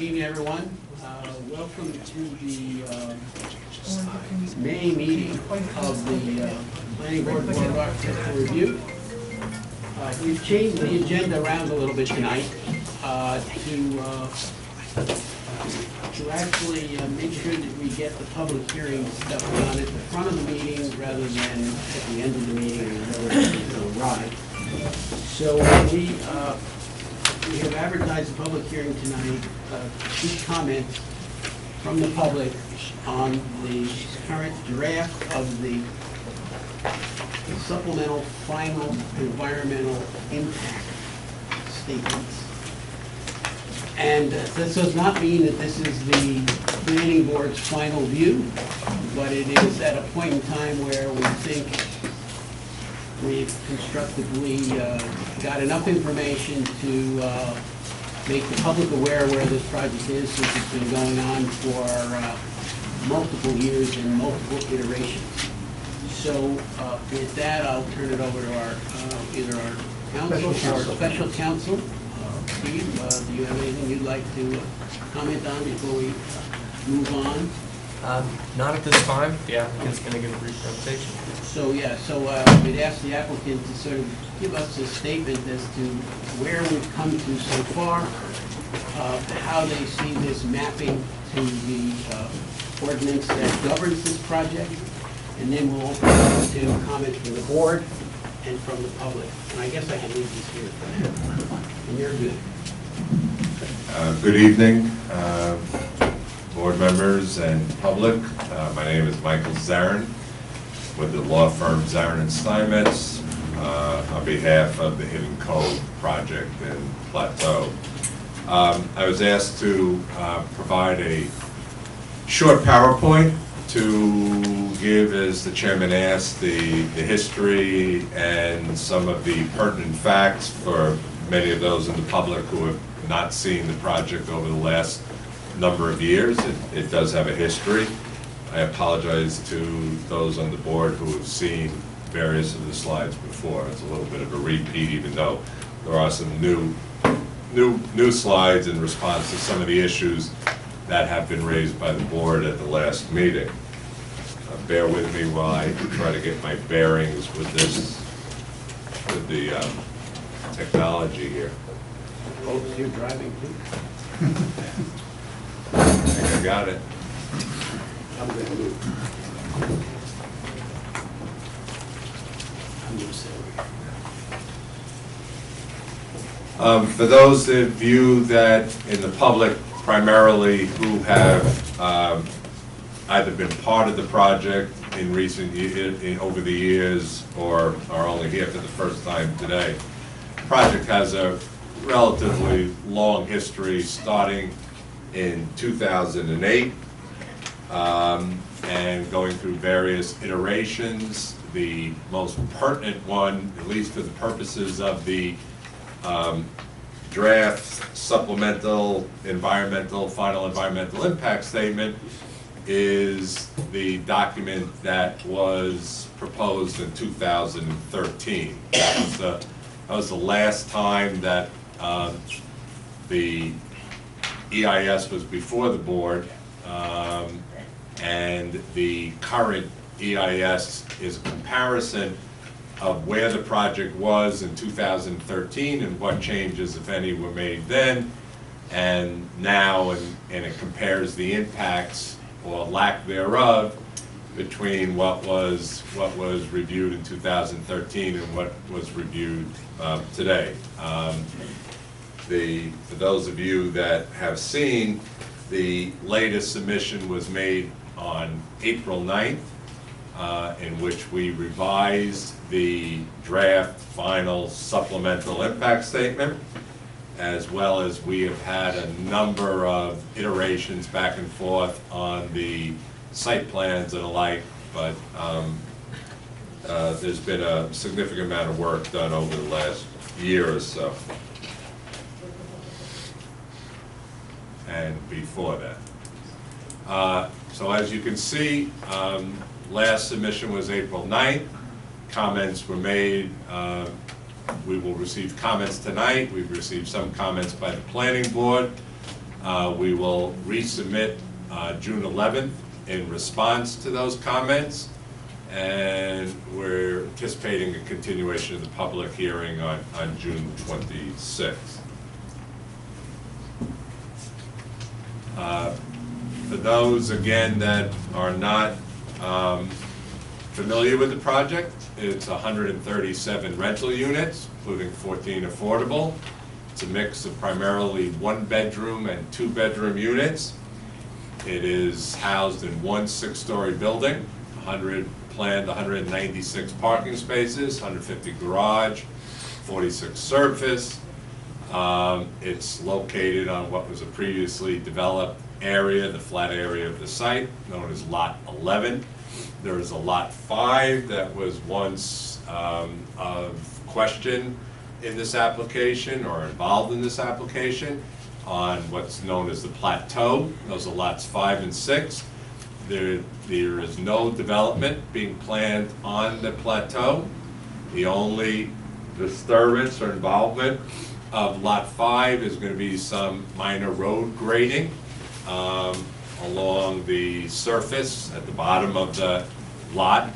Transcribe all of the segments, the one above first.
Good evening, everyone. Welcome to the May meeting of the Planning Board Board of Architectural Review. We've changed the agenda around a little bit tonight to actually make sure that we get the public hearing stuff done at the front of the meeting rather than at the end of the meeting and everyone will arrive. So we have advertised a public hearing tonight, seek comments from the public on the current draft of the supplemental final environmental impact statements. And this does not mean that this is the planning board's final view, but it is at a point in time where we think we've constructively got enough information to make the public aware where this project is, since it's been going on for multiple years and multiple iterations. So with that, I'll turn it over to our either our counsel or special counsel. Steve, do you have anything you'd like to comment on before we move on? Not at this time. The applicant's going to give a brief presentation. So yeah, we'd ask the applicant to sort of give us a statement as to where we've come to so far, how they see this mapping to the ordinance that governs this project, and then we'll open up to comments from the board and from the public. And I guess I can leave this here for now. And you're good. Good evening, board members and public. My name is Michael Zarin with the law firm Zarin & Steinmetz on behalf of the Hidden Cove project in Plateau. I was asked to provide a short PowerPoint to give, as the chairman asked, the history and some of the pertinent facts for many of those in the public who have not seen the project over the last number of years. It does have a history. I apologize to those on the board who have seen various of the slides before. It's a little bit of a repeat, even though there are some new slides in response to some of the issues that have been raised by the board at the last meeting. Bear with me while I try to get my bearings with this, with the technology here. Oh, you're driving too? I think I got it. I'm going to move. I'm going to sit over here. For those of you that in the public primarily who have either been part of the project in recent over the years or are only here for the first time today, the project has a relatively long history starting in 2008 and going through various iterations. The most pertinent one, at least for the purposes of the draft supplemental final environmental impact statement, is the document that was proposed in 2013. That was the last time that the EIS was before the board, and the current EIS is a comparison of where the project was in 2013 and what changes, if any, were made then and now, and it compares the impacts or lack thereof between what was reviewed in 2013 and what was reviewed today. For those of you that have seen, the latest submission was made on April 9th, in which we revised the draft final supplemental impact statement, as well as we have had a number of iterations back and forth on the site plans and the like, but there's been a significant amount of work done over the last year or so. And before that. So as you can see, last submission was April 9th. Comments were made. We will receive comments tonight. We've received some comments by the planning board. We will resubmit June 11th in response to those comments, and we're anticipating a continuation of the public hearing on June 26th. For those, again, that are not familiar with the project, it's 137 rental units, including 14 affordable. It's a mix of primarily one-bedroom and two-bedroom units. It is housed in one 6-story building, planned 196 parking spaces, 150 garage, 46 surface. It's located on what was a previously developed area, the flat area of the site, known as Lot 11. There is a Lot 5 that was once of question in this application, or involved in this application, on what's known as the plateau. Those are lots 5 and 6. There is no development being planned on the plateau. The only disturbance or involvement of Lot 5 is going to be some minor road grading along the surface at the bottom of the lot,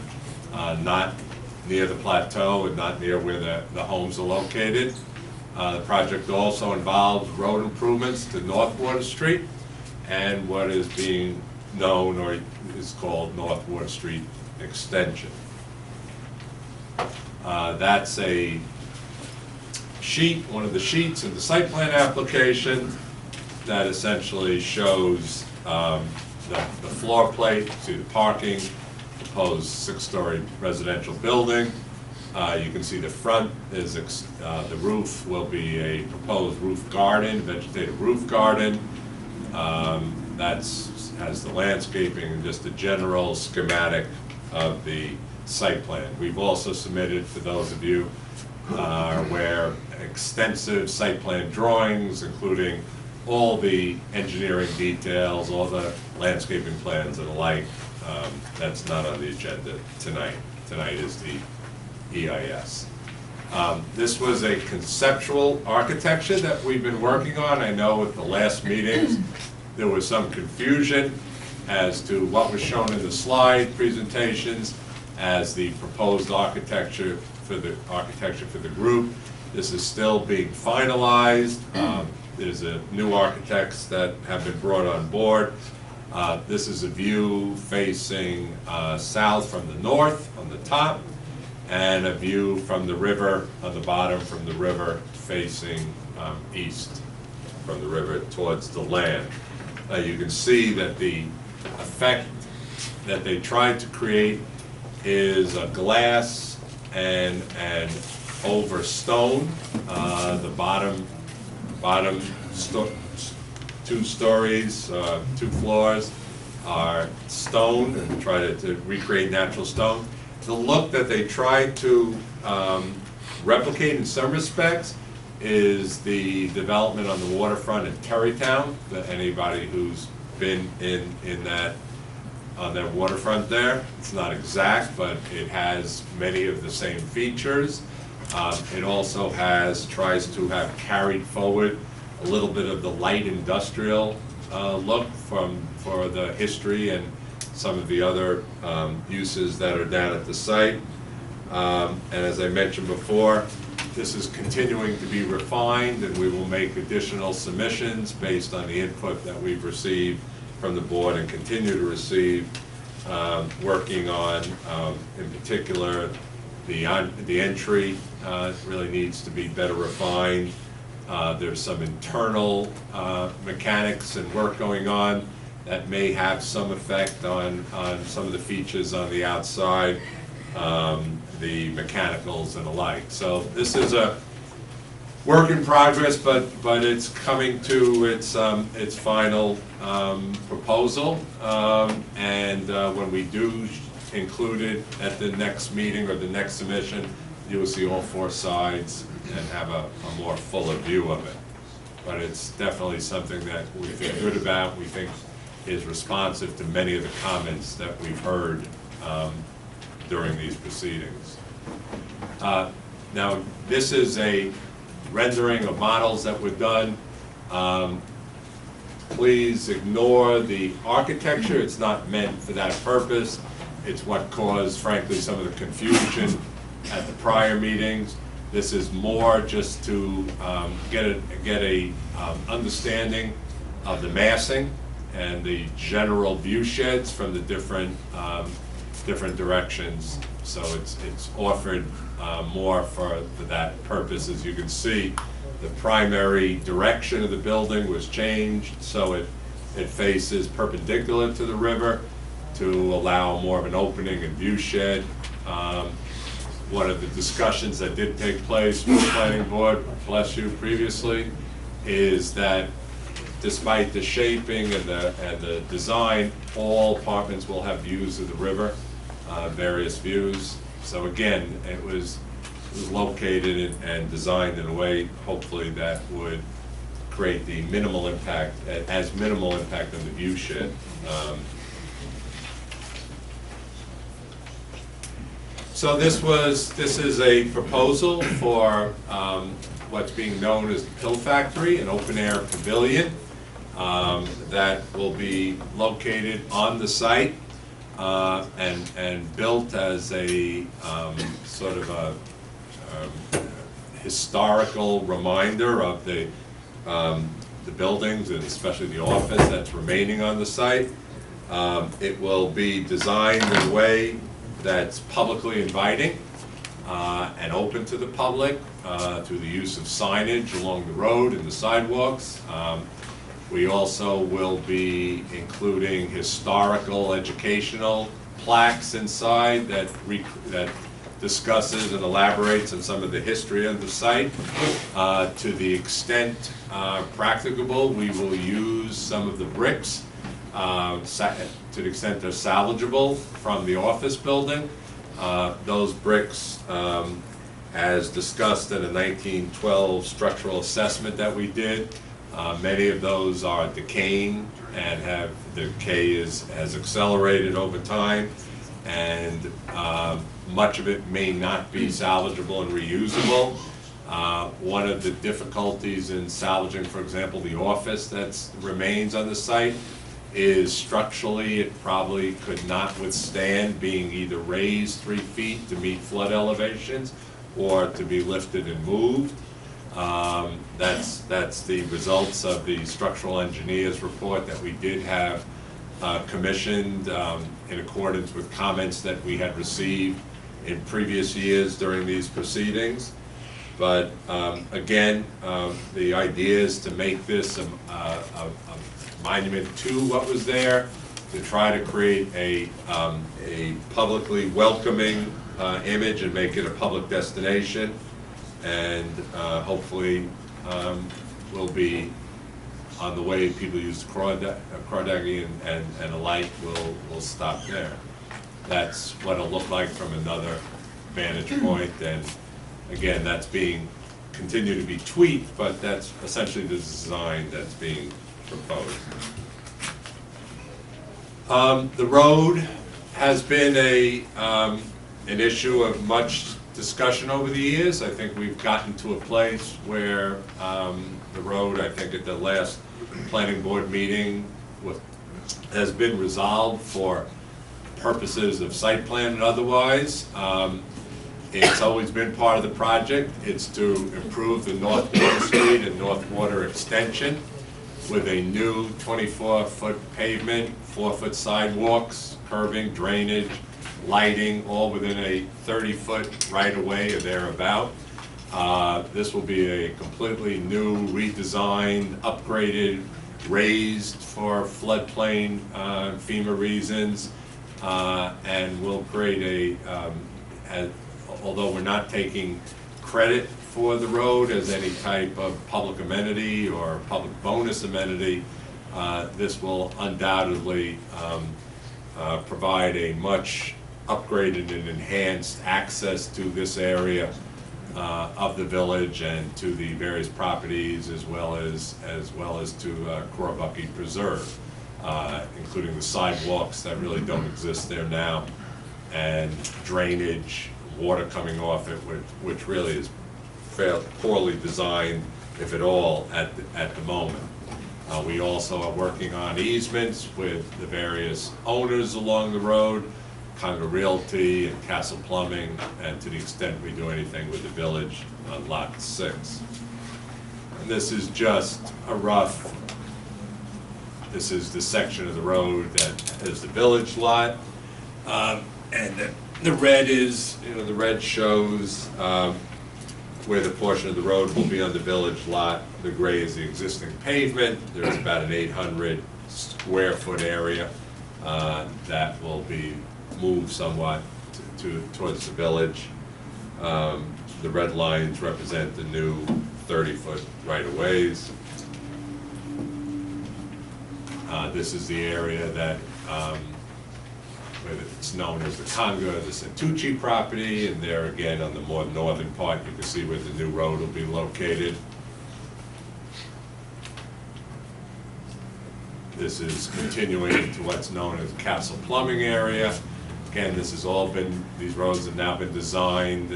not near the plateau and not near where the homes are located. The project also involves road improvements to North Water Street and what is being known or is called North Water Street Extension. That's a sheet, one of the sheets in the site plan application that essentially shows the floor plate to the parking, proposed 6-story residential building. You can see the front is, the roof will be a proposed roof garden, vegetative roof garden. Has the landscaping and just a general schematic of the site plan. We've also submitted, for those of you where extensive site plan drawings, including all the engineering details, all the landscaping plans and the like. That's not on the agenda tonight. Tonight is the EIS. This was a conceptual architecture that we've been working on. I know at the last meetings there was some confusion as to what was shown in the slide presentations as the proposed architecture for the group. This is still being finalized. There's new architects that have been brought on board. This is a view facing south from the north on the top, and a view from the river on the bottom, from the river facing east from the river towards the land. You can see that the effect that they tried to create is a glass and over stone. The bottom 2 stories, 2 floors are stone, and try to recreate natural stone. The look that they tried to replicate in some respects is the development on the waterfront in Terrytown. Anybody who's been in that, on that waterfront there, it's not exact, but it has many of the same features. It also tries to have carried forward a little bit of the light industrial look for the history and some of the other uses that are down at the site. And as I mentioned before, this is continuing to be refined, and we will make additional submissions based on the input that we've received from the board and continue to receive, working on, in particular, the entry really needs to be better refined. There's some internal mechanics and work going on that may have some effect on some of the features on the outside, the mechanicals and the like. So this is a work in progress, but it's coming to its final proposal, and when we do include it at the next meeting or the next submission, you will see all 4 sides and have a more fuller view of it. But it's definitely something that we feel good about. We think is responsive to many of the comments that we've heard during these proceedings. Now, this is a rendering of models that were done. please ignore the architecture. It's not meant for that purpose. It's what caused, frankly, some of the confusion at the prior meetings. This is more just to get a understanding of the massing and the general view sheds from the different directions. So it's offered more for that purpose. As you can see, the primary direction of the building was changed, so it faces perpendicular to the river to allow more of an opening and view shed. One of the discussions that did take place with the planning board, bless you, previously, is that despite the shaping and the design, all apartments will have views of the river, various views. So again, it was located and designed in a way, hopefully, that would create the minimal impact, as minimal impact on the view shed. So this is a proposal for what's being known as the Pill Factory, an open-air pavilion that will be located on the site and built as a sort of a historical reminder of the buildings, and especially the office that's remaining on the site. It will be designed in a way that's publicly inviting and open to the public through the use of signage along the road and the sidewalks. We also will be including historical, educational plaques inside that discusses and elaborates on some of the history of the site. To the extent practicable, we will use some of the bricks to the extent they're salvageable from the office building. Those bricks, as discussed in a 1912 structural assessment that we did, many of those are decaying and the decay has accelerated over time, and much of it may not be salvageable and reusable. One of the difficulties in salvaging, for example, the office that remains on the site is structurally it probably could not withstand being either raised 3 feet to meet flood elevations or to be lifted and moved. That's the results of the structural engineer's report that we did have commissioned in accordance with comments that we had received in previous years during these proceedings. But again, the idea is to make this a monument to what was there, to try to create a publicly welcoming image and make it a public destination, and hopefully will be on the way people use Crawdaddy and the like will stop there. That's what it'll look like from another vantage point, and again, that's being continued to be tweaked, but that's essentially the design that's being proposed. The road has been an issue of much discussion over the years. I think we've gotten to a place where the road, I think at the last planning board meeting, has been resolved for purposes of site plan and otherwise. It's always been part of the project. It's to improve the North Water Street and North Water extension with a new 24-foot pavement, 4-foot sidewalks, curbing, drainage, lighting, all within a 30-foot right-of-way or thereabout. This will be a completely new, redesigned, upgraded, raised for floodplain FEMA reasons, and will create although we're not taking credit for the road as any type of public amenity or public bonus amenity, this will undoubtedly provide a much upgraded and enhanced access to this area of the village and to the various properties, as well as to Quirbuckey Preserve, including the sidewalks that really don't exist there now, and drainage, water coming off it, which really is fairly poorly designed, if at all, at the moment. We also are working on easements with the various owners along the road, Conga Realty and Castle Plumbing, and to the extent we do anything with the village on Lot 6. And this is just a rough, this is the section of the road that is the village lot. And the red is, the red shows where the portion of the road will be on the village lot. The gray is the existing pavement. There's about an 800 square foot area that will be moved somewhat towards the village. The red lines represent the new 30-foot right-of-ways. This is the area that it's known as the Conga, the Santucci property, and there again on the more northern part, you can see where the new road will be located. This is continuing to what's known as Castle Plumbing area. Again, this has all been, these roads have now been designed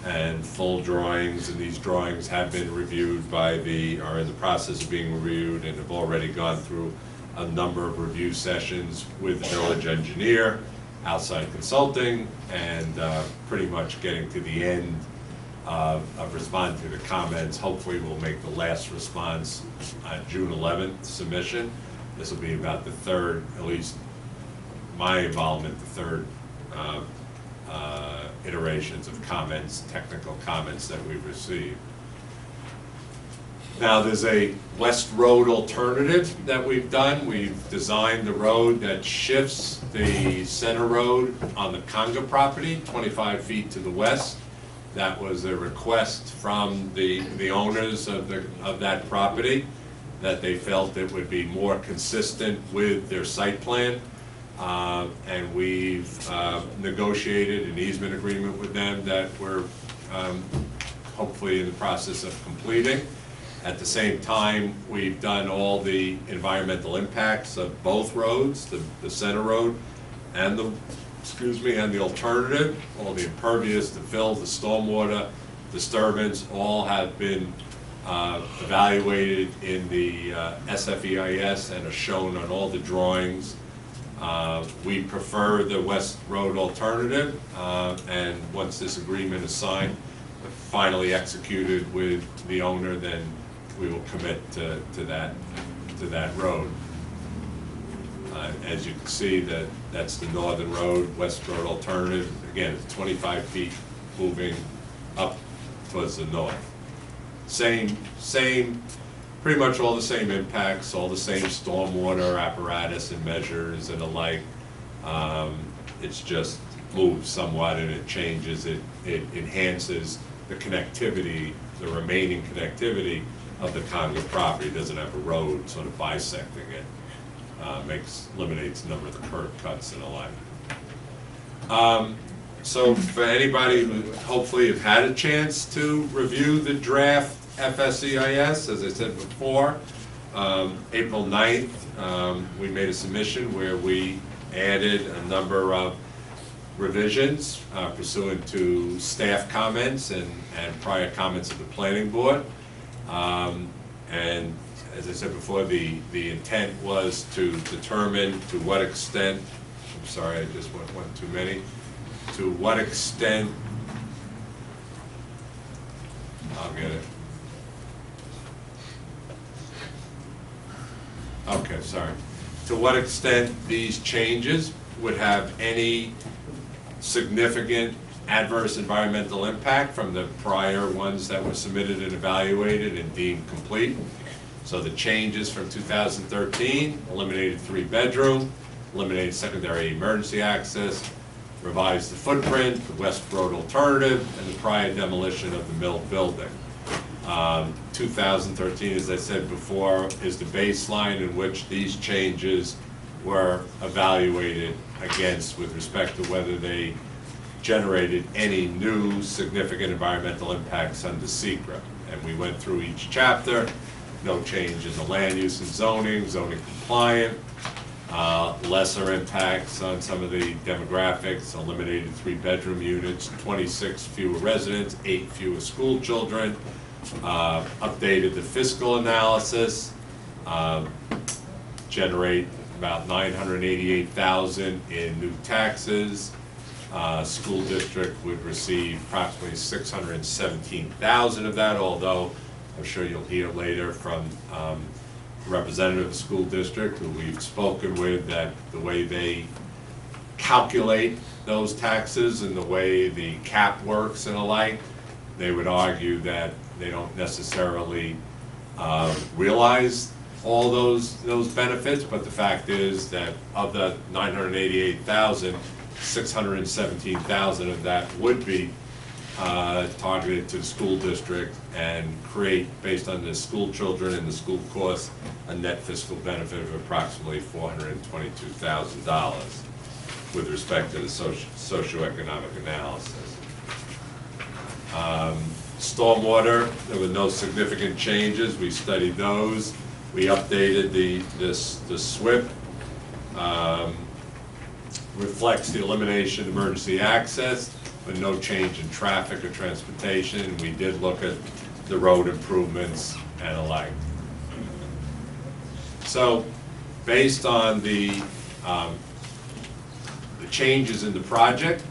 and full drawings, and these drawings have been reviewed by are in the process of being reviewed and have already gone through a number of review sessions with the village engineer, outside consulting, and pretty much getting to the end of responding to the comments. Hopefully we'll make the last response on June 11th submission. This will be about the third, at least my involvement, the third iterations of comments, technical comments that we've received. Now, there's a West Road alternative that we've done. We've designed the road that shifts the center road on the Conga property 25 feet to the west. That was a request from the owners of that property, that they felt it would be more consistent with their site plan. And we've negotiated an easement agreement with them that we're hopefully in the process of completing. At the same time, we've done all the environmental impacts of both roads, the center road and the alternative. All the impervious, the fill, the stormwater disturbance, all have been evaluated in the SFEIS and are shown on all the drawings. We prefer the West Road alternative, and once this agreement is signed, finally executed with the owner, then we will commit to that road. As you can see, that's the northern road, West Road alternative. Again, it's 25 feet moving up towards the north. Same, pretty much all the same impacts, all the same stormwater apparatus and measures and the like. It's just moved somewhat, and it changes, it enhances the connectivity, the remaining connectivity of the Conga property. It doesn't have a road sort of bisecting it. Eliminates the number of the curb cuts and the like. So for anybody who hopefully have had a chance to review the draft FSEIS, as I said before, April 9th, we made a submission where we added a number of revisions pursuant to staff comments and prior comments of the planning board. And as I said before, the intent was to determine to what extent, I'm sorry, I just went one too many, to what extent, I'll get it. Okay, sorry. To what extent these changes would have any significant adverse environmental impact from the prior ones that were submitted and evaluated and deemed complete. So the changes from 2013 eliminated 3-bedroom, eliminated secondary emergency access, revised the footprint, the West Road alternative, and the prior demolition of the mill building. 2013, as I said before, is the baseline in which these changes were evaluated against with respect to whether they generated any new significant environmental impacts under SECRA. And we went through each chapter. No change in the land use and zoning compliant, lesser impacts on some of the demographics, eliminated 3-bedroom units, 26 fewer residents, 8 fewer school children, updated the fiscal analysis, generate about $988,000 in new taxes. School district would receive approximately $617,000 of that, although I'm sure you'll hear later from representative of the school district who we've spoken with that the way they calculate those taxes and the way the cap works and the like, they would argue that they don't necessarily realize all those benefits, but the fact is that of the $988,000, $617,000 of that would be targeted to the school district and create, based on the school children and the school costs, a net fiscal benefit of approximately $422,000 with respect to the socioeconomic analysis. Stormwater, there were no significant changes. We studied those. We updated the SWIP. Reflects the elimination of emergency access, but no change in traffic or transportation. We did look at the road improvements and alike. So, based on the changes in the project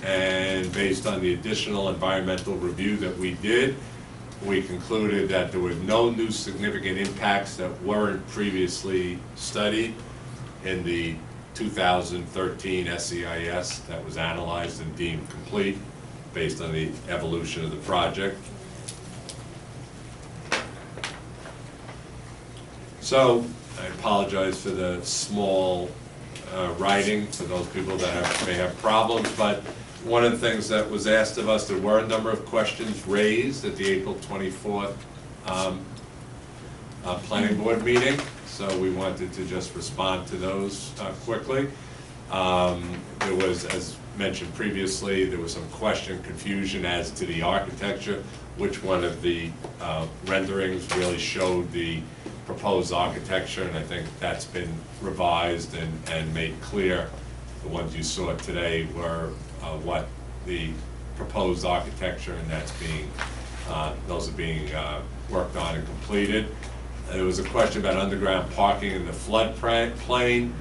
and based on the additional environmental review that we did, we concluded that there were no new significant impacts that weren't previously studied in the 2013 SEIS that was analyzed and deemed complete based on the evolution of the project. So, I apologize for the small writing for those people that may have problems, but one of the things that was asked of us, there were a number of questions raised at the April 24th planning board meeting, so we wanted to just respond to those quickly. There was, as mentioned previously, there was some confusion as to the architecture, which one of the renderings really showed the proposed architecture, and I think that's been revised and made clear. The ones you saw today were what the proposed architecture, and that's being, those are being worked on and completed. There was a question about underground parking in the floodplain.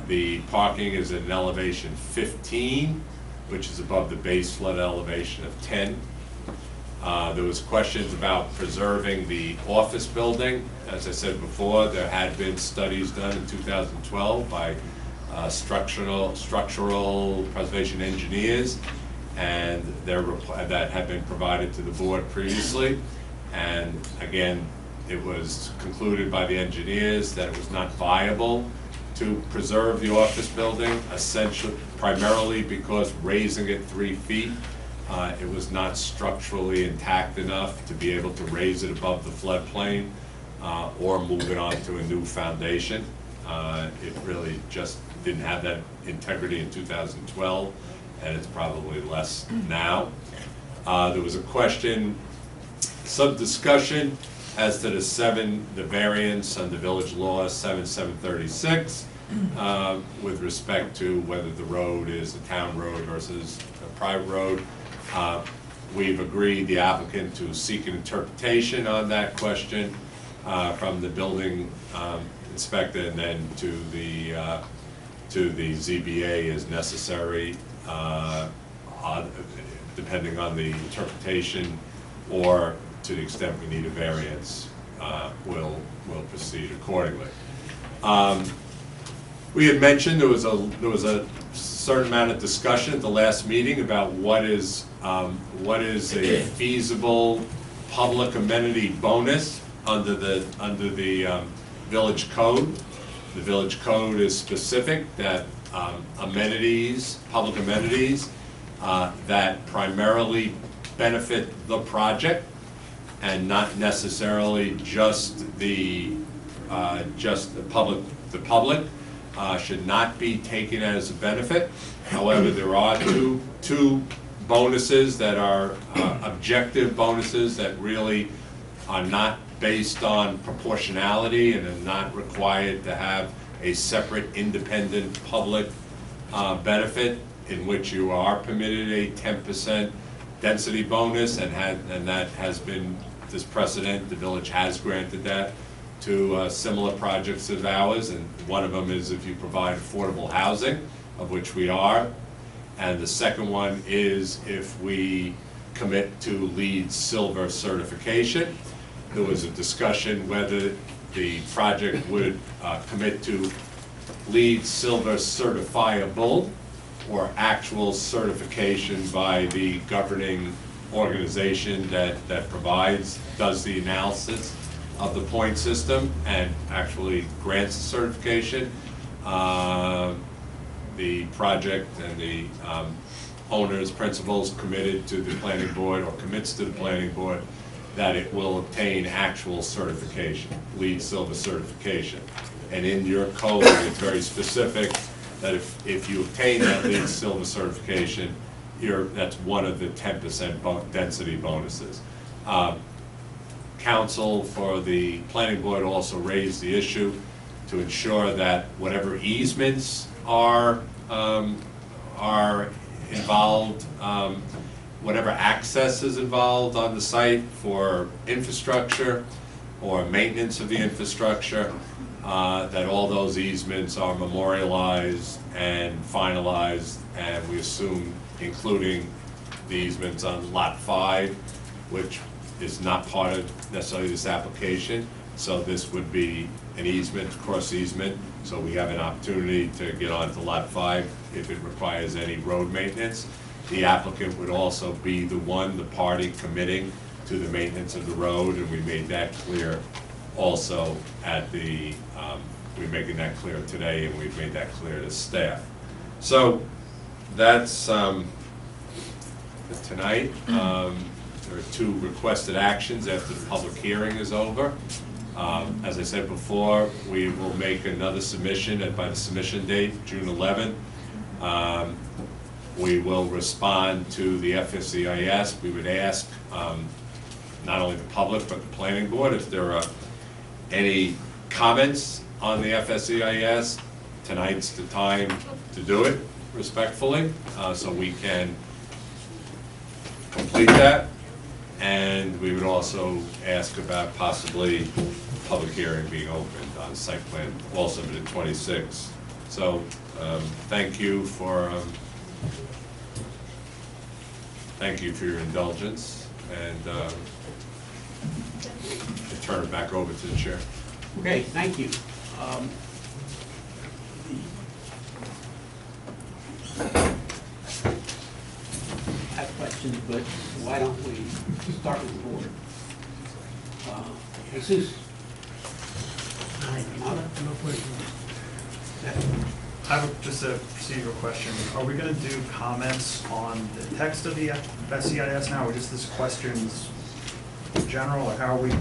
The parking is at an elevation 15, which is above the base flood elevation of 10. There was questions about preserving the office building. As I said before, there had been studies done in 2012 by structural preservation engineers, and that had been provided to the board previously. And again, it was concluded by the engineers that it was not viable to preserve the office building, essentially primarily because raising it 3 feet, it was not structurally intact enough to be able to raise it above the floodplain or move it onto a new foundation. It really just didn't have that integrity in 2012, and it's probably less now. There was a question, some discussion as to the variance under village law 7736 with respect to whether the road is a town road versus a private road. We've agreed, the applicant, to seek an interpretation on that question from the building inspector, and then to the ZBA as necessary, depending on the interpretation, or to the extent we need a variance, we'll proceed accordingly. We had mentioned there was a certain amount of discussion at the last meeting about what is a feasible public amenity bonus under the village code. The village code is specific that amenities, public amenities that primarily benefit the project and not necessarily just the public should not be taken as a benefit. However, there are two bonuses that are objective bonuses that really are not based on proportionality and are not required to have a separate independent public benefit, in which you are permitted a 10% density bonus, and that has been this precedent. The village has granted that to similar projects of ours, and one of them is if you provide affordable housing, of which we are. And the second one is if we commit to LEED Silver certification. There was a discussion whether the project would commit to LEED Silver certifiable or actual certification by the governing organization that does the analysis of the point system and actually grants the certification. The project and the owners, principals committed to the planning board or commits to the planning board that it will obtain actual certification, LEED Silver certification. And in your code, it's very specific that if you obtain that LEED Silver certification, that's one of the 10% density bonuses. Council for the planning board also raised the issue to ensure that whatever easements are involved, whatever access is involved on the site for infrastructure or maintenance of the infrastructure, that all those easements are memorialized and finalized, and we assume including the easements on Lot 5, which is not part of necessarily this application. So this would be an easement, cross easement, so we have an opportunity to get onto Lot 5 if it requires any road maintenance. The applicant would also be the party committing to the maintenance of the road, and we made that clear also at the, we're making that clear today, and we've made that clear to staff. So that's tonight. There are 2 requested actions after the public hearing is over. As I said before, we will make another submission by the submission date, June 11th. We will respond to the FSCIS. We would ask not only the public but the planning board if there are any comments on the FSCIS. Tonight's the time to do it respectfully, so we can complete that. And we would also ask about possibly public hearing being opened on site plan, also to 26. So thank you for your indulgence, and I turn it back over to the chair. Okay, thank you. I have questions, but why don't we start with the board? Jesus? No questions. I have just a procedural question. Are we going to do comments on the text of the FSCIS now, or just this questions in general, or how are we?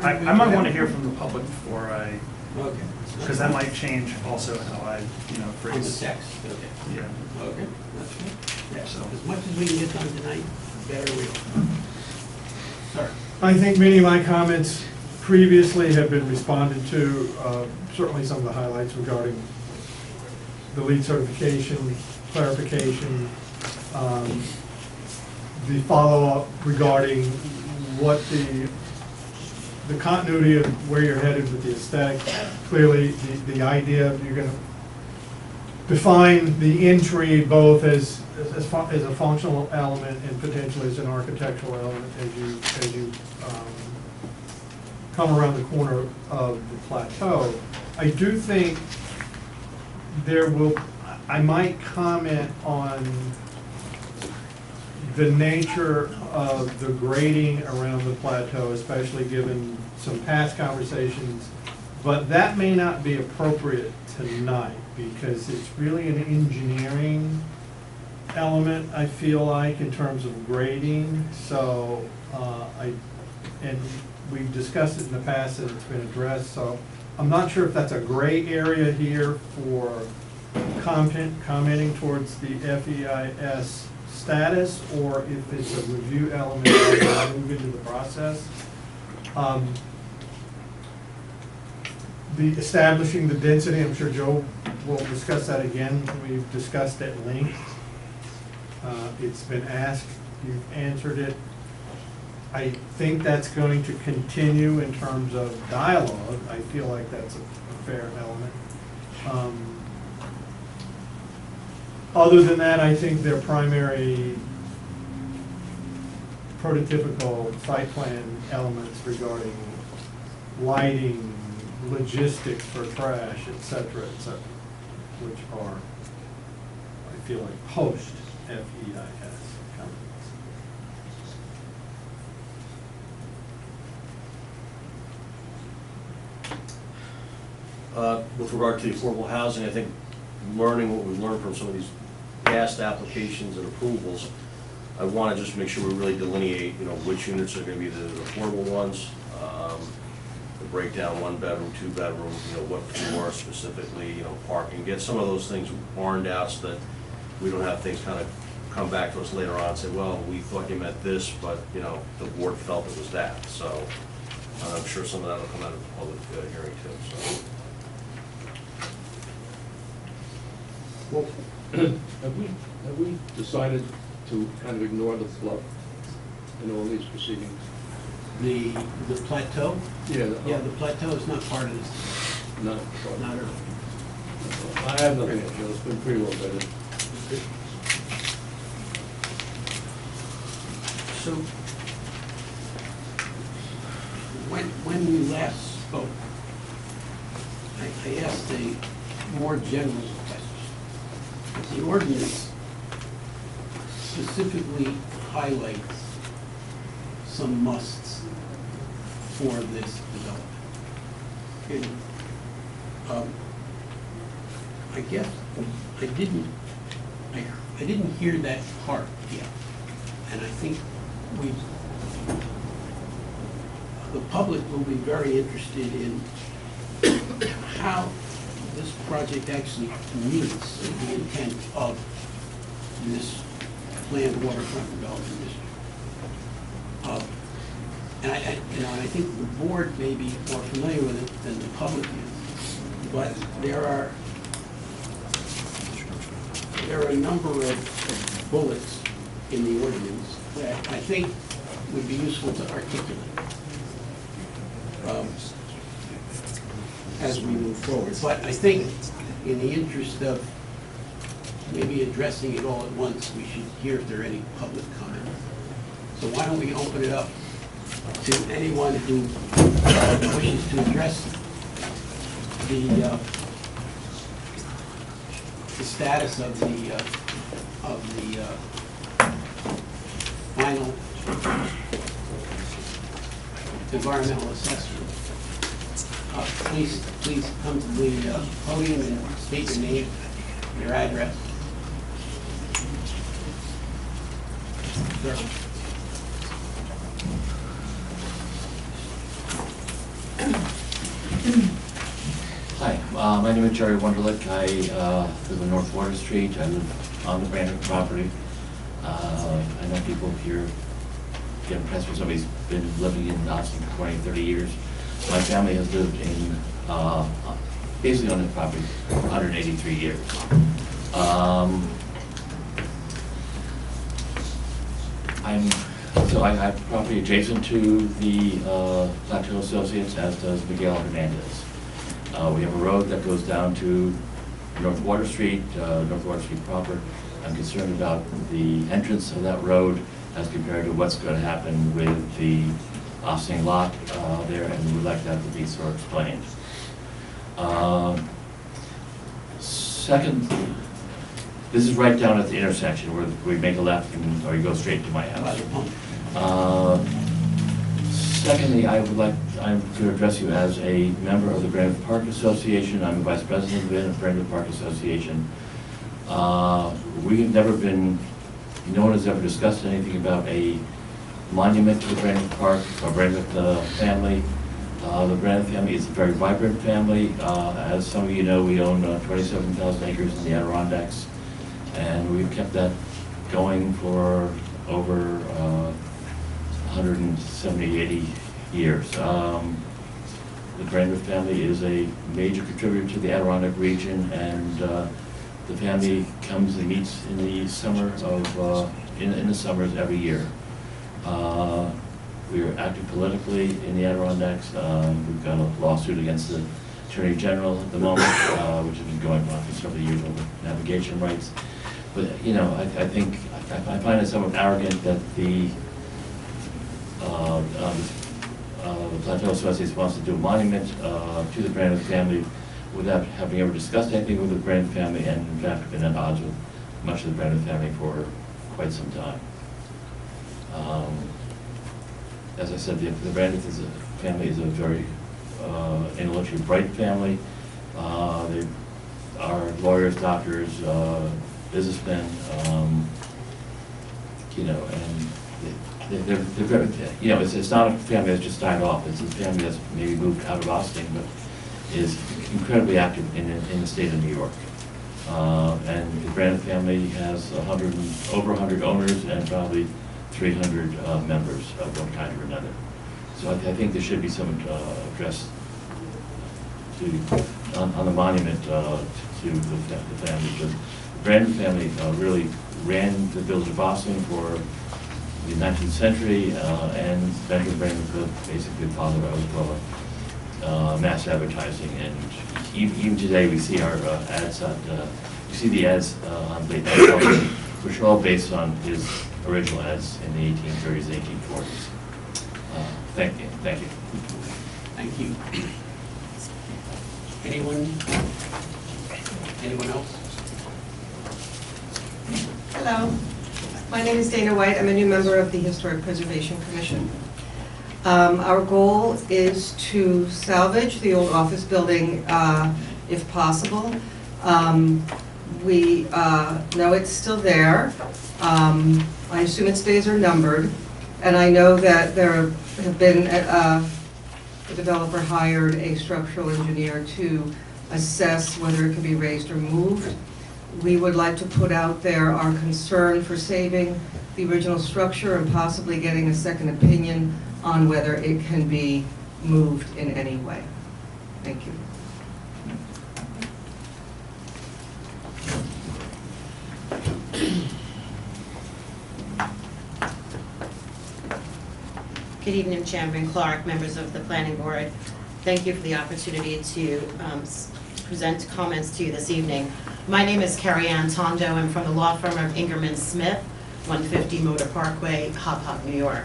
I might want to hear from the public before I, Okay. because that might change also how I, On the phrase. text, okay. Yeah. Okay, that's good. Yeah, So- as much as we can get done tonight, the better we are. Sir? I think many of my comments previously have been responded to, certainly some of the highlights regarding the LEED certification, clarification, the follow-up regarding what the continuity of where you're headed with the aesthetic. Clearly, the idea of you're going to define the entry both as a functional element and potentially as an architectural element as you come around the corner of the plateau. I do think I might comment on the nature of the grading around the plateau, especially given some past conversations, but that may not be appropriate tonight because it's really an engineering element, I feel like, in terms of grading. So, and we've discussed it in the past and it's been addressed, so I'm not sure if that's a gray area here for commenting towards the FEIS status, or if it's a review element as we move into the process. The establishing the density, I'm sure Joe will discuss that again. We've discussed at length. It's been asked, you've answered it. I think that's going to continue in terms of dialogue. I feel like that's a fair element. Other than that, I think their primary prototypical site plan elements regarding lighting, logistics for trash, et cetera, which are, I feel like, post-FEIS comments. With regard to the affordable housing, I think learning what we've learned from some of these past applications and approvals, I want to just make sure we really delineate, which units are going to be the affordable ones, the breakdown, 1 bedroom, 2 bedroom, what floor specifically, parking, get some of those things ironed out so that we don't have things kind of come back to us later on and say, well, we thought you meant this, but, the board felt it was that. So I'm sure some of that will come out of the public hearing too, so. Well, have we decided to kind of ignore the flood in all these proceedings? The plateau? Yeah. Yeah, the plateau is not part of this, No. not at all. I have nothing else, Joe. It's been pretty well vetted. So, when we last spoke, I asked a more general question. The ordinance specifically highlights some musts for this development. And, I guess I didn't hear that part yet. And I think the public will be very interested in how this project actually meets the intent of this planned waterfront development district. And I think the board may be more familiar with it than the public is, but there are a number of bullets in the ordinance that I think would be useful to articulate as we move forward. But I think in the interest of maybe addressing it all at once, we should hear if there are any public comments. So why don't we open it up to anyone who wishes to address the status of the final environmental assessment. Please come to the podium and state your name, your address. Sir. Hi, my name is Jerry Wunderlich. I live on North Water Street. I live on the Brandon property. I know people here get impressed when somebody's been living in Austin for 20, 30 years. My family has lived in, basically on the property for 183 years. So I have property adjacent to the Plateau Associates, as does Miguel Hernandez. We have a road that goes down to North Water Street proper. I'm concerned about the entrance of that road as compared to what's going to happen with the offsetting lot there, and we would like that to be sort of explained. Second, this is right down at the intersection where we make a left or you go straight to my house. Secondly, I'm to address you as a member of the Brandon Park Association. I'm the vice president of the Brandon Park Association. We have never been, no one has ever discussed anything about a monument to the Brandon Park or Brandon family. The Brandon family is a very vibrant family. As some of you know, we own 27,000 acres in the Adirondacks, and we've kept that going for over 170, 80 years. The Brandon family is a major contributor to the Adirondack region, and the family comes and meets in the summer of in the summers every year. We are active politically in the Adirondacks. We've got a lawsuit against the Attorney General at the moment, which has been going on for several years over navigation rights. But, you know, I think, I find it somewhat arrogant that the Plateau Association wants to do a monument to the Brandon family without having ever discussed anything with the Brandon family, and in fact been at odds with much of the Brandon family for quite some time. As I said, the Brandon family is a very intellectually bright family. They are lawyers, doctors, businessmen, you know, and they're very, you know, it's not a family that's just died off. It's a family that's maybe moved out of Austin, but is incredibly active in the state of New York. And the Brandon family has over 100 owners and probably 300 members of one kind or another. So I think there should be some address on the monument to the family. Because the Brandon family really ran the village of Boston for the 19th century, and Benjamin Brandon was basically the father of mass advertising. And even today, we see our ads on we see the ads on late night television, which are all based on his original ads in the 1830s, 1840s. Thank you. Thank you. Thank you. Anyone else? Hello, my name is Dana White. I'm a new member of the Historic Preservation Commission. Our goal is to salvage the old office building if possible. We know it's still there. I assume its days are numbered, and I know that there have been, the developer hired a structural engineer to assess whether it can be raised or moved. We would like to put out there our concern for saving the original structure and possibly getting a second opinion on whether it can be moved in any way. Thank you. Good evening, Chairman Clark, members of the Planning Board. Thank you for the opportunity to present comments to you this evening. My name is Carrie Ann Tondo. I'm from the law firm of Ingerman Smith, 150 Motor Parkway, Hop Hop, New York.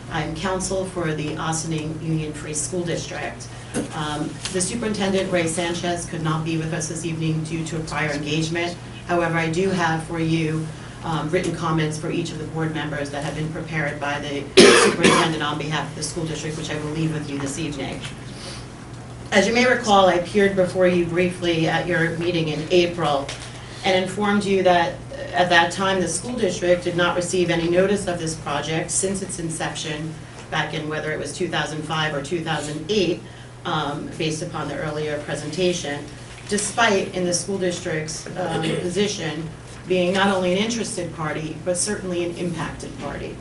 I'm counsel for the Ossining Union Free School District. The Superintendent, Ray Sanchez, could not be with us this evening due to a prior engagement. However, I do have for you written comments for each of the board members that have been prepared by the superintendent on behalf of the school district, which I will leave with you this evening. As you may recall, I appeared before you briefly at your meeting in April and informed you that at that time the school district did not receive any notice of this project since its inception back in whether it was 2005 or 2008, based upon the earlier presentation, despite in the school district's position being not only an interested party, but certainly an impacted party.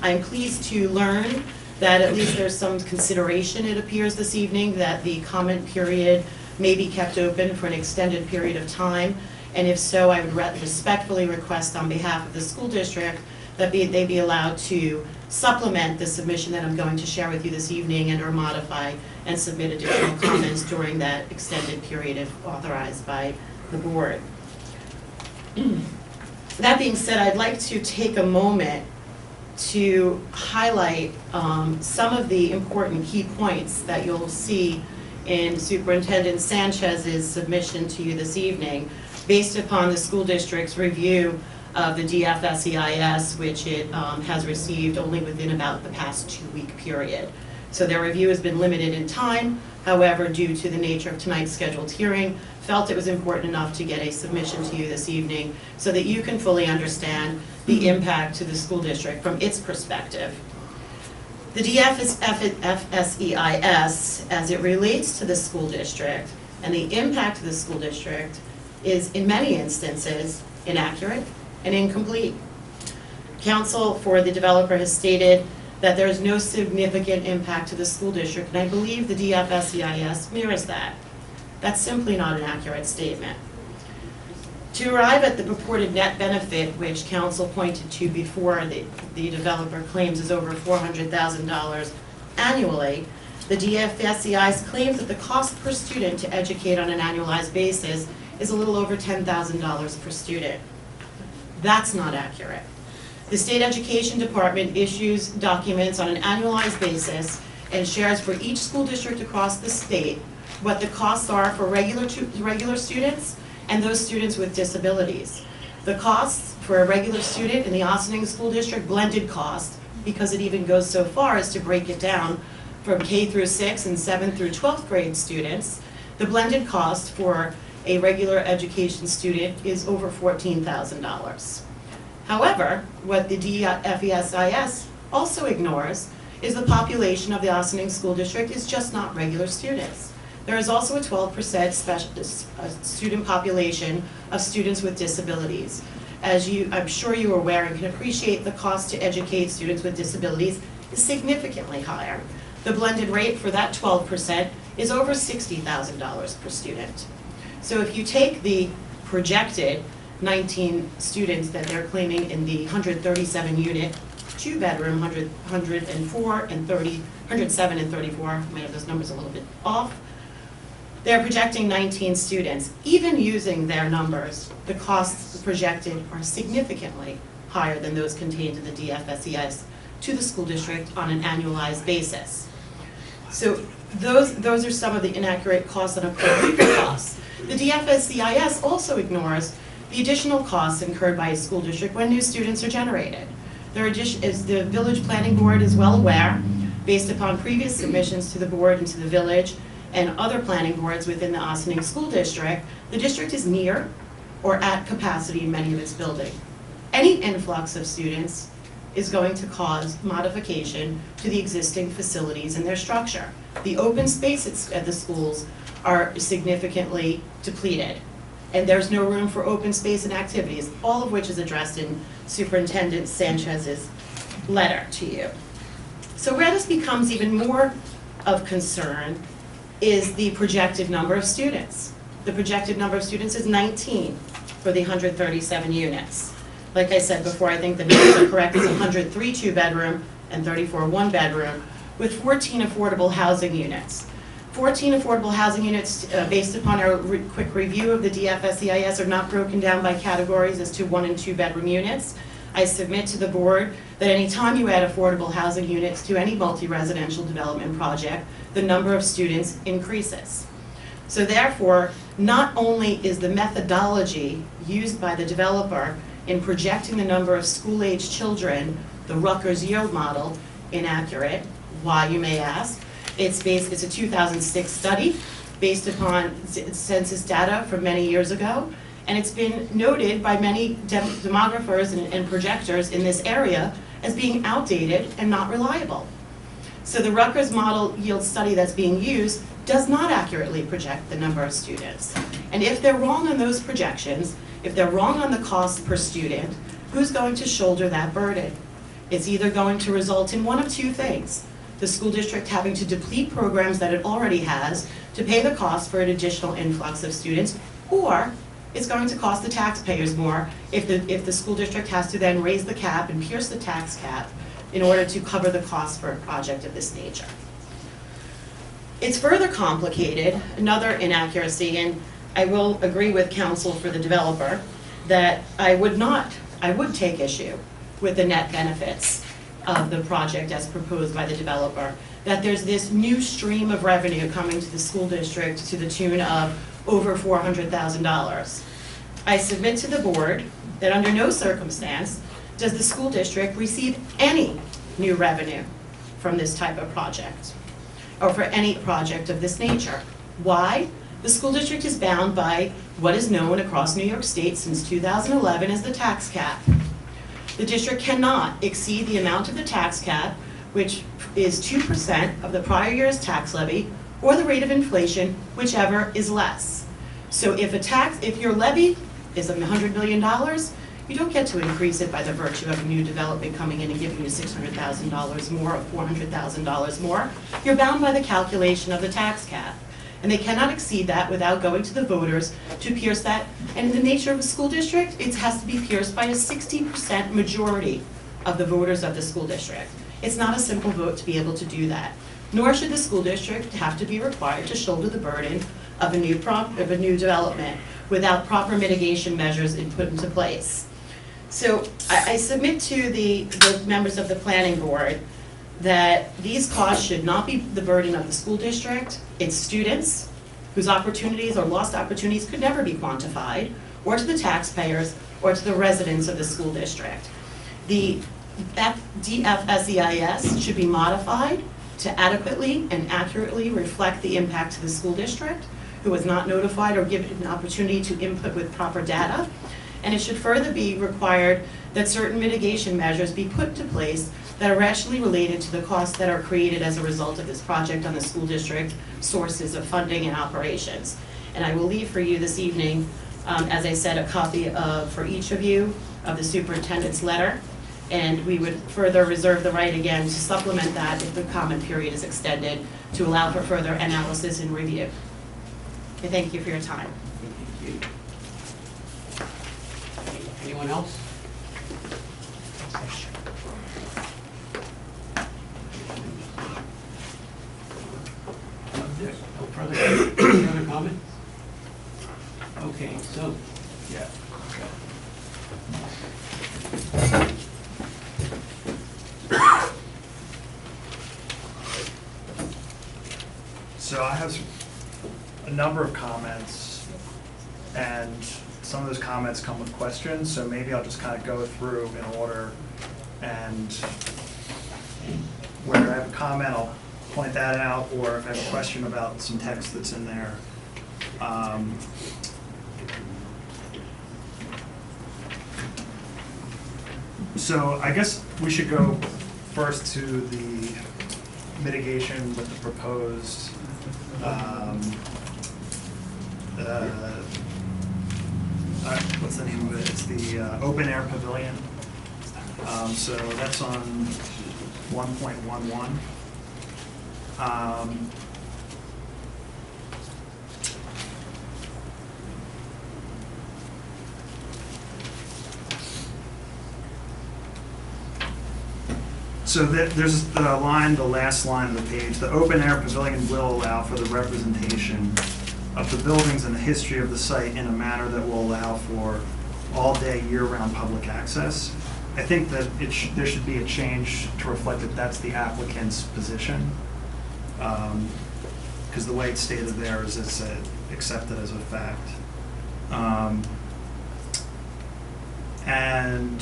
I am pleased to learn that at least there's some consideration, it appears this evening, that the comment period may be kept open for an extended period of time. And if so, I would respectfully request on behalf of the school district that they be allowed to supplement the submission that I'm going to share with you this evening and or modify and submit additional comments during that extended period if authorized by the board. That being said, I'd like to take a moment to highlight some of the important key points that you'll see in Superintendent Sanchez's submission to you this evening, based upon the school district's review of the DFSEIS, which it has received only within about the past 2-week period. So their review has been limited in time. However, due to the nature of tonight's scheduled hearing, felt it was important enough to get a submission to you this evening so that you can fully understand the impact to the school district from its perspective. The DFSEIS, as it relates to the school district and the impact to the school district, is in many instances inaccurate and incomplete. Counsel for the developer has stated that there is no significant impact to the school district, and I believe the DFSEIS mirrors that. That's simply not an accurate statement. To arrive at the purported net benefit, which council pointed to before, the developer claims is over $400,000 annually, the DFSEI's claims that the cost per student to educate on an annualized basis is a little over $10,000 per student. That's not accurate. The State Education Department issues documents on an annualized basis and shares for each school district across the state what the costs are for regular students and those students with disabilities. The costs for a regular student in the Ossining School District, blended cost, because it even goes so far as to break it down from K through 6 and 7th through 12th grade students, the blended cost for a regular education student is over $14,000. However, what the DFESIS also ignores is the population of the Ossining School District is just not regular students. There is also a 12% student population of students with disabilities. As I'm sure you are aware and can appreciate, the cost to educate students with disabilities is significantly higher. The blended rate for that 12% is over $60,000 per student. So if you take the projected 19 students that they're claiming in the 137 unit, 2-bedroom, 104 and 107 and 34, I may have those numbers a little bit off. They're projecting 19 students. Even using their numbers, the costs projected are significantly higher than those contained in the DFSEIS to the school district on an annualized basis. So those are some of the inaccurate costs and appropriate costs. The DFSEIS also ignores the additional costs incurred by a school district when new students are generated. As the village planning board is well aware, based upon previous submissions to the board and to the village and other planning boards within the Ossining School District, the district is near or at capacity in many of its buildings. Any influx of students is going to cause modification to the existing facilities and their structure. The open spaces at the schools are significantly depleted, and there's no room for open space and activities, all of which is addressed in Superintendent Sanchez's letter to you. So where this becomes even more of concern is the projected number of students. The projected number of students is 19 for the 137 units. Like I said before, I think the numbers are correct. It's 103 2-bedroom and 34 1-bedroom with 14 affordable housing units. 14 affordable housing units, based upon our quick review of the DFSEIS, are not broken down by categories as to 1 and 2-bedroom units. I submit to the board that any time you add affordable housing units to any multi-residential development project, the number of students increases. So therefore, not only is the methodology used by the developer in projecting the number of school-age children, the Rutgers yield model, inaccurate. Why, you may ask? It's a 2006 study based upon census data from many years ago, and it's been noted by many demographers and projectors in this area as being outdated and not reliable. So the Rutgers model yield study that's being used does not accurately project the number of students. And if they're wrong on those projections, if they're wrong on the cost per student, who's going to shoulder that burden? It's either going to result in one of two things: the school district having to deplete programs that it already has to pay the cost for an additional influx of students, or it's going to cost the taxpayers more if the school district has to then raise the cap and pierce the tax cap in order to cover the cost for a project of this nature. It's further complicated, another inaccuracy, and I will agree with counsel for the developer that I would take issue with the net benefits of the project as proposed by the developer, that there's this new stream of revenue coming to the school district to the tune of over $400,000. I submit to the board that under no circumstance does the school district receive any new revenue from this type of project, or for any project of this nature. Why? The school district is bound by what is known across New York State since 2011 as the tax cap. The district cannot exceed the amount of the tax cap, which is 2% of the prior year's tax levy, or the rate of inflation, whichever is less. So if your levy is $100 million, you don't get to increase it by the virtue of new development coming in and giving you $600,000 more or $400,000 more. You're bound by the calculation of the tax cap. And they cannot exceed that without going to the voters to pierce that. And in the nature of a school district, it has to be pierced by a 60% majority of the voters of the school district. It's not a simple vote to be able to do that. Nor should the school district have to be required to shoulder the burden of a new development without proper mitigation measures put into place. So I submit to the members of the planning board that these costs should not be the burden of the school district, its students, whose opportunities or lost opportunities could never be quantified, or to the taxpayers, or to the residents of the school district. The DFSEIS should be modified to adequately and accurately reflect the impact to the school district, who was not notified or given an opportunity to input with proper data. And it should further be required that certain mitigation measures be put into place that are rationally related to the costs that are created as a result of this project on the school district sources of funding and operations. And I will leave for you this evening, as I said, a copy of, for each of you, of the superintendent's letter. And we would further reserve the right again to supplement that if the comment period is extended to allow for further analysis and review. I thank you for your time. Thank you. Anyone else? No further comment? Okay, so, yeah. So I have a number of comments, and some of those comments come with questions, so maybe I'll just kind of go through in order, and where I have a comment, I'll point that out, or if I have a question about some text that's in there. So I guess we should go first to the mitigation with the proposed what's the name of it? It's the open air pavilion. So that's on 1.11. So there's the line, the last line of the page. The open air pavilion will allow for the representation of the buildings and the history of the site in a manner that will allow for all-day, year-round public access. I think that there should be a change to reflect that that's the applicant's position, because the way it's stated there is it's accepted as a fact. And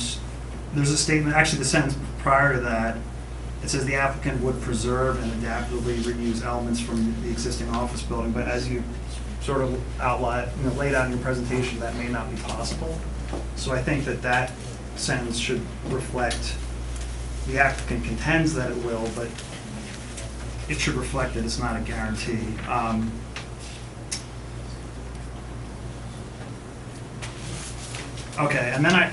there's a statement, actually the sentence prior to that, it says the applicant would preserve and adaptively reuse elements from the existing office building, but as you sort of outlined, laid out in your presentation, that may not be possible. So I think that that sentence should reflect the applicant contends that it will, but it should reflect that it's not a guarantee. Okay, and then I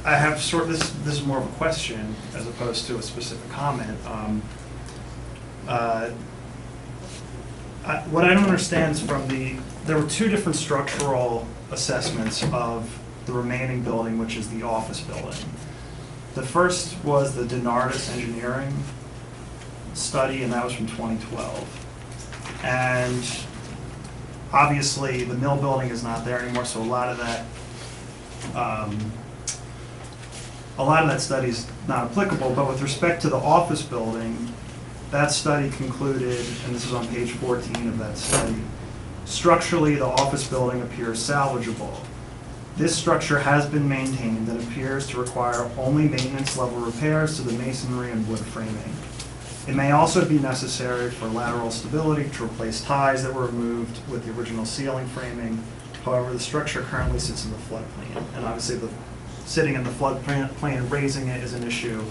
have sort of this is more of a question as opposed to a specific comment. What I don't understand is there were two different structural assessments of the remaining building, which is the office building. The first was the Denardis engineering study, and that was from 2012. And obviously the mill building is not there anymore, so a lot of that study is not applicable. But with respect to the office building, that study concluded, and this is on page 14 of that study, structurally the office building appears salvageable. This structure has been maintained and appears to require only maintenance level repairs to the masonry and wood framing. It may also be necessary for lateral stability to replace ties that were removed with the original ceiling framing. However, the structure currently sits in the floodplain, and obviously sitting in the floodplain, raising it is an issue.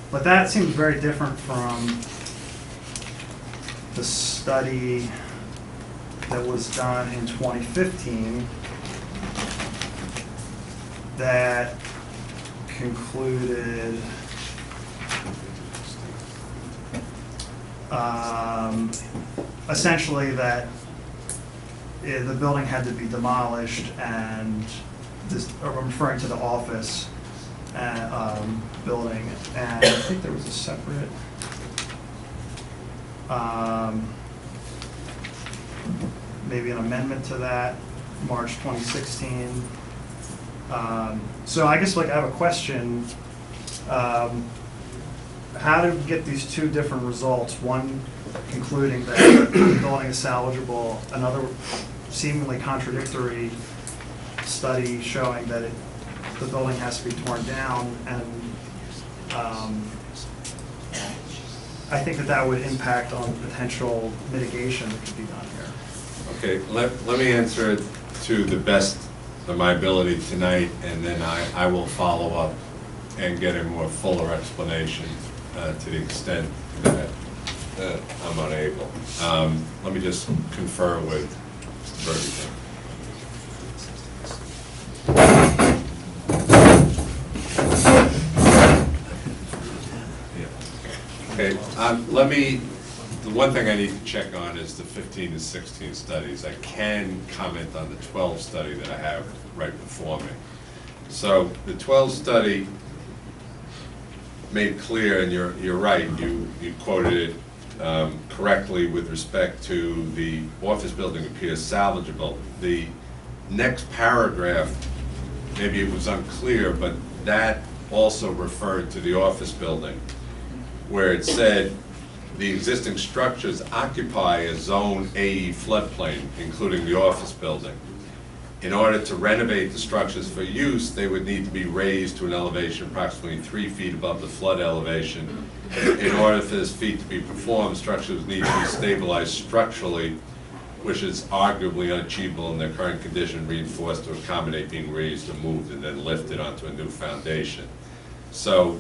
But that seems very different from the study that was done in 2015 that concluded essentially that the building had to be demolished, and this, I'm referring to the office building, and I think there was a separate, maybe an amendment to that, March 2016. So I guess, like, I have a question. How did we get these two different results? One concluding that the building is salvageable, another seemingly contradictory study showing that the building has to be torn down, and I think that that would impact on potential mitigation that could be done here. Okay, let me answer it to the best of my ability tonight, and then I will follow up and get a more fuller explanation to the extent that I'm unable. Let me just confer with Mr. Burlington. Okay, the one thing I need to check on is the 15 to 16 studies. I can comment on the 12 study that I have right before me. So the 12 study made clear, and you're right, you quoted it correctly with respect to the office building appears salvageable. The next paragraph, maybe it was unclear, but that also referred to the office building, where it said the existing structures occupy a Zone AE floodplain, including the office building. In order to renovate the structures for use, they would need to be raised to an elevation approximately 3 feet above the flood elevation. In order for this feat to be performed, structures need to be stabilized structurally, which is arguably unachievable in their current condition, reinforced to accommodate being raised or moved and then lifted onto a new foundation. So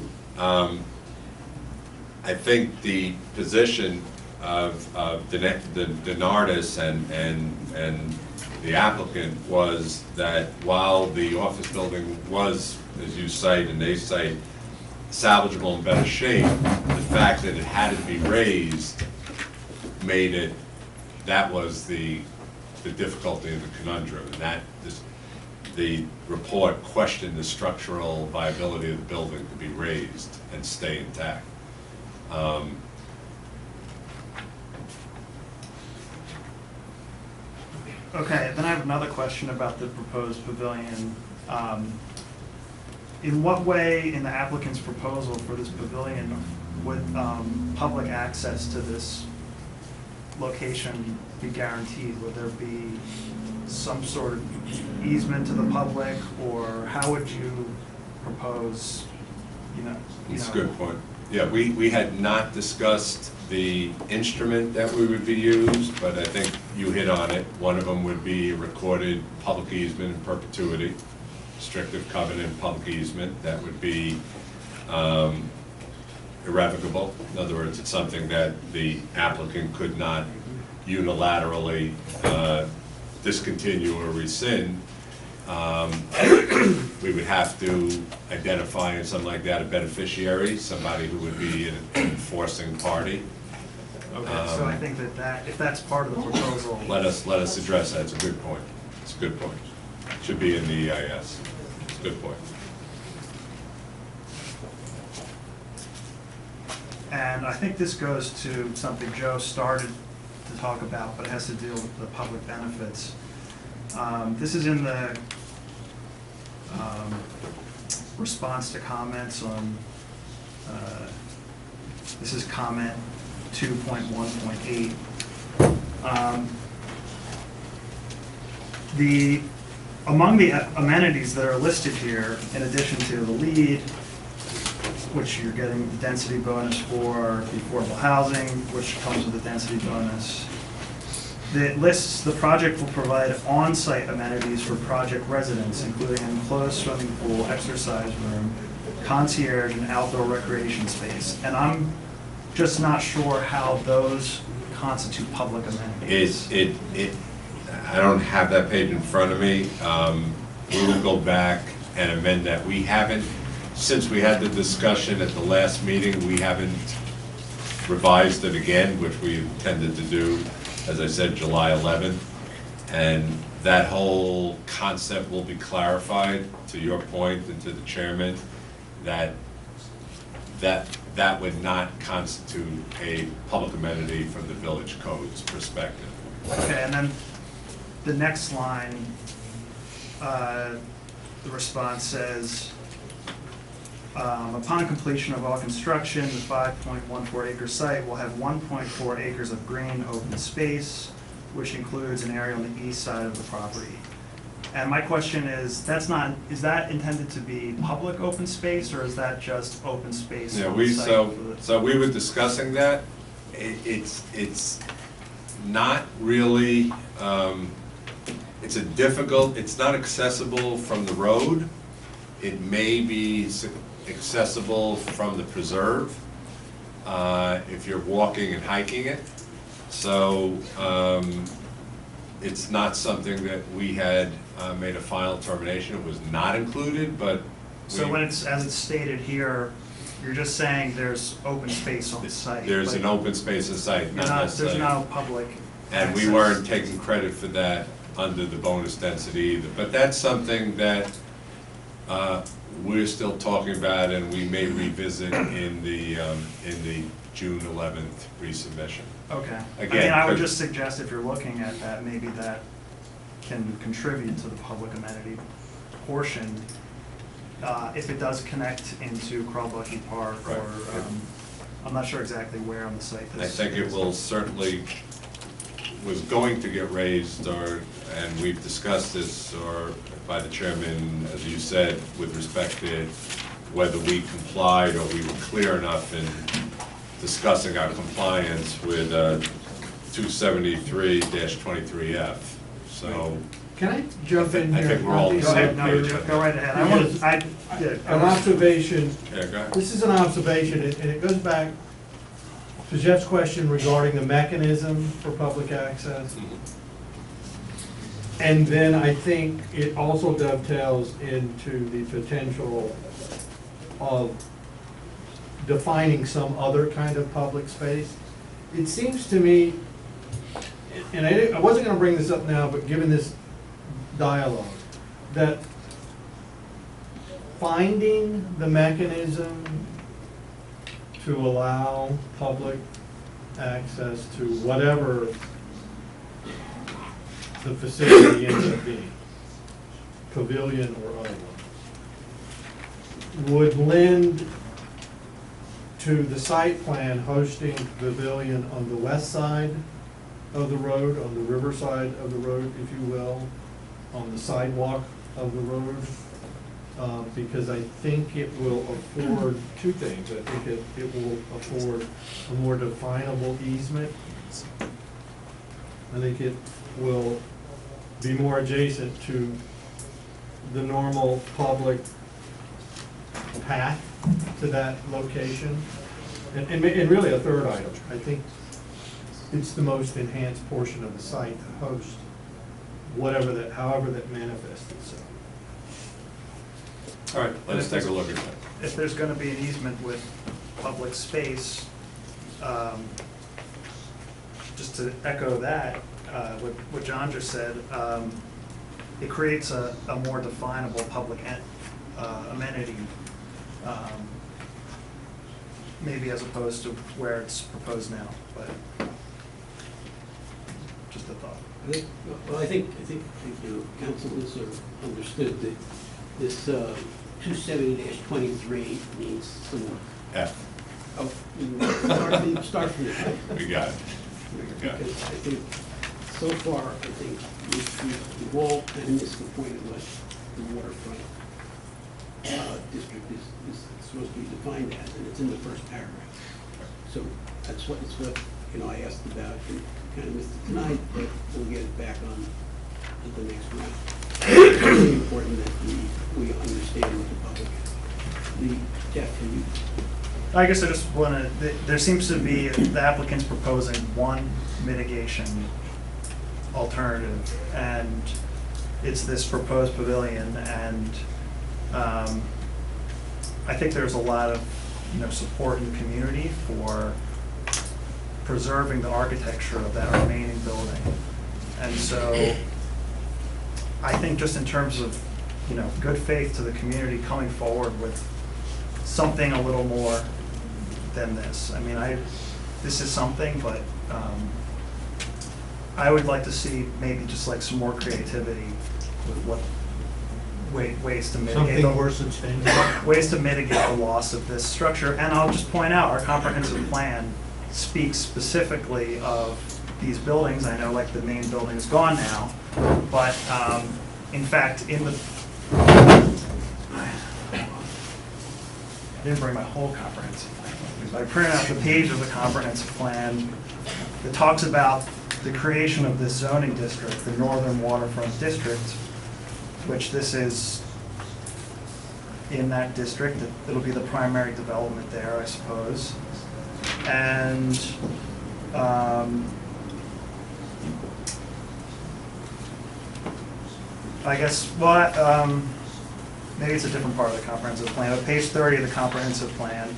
I think the position of the Denardis and the applicant was that while the office building was, as you cite and they cite, salvageable in better shape, the fact that it had to be raised made it, that was the difficulty and the conundrum, and that the report questioned the structural viability of the building to be raised and stay intact. Okay, then I have another question about the proposed pavilion. In what way in the applicant's proposal for this pavilion would public access to this location be guaranteed? Would there be some sort of easement to the public, or how would you propose, That's a good point. Yeah, we had not discussed the instrument that we would be used, but I think you hit on it. One of them would be a recorded public easement in perpetuity, restrictive covenant public easement that would be irrevocable. In other words, it's something that the applicant could not unilaterally discontinue or rescind. We would have to identify in something like that a beneficiary, somebody who would be an enforcing party. Okay, so I think that if that's part of the proposal. Let us address that. It's a good point. It's a good point. It should be in the EIS. It's a good point. And I think this goes to something Joe started to talk about, but it has to deal with the public benefits. This is in the response to comments on, this is comment 2.1.8. Among the amenities that are listed here, in addition to the LEED, which you're getting the density bonus for, the affordable housing, which comes with a density bonus, it lists the project will provide on-site amenities for project residents, including an enclosed swimming pool, exercise room, concierge, and outdoor recreation space. And I'm just not sure how those constitute public amenities. I don't have that page in front of me. We will go back and amend that. We haven't, since we had the discussion at the last meeting, we haven't revised it again, which we intended to do, as I said, July 11th. And that whole concept will be clarified, to your point and to the chairman, that would not constitute a public amenity from the village code's perspective. Okay, and then the next line, the response says, upon completion of all construction, the 5.14 acre site will have 1.4 acres of green open space, which includes an area on the east side of the property. And my question is, is that intended to be public open space, or is that just open space Yeah, on the site? so we were discussing that. It's not really, it's not accessible from the road. It may be accessible from the preserve, if you're walking and hiking it. So, it's not something that we had made a final determination. It was not included, but So when it's, as it's stated here, you're just saying there's open space on the site. there's but an open space in sight, you're not not- necessarily. There's no public And we access. weren't taking credit for that under the bonus density either. But that's something that we're still talking about, and we may revisit in the June 11th resubmission. Okay. Again, I would 'cause- just suggest if you're looking at that, maybe that can contribute to the public amenity portion, if it does connect into Crawbucky Park, or, Right. I'm not sure exactly where on the site I this think it is. will certainly, was going to get raised, and we've discussed this, or by the chairman, as you said, with respect to whether we complied or we were clear enough in discussing our compliance with 273-23F. So, Can I jump in I here? think we're all Go ahead, no, Good. go right ahead. An observation, yeah, go ahead. this is an observation, and it goes back to Jeff's question regarding the mechanism for public access. And then I think it also dovetails into the potential of defining some other kind of public space. It seems to me, and I wasn't gonna bring this up now, but given this dialogue, that finding the mechanism to allow public access to whatever the facility ends up being, pavilion or otherwise, would lend to the site plan hosting pavilion on the west side of the road, on the river side of the road, if you will, on the sidewalk of the road, because I think it will afford two things. I think it will afford a more definable easement. I think it will be more adjacent to the normal public path to that location. And really a third item, I think it's the most enhanced portion of the site to host however that manifests itself. All right, let's take a look at that. If there's gonna be an easement with public space, just to echo that, what John just said, it creates a more definable public amenity, maybe as opposed to where it's proposed now, but just a thought. Well, I think, council has sort of understood that this 270-23 means some more. F, Oh, start from the top. we got it. Because I think, so far, I think we've all kind of missed the point of what the waterfront district is supposed to be defined as, and it's in the first paragraph. So that's what, I asked about, and kind of missed it tonight, but we'll get it back on at the next round. It's really important that we understand what the public, Jeff, can you? I guess I just want to, there seems to be, the applicant's proposing one mitigation alternative, and it's this proposed pavilion, and I think there's a lot of, support in the community for preserving the architecture of that remaining building. And so I think just in terms of, you know, good faith to the community coming forward with something a little more than this. I mean, this is something, but I would like to see maybe just like some more creativity with what ways to mitigate Something more substantial. ways to mitigate the loss of this structure. And I'll just point out, our comprehensive plan speaks specifically of these buildings. I know like the main building is gone now, but in fact, in the, I didn't bring my whole comprehensive plan, because I printed out the page of the comprehensive plan that talks about the creation of this zoning district, the Northern Waterfront District, which this is in that district. It'll be the primary development there, I suppose. And I guess, well, maybe it's a different part of the comprehensive plan, but page 30 of the comprehensive plan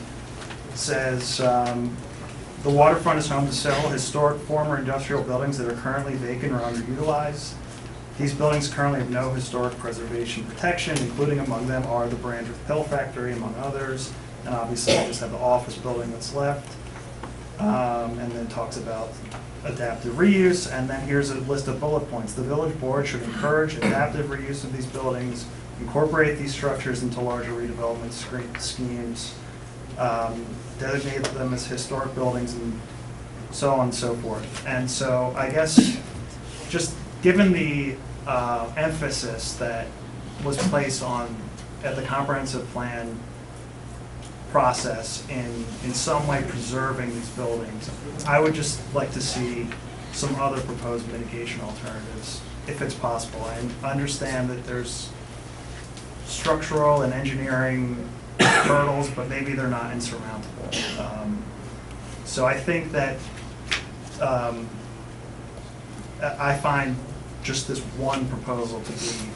says, the waterfront is home to several historic former industrial buildings that are currently vacant or underutilized. These buildings currently have no historic preservation protection, including among them are the Brandreth Pill Factory, among others, and obviously we just have the office building that's left. And then talks about adaptive reuse, and then here's a list of bullet points. The village board should encourage adaptive reuse of these buildings, incorporate these structures into larger redevelopment schemes, designate them as historic buildings, and so on and so forth. And so I guess just given the emphasis that was placed on at the comprehensive plan process in some way preserving these buildings, I would just like to see some other proposed mitigation alternatives, if it's possible. I understand that there's structural and engineering hurdles, but maybe they're not insurmountable. So I think that I find just this one proposal to be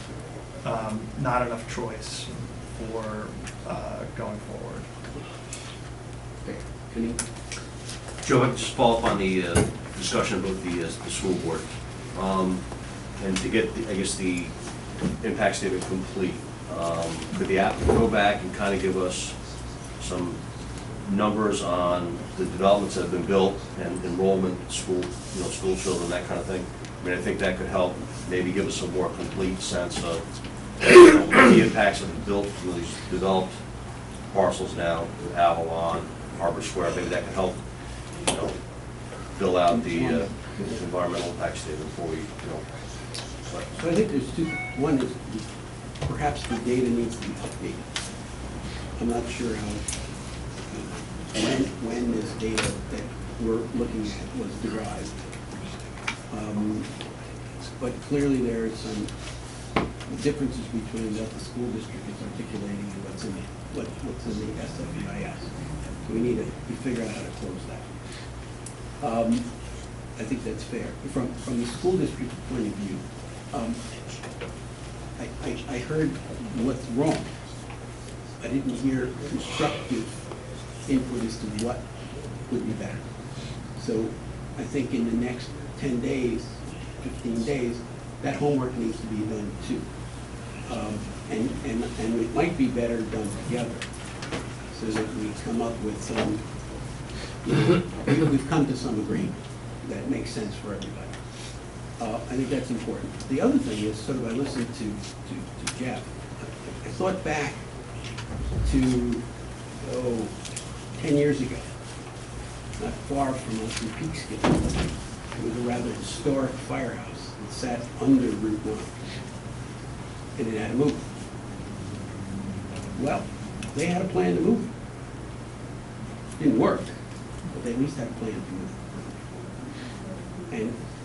not enough choice for going forward. Joe, I'd just follow up on the discussion about the school board. And to get, I guess, the impact statement complete, could the applicant go back and kind of give us some numbers on the developments that have been built and enrollment, school children, that kind of thing? I mean, I think that could help maybe give us a more complete sense of the impacts of the built, these developed parcels now, with Avalon, Harbor Square. Maybe that could help, fill out the environmental impact statement before we, So I think there's two. One is perhaps the data needs to be updated. I'm not sure how, when this data that we're looking at was derived. But clearly there are some differences between what the school district is articulating and what's in the SFEIS. So we need to figure out how to close that. I think that's fair. From the school district point of view, I heard what's wrong. I didn't hear constructive input as to what would be better. So I think in the next 10 days, 15 days, that homework needs to be done too. And it might be better done together so that we come up with some, we've come to some agreement that makes sense for everybody. I think that's important. The other thing is, sort of, I listened to Jeff. I thought back to, 10 years ago, not far from us in Peekskill. It was a rather historic firehouse that sat under Route 9, and it had to move. Well, they had a plan to move. Didn't work, but they at least had a plan to move.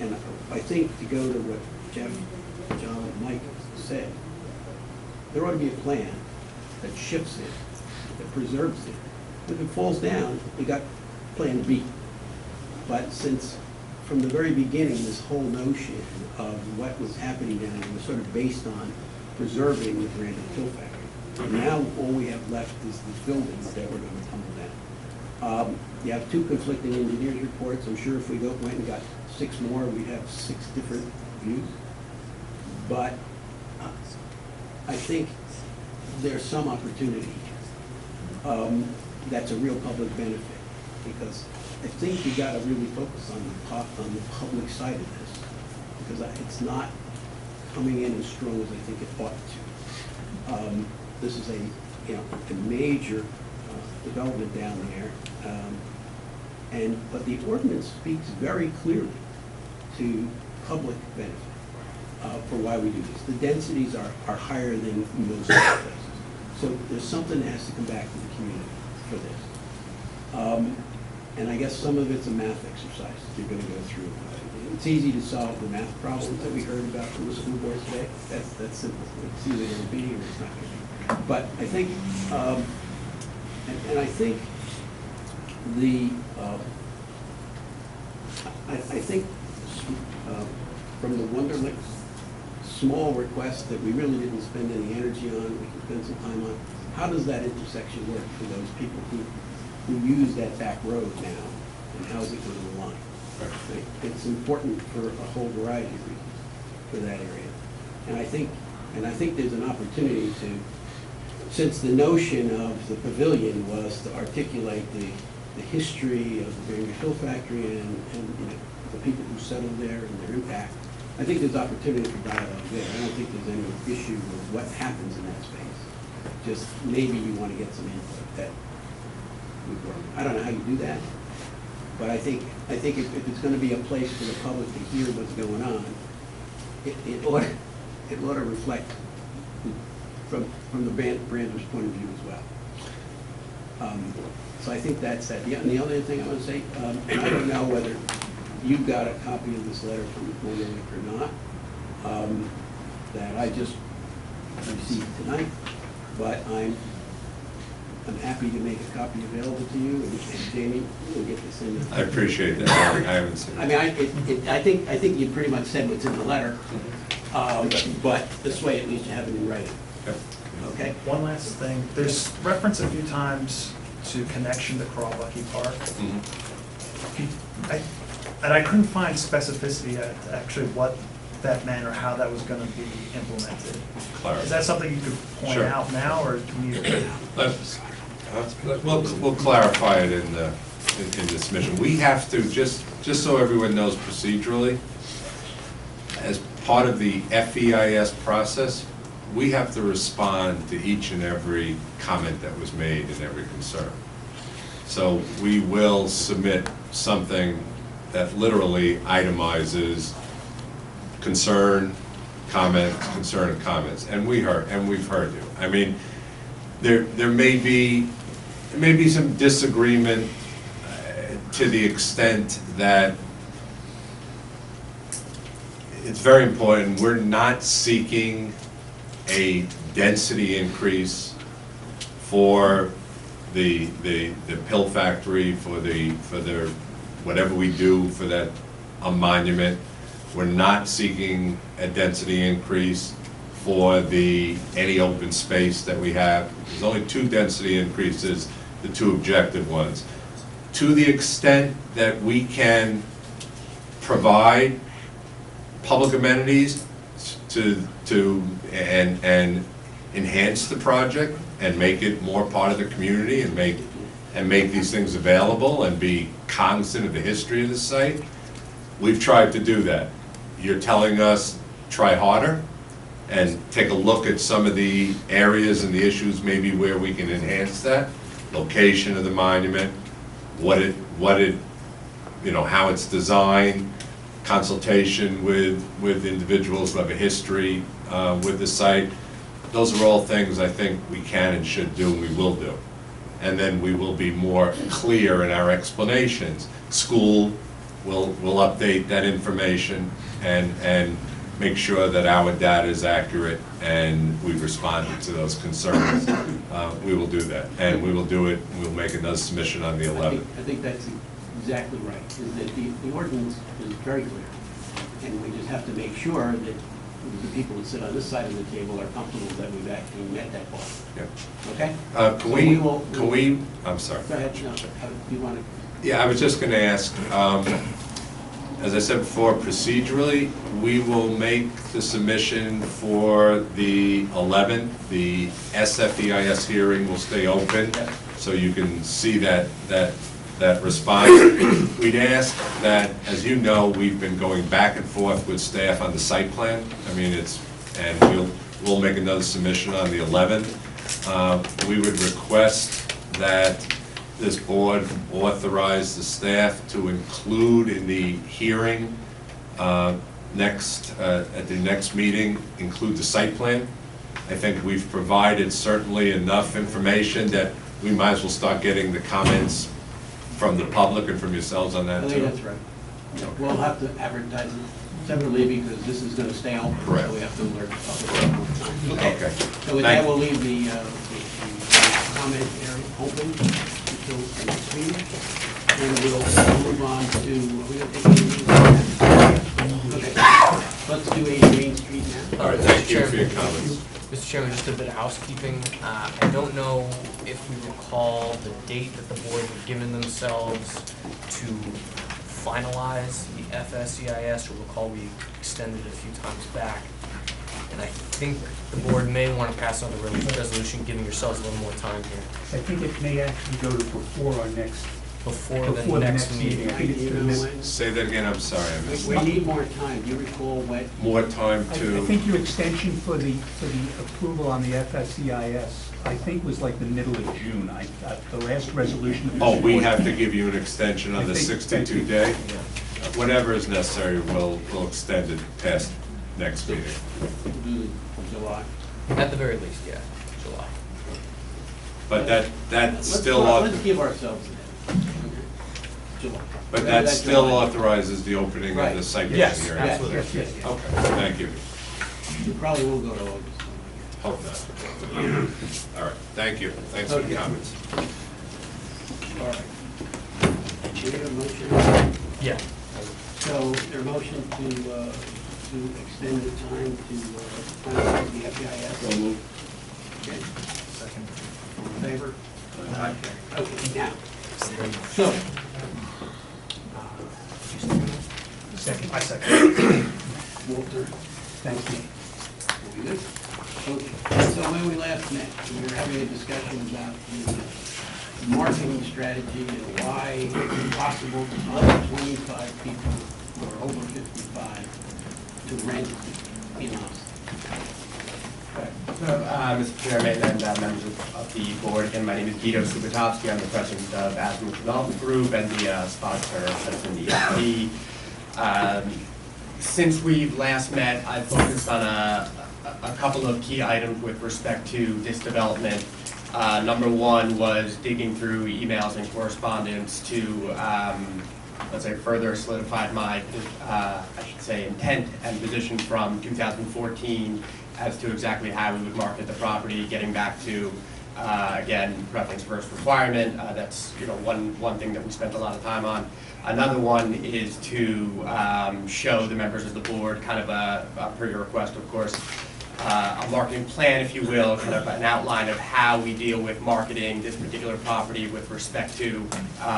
And I think, to go to what Jeff, John, and Mike said, there ought to be a plan that shifts it, that preserves it. If it falls down, we got plan B. But since from the very beginning, this whole notion of what was happening down there was sort of based on preserving the Brandreth Pill Factory. And now all we have left is the buildings that were going to tumble down. You have 2 conflicting engineers' reports. I'm sure if we went and got 6 more, we'd have 6 different views. But I think there's some opportunity that's a real public benefit, because I think you gotta really focus on the public side of this, because it's not coming in as strong as I think it ought to. This is a major development down there, but the ordinance speaks very clearly to public benefit for why we do this. The densities are higher than most other places, so there's something that has to come back to the community for this. And I guess some of it's a math exercise that you're going to go through. It's easy to solve the math problems that we heard about from the school board today. That's simple. It's either going to be or it's not going to be. But I think, and I think from the Wonderlic small request that we really didn't spend any energy on, we can spend some time on, how does that intersection work for those people who use that back road now, and how is it going to align? Right. It's important for a whole variety of reasons for that area. And I think there's an opportunity to, since the notion of the pavilion was to articulate the history of the Bangor Hill Factory and the people who settled there and their impact, I think there's opportunity for dialogue there. I don't think there's any issue with what happens in that space. Just maybe you want to get some input that would work. I don't know how you do that, but I think if it's going to be a place for the public to hear what's going on, it ought to reflect from the Brander's point of view as well. So I think that's that. And the other thing I want to say, I don't know whether you got a copy of this letter from Wonderlic or not, that I just received tonight, but I'm happy to make a copy available to you, and Jamie will get this in. I appreciate that. I haven't seen it. I mean, I think you pretty much said what's in the letter, but this way at least you have it in writing. Okay? One last thing, there's reference a few times to connection to Crawbucky Park. And I couldn't find specificity at actually what that meant or how that was going to be implemented. Clarify. Is that something you could point Sure. out now, or do we need to? We'll clarify it in the submission. We have to, just so everyone knows procedurally, as part of the FEIS process, we have to respond to each and every comment that was made and every concern. So we will submit something that literally itemizes concern, comments, concern, and comments. And we've heard you. I mean, there may be some disagreement to the extent that it's very important. We're not seeking a density increase for the pill factory, for the whatever we do for that a monument. We're not seeking a density increase for any open space that we have. There's only 2 density increases, the 2 objective ones. To the extent that we can provide public amenities and enhance the project and make it more part of the community and make these things available and be cognizant of the history of the site, we've tried to do that. You're telling us try harder and take a look at some of the areas and the issues maybe where we can enhance that. Location of the monument, how it's designed, consultation with individuals who have a history with the site. Those are all things I think we can and should do and we will do. And then we will be more clear in our explanations. School will update that information and make sure that our data is accurate and we've responded to those concerns. We will do that, and we will do it. We'll make another submission on the 11th. I think that's exactly right. Is that the ordinance is very clear, and we just have to make sure that the people that sit on this side of the table are comfortable that we've actually met that goal. Yeah. Okay? Can So we, I'm sorry. Go ahead, no, you want to? Yeah, I was just going to ask, as I said before, procedurally, we will make the submission for the 11th. The SFEIS hearing will stay open, so you can see that response. We'd ask that, as you know, we've been going back and forth with staff on the site plan. I mean, and we'll make another submission on the 11th. We would request that this board authorize the staff to include in the hearing at the next meeting, include the site plan. I think we've provided certainly enough information that we might as well start getting the comments from the public and from yourselves on I that think too. that's right. We'll have to advertise it separately because this is going to stay open. Correct. So we have to alert the public. Okay. So with Thank that, you. we'll leave the comment area open until the next meeting. And we'll move on to, are we going to take 80 Main Street? Okay. Let's do 80 Main Street now. All right, thank you for your comments. Mr. Chairman, just a bit of housekeeping. I don't know if we recall the date that the board had given themselves to finalize the FSCIS, or recall we extended it a few times back. And I think the board may want to pass on the resolution, giving yourselves a little more time here. I think it may actually go to before our next, Before the before the next next meeting. meeting. I think it's You the know next. when? Say that again, I'm sorry, I missed We that. need more time. Do you recall when? More time I to, think your extension for the approval on the FSCIS, I think was like the middle of June. The last resolution. that oh, Mr. we Boyd- have to give you an extension on the I think- 62 day? Whatever is necessary, we'll extend it past next meeting. We'll do July. At the very least, yeah, July. But that's Let's still, let's give ourselves that. Okay. July. but Whatever that that still July. authorizes the opening of the Right. site plan Yes, hearing. absolutely. Yes, yes, yes. Okay, thank you. You probably will go to August. Hope not. All right, thank you. Thanks for the Okay. comments. All right. We have a motion. Yeah. So their motion to extend the time to finalize the FEIS. Okay. Second. All in favor? Okay, now, so, Second, I second. Walter, Thank you. we good? Okay, so when we last met, we were having a discussion about the marketing strategy and why it's possible to other 25 people who are over 55 to rent in Austin. So, Mr. Chairman and members of the board, again, my name is Guido Subotovsky. I'm the president of Azimuth Development Group and the sponsor of Hudson EFP. Since we've last met, I've focused on a couple of key items with respect to this development. Number one was digging through emails and correspondence to, let's say, further solidified my, I should say, intent and position from 2014 as to exactly how we would market the property, getting back to, again, preference first requirement. That's, one thing that we spent a lot of time on. Another one is to show the members of the board, kind of per your request, of course, a marketing plan, if you will, kind of an outline of how we deal with marketing this particular property with respect to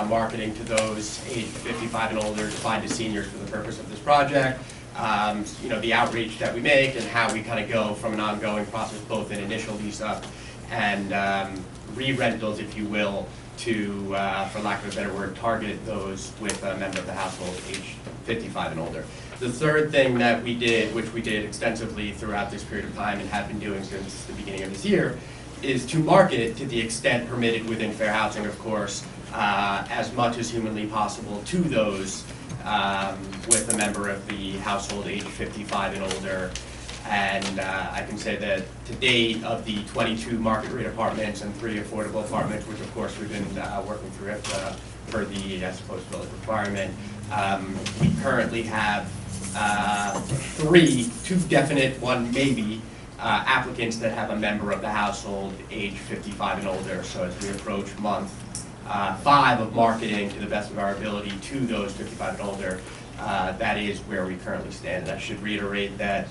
marketing to those aged 55 and older, defined as seniors for the purpose of this project. The outreach that we make and how we kind of go from an ongoing process, both in initial lease up and re-rentals, if you will, to, for lack of a better word, target those with a member of the household aged 55 and older. The third thing that we did, which we did extensively throughout this period of time and have been doing since the beginning of this year, is to market to the extent permitted within fair housing, of course, as much as humanly possible to those with a member of the household age 55 and older. And I can say that to date, of the 22 market rate apartments and 3 affordable apartments, which of course we've been working through for the, I suppose, village requirement, we currently have 2 definite, 1 maybe, applicants that have a member of the household age 55 and older. So as we approach month 5 of marketing to the best of our ability to those 55 and older, that is where we currently stand. And I should reiterate that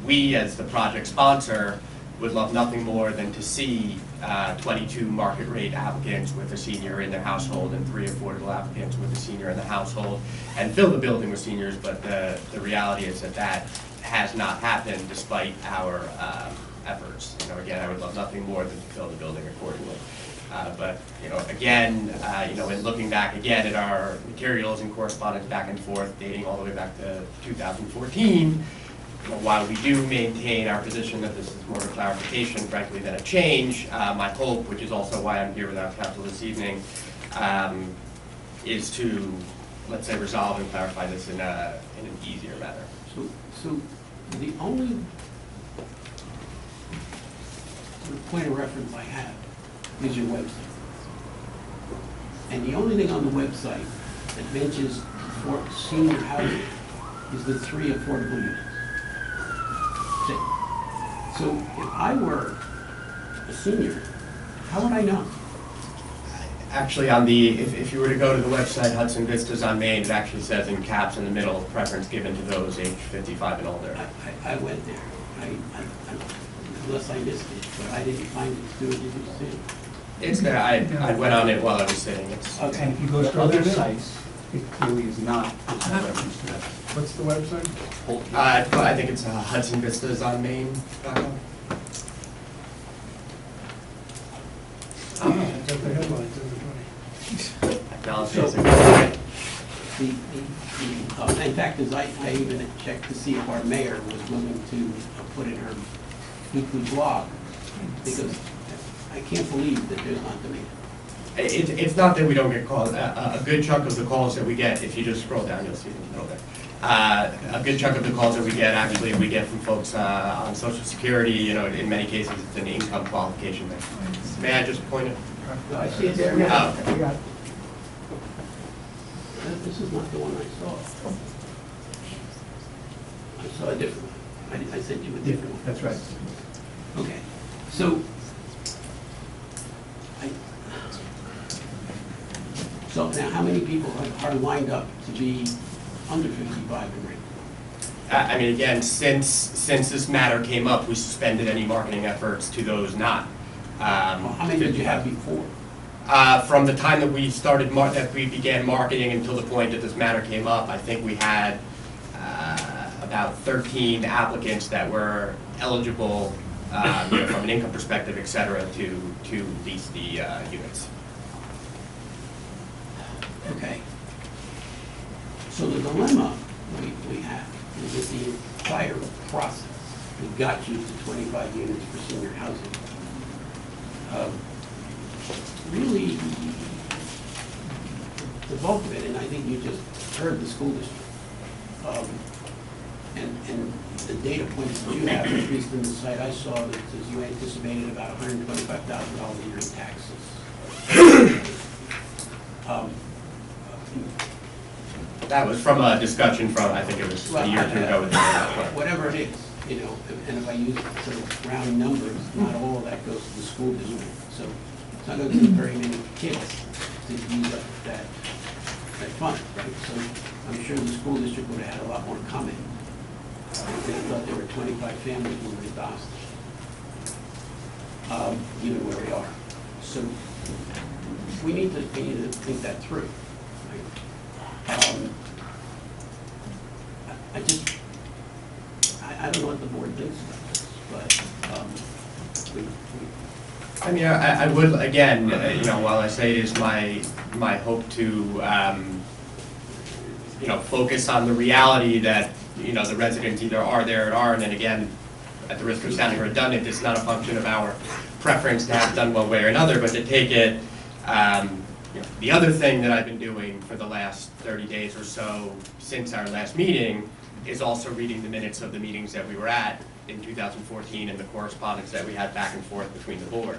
We, as the project sponsor, would love nothing more than to see 22 market rate applicants with a senior in their household and 3 affordable applicants with a senior in the household, and fill the building with seniors, but the reality is that that has not happened despite our efforts. You know, again, I would love nothing more than to fill the building accordingly. But, you know, again, you know, in looking back again at our materials and correspondence back and forth dating all the way back to 2014, while we do maintain our position that this is more of a clarification, frankly, than a change, my hope, which is also why I'm here with our council this evening, is to, let's say, resolve and clarify this in an easier manner. So the only point of reference I have is your website. And the only thing on the website that mentions for senior housing is the 3 affordable units. So if I were a senior, how would I know? Actually, on the, if you were to go to the website Hudson Vistas on Main, it actually says in caps in the middle, preference given to those age 55 and older. I went there. Unless I missed it, but I didn't find it to do it. Did you see it? It's there. I went on it while I was sitting. It's, Okay. And if you go to other sites, it clearly is not, there's no reference to that. What's the website? I think it's Hudson Vistas on Main.com. Got the headlines, everybody. In fact, as I even checked to see if our mayor was willing to put in her weekly blog, because I can't believe that there's not demand. It's not that we don't get calls. A good chunk of the calls that we get, if you just scroll down, you'll see them in the middle there. A good chunk of the calls that we get, actually, we get from folks on Social Security. You know, in many cases, it's an income qualification thing. May I just point it? I see it there. Oh. This is not the one I saw. I saw a different one. I sent you a different one. That's right. Okay, so now how many people are lined up to be under 55 and rated? I mean, again, since this matter came up, we suspended any marketing efforts to those not. Well, how many did you have before? From the time that we started, that we began marketing until the point that this matter came up, I think we had about 13 applicants that were eligible, you know, from an income perspective, et cetera, to lease the units. Okay. So the dilemma we have is that the entire process that got you to 25 units for senior housing really, the bulk of it, and I think you just heard the school district, and the data points that you have, at least in the site I saw, that says you anticipated about $125,000 a year in taxes. That was from a discussion from, I think it was a year or two ago. Whatever it is, you know, and if I use sort of round numbers, not all of that goes to the school district. So it's not going to be very many kids to use up that fund, right? So I'm sure the school district would have had a lot more comment if they thought there were 25 families who were adopted, given where we are. So we need to think that through. Right? I don't know what the board thinks about this, but I mean, I would, again, you know, while I say it is my hope to, you know, focus on the reality that, you know, the residents either are there or aren't, and again, at the risk of sounding redundant, it's not a function of our preference to have done one way or another, but to take it, you know, the other thing that I've been doing for the last 30 days or so since our last meeting is also reading the minutes of the meetings that we were at in 2014 and the correspondence that we had back and forth between the board.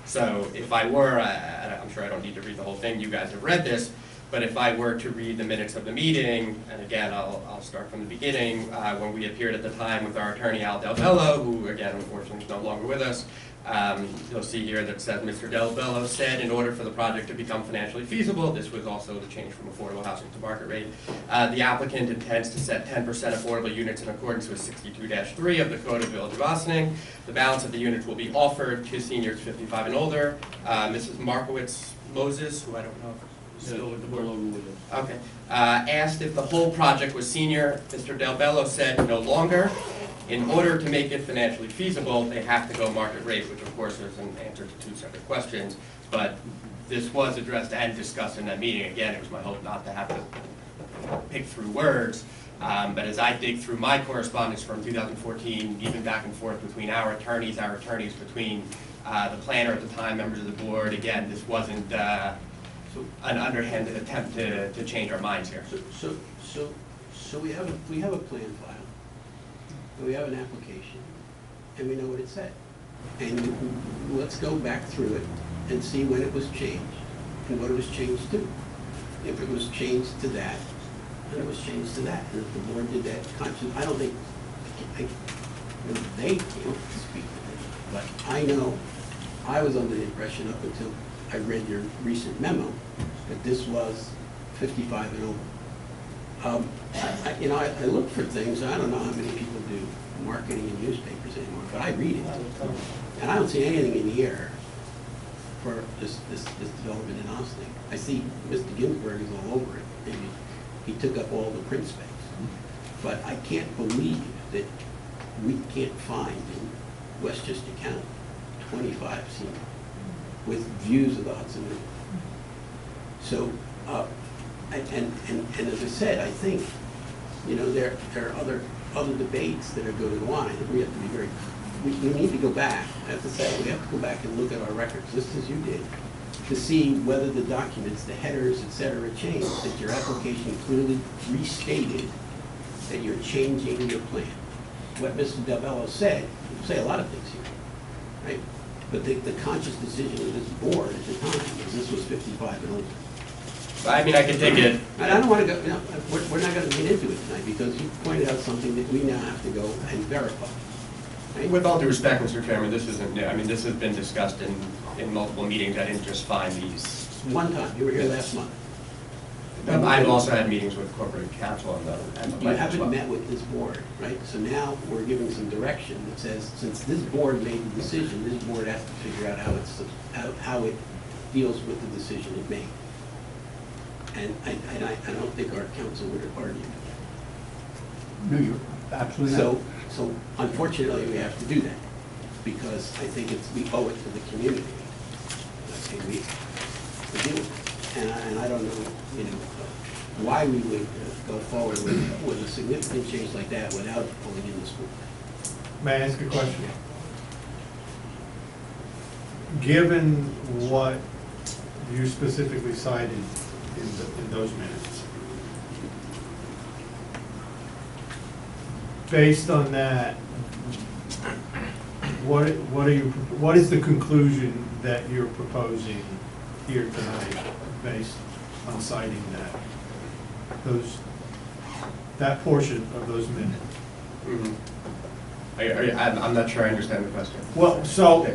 So if I were, I'm sure I don't need to read the whole thing, you guys have read this, but if I were to read the minutes of the meeting, and again, I'll start from the beginning, when we appeared at the time with our attorney Al Del Bello, who again, unfortunately is no longer with us, You'll see here that says Mr. Del Bello said in order for the project to become financially feasible, this was also the change from affordable housing to market rate. The applicant intends to set 10% affordable units in accordance with 62-3 of the Code of Village of Ossining. The balance of the units will be offered to seniors 55 and older. Mrs. Markowitz Moses, who I don't know if is still with the board. Okay. Asked if the whole project was senior. Mr. Del Bello said no longer. In order to make it financially feasible, they have to go market rate, which of course is an answer to two separate questions. But this was addressed and discussed in that meeting. Again, it was my hope not to have to pick through words. But as I dig through my correspondence from 2014, even back and forth between our attorneys between the planner at the time, members of the board, again, this wasn't an underhanded attempt to change our minds here. So we have a plan file, and we have an application, and we know what it said. And let's go back through it and see when it was changed and what it was changed to. If it was changed to that, then it was changed to that. And if the board did that I don't think, they can't speak to it, but I know I was under the impression up until I read your recent memo that this was 55 and over. I look for things. I don't know how many people do marketing in newspapers anymore, but I read it, and I don't see anything in here for this development in Ossining. I see Mr. Ginsburg is all over it. Maybe he took up all the print space, but I can't believe that we can't find in Westchester County 25 seniors with views of the Hudson River. So, and as I said, I think, there are other debates that are going on, and we have to be we need to go back. I have to say, we have to go back and look at our records, just as you did, to see whether the documents, the headers, et cetera, changed, that your application clearly restated that you're changing your plan. What Mr. Del Bello said, you say a lot of things here, right? But the conscious decision of this board at the time was this was 55 and older. I mean, I can take it. I don't want to go, we're not going to get into it tonight because you pointed out something that we now have to go and verify. Right? With all due respect, Mr. Chairman, this isn't new. I mean, this has been discussed in multiple meetings. I didn't just find these. One time, you were here last month. I've also had meetings with corporate counsel on the. You haven't met with this board, right? So now we're giving some direction that says, since this board made the decision, this board has to figure out how it deals with the decision it made. And I don't think our council would argue. No, you're absolutely not. So unfortunately, we have to do that because I think we owe it to the community. I think we deal with it. And I don't know, why we would go forward with a significant change like that without pulling in the school. May I ask a question? Given what you specifically cited in those minutes, based on that, what is the conclusion that you're proposing here tonight based on citing that portion of those minutes? Mm-hmm. I'm not sure I understand the question. Well, so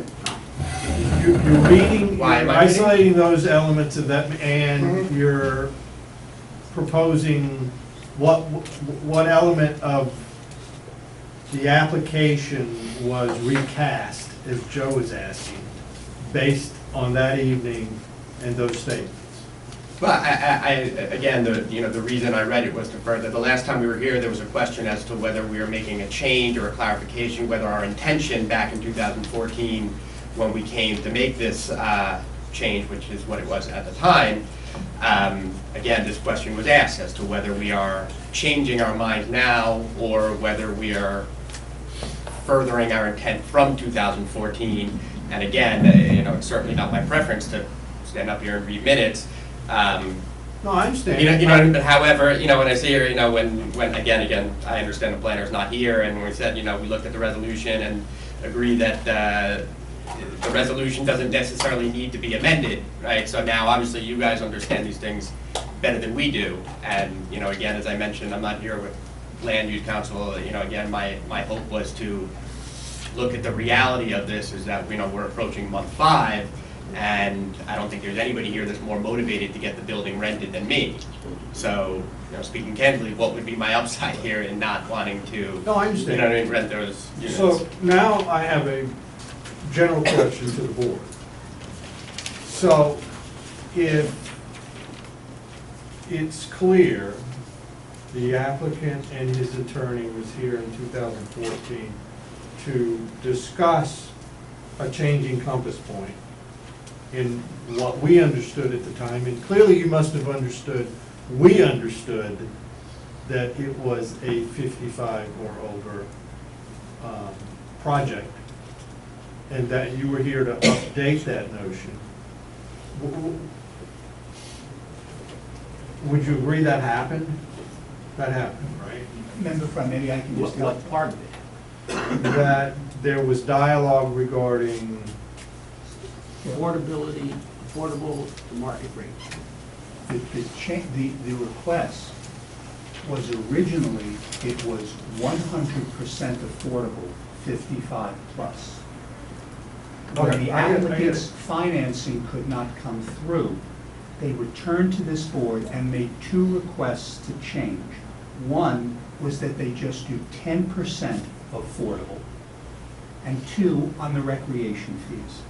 you're reading, you're isolating those elements of that, and you're proposing what element of the application was recast, as Joe was asking, based on that evening and those statements? Well, again, the reason I read it was to further, the last time we were here, there was a question as to whether we were making a change or a clarification, whether our intention back in 2014, when we came to make this change, which is what it was at the time, again, this question was asked as to whether we are changing our mind now or whether we are furthering our intent from 2014. And again, it's certainly not my preference to stand up here and read minutes. No, I understand. But however, when I say here, when again, I understand the planner's not here, and when we said, we looked at the resolution and agreed that the resolution doesn't necessarily need to be amended, right? So now, obviously, you guys understand these things better than we do, and again, as I mentioned, I'm not here with land use council. Again, my hope was to look at the reality of this is that, we're approaching month 5, and I don't think there's anybody here that's more motivated to get the building rented than me. So, speaking candidly, what would be my upside here in not wanting to, No, I understand. rent those units? So now I have a general question to the board. So if it's clear the applicant and his attorney was here in 2014 to discuss a changing compass point in what we understood at the time, and clearly you must have understood, we understood that it was a 55 or over project, and that you were here to update that notion. Would you agree that happened? That happened, right? Member Friend, maybe I can just help. What part of it? That there was dialogue regarding, Affordability, affordable to market rate. The request was originally, it was 100% affordable, 55 plus. When Okay, the I get it. applicant's financing could not come through, they returned to this board and made 2 requests to change. One was that they just do 10% affordable, and 2 on the recreation fees.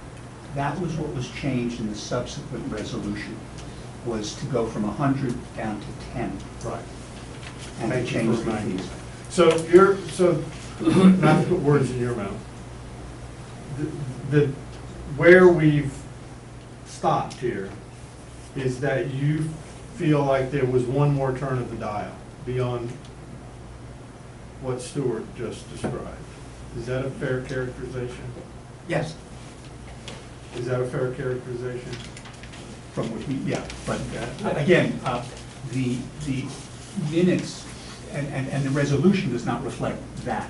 That was what was changed in the subsequent resolution, was to go from 100 down to 10. right. And to Thank you change for the reminding fees. me. So not to put words in your mouth, where we've stopped here is that you feel like there was one more turn of the dial beyond what Stuart just described. Is that a fair characterization? Yes. Is that a fair characterization? From what we, yeah, but again, the minutes and the resolution does not reflect that.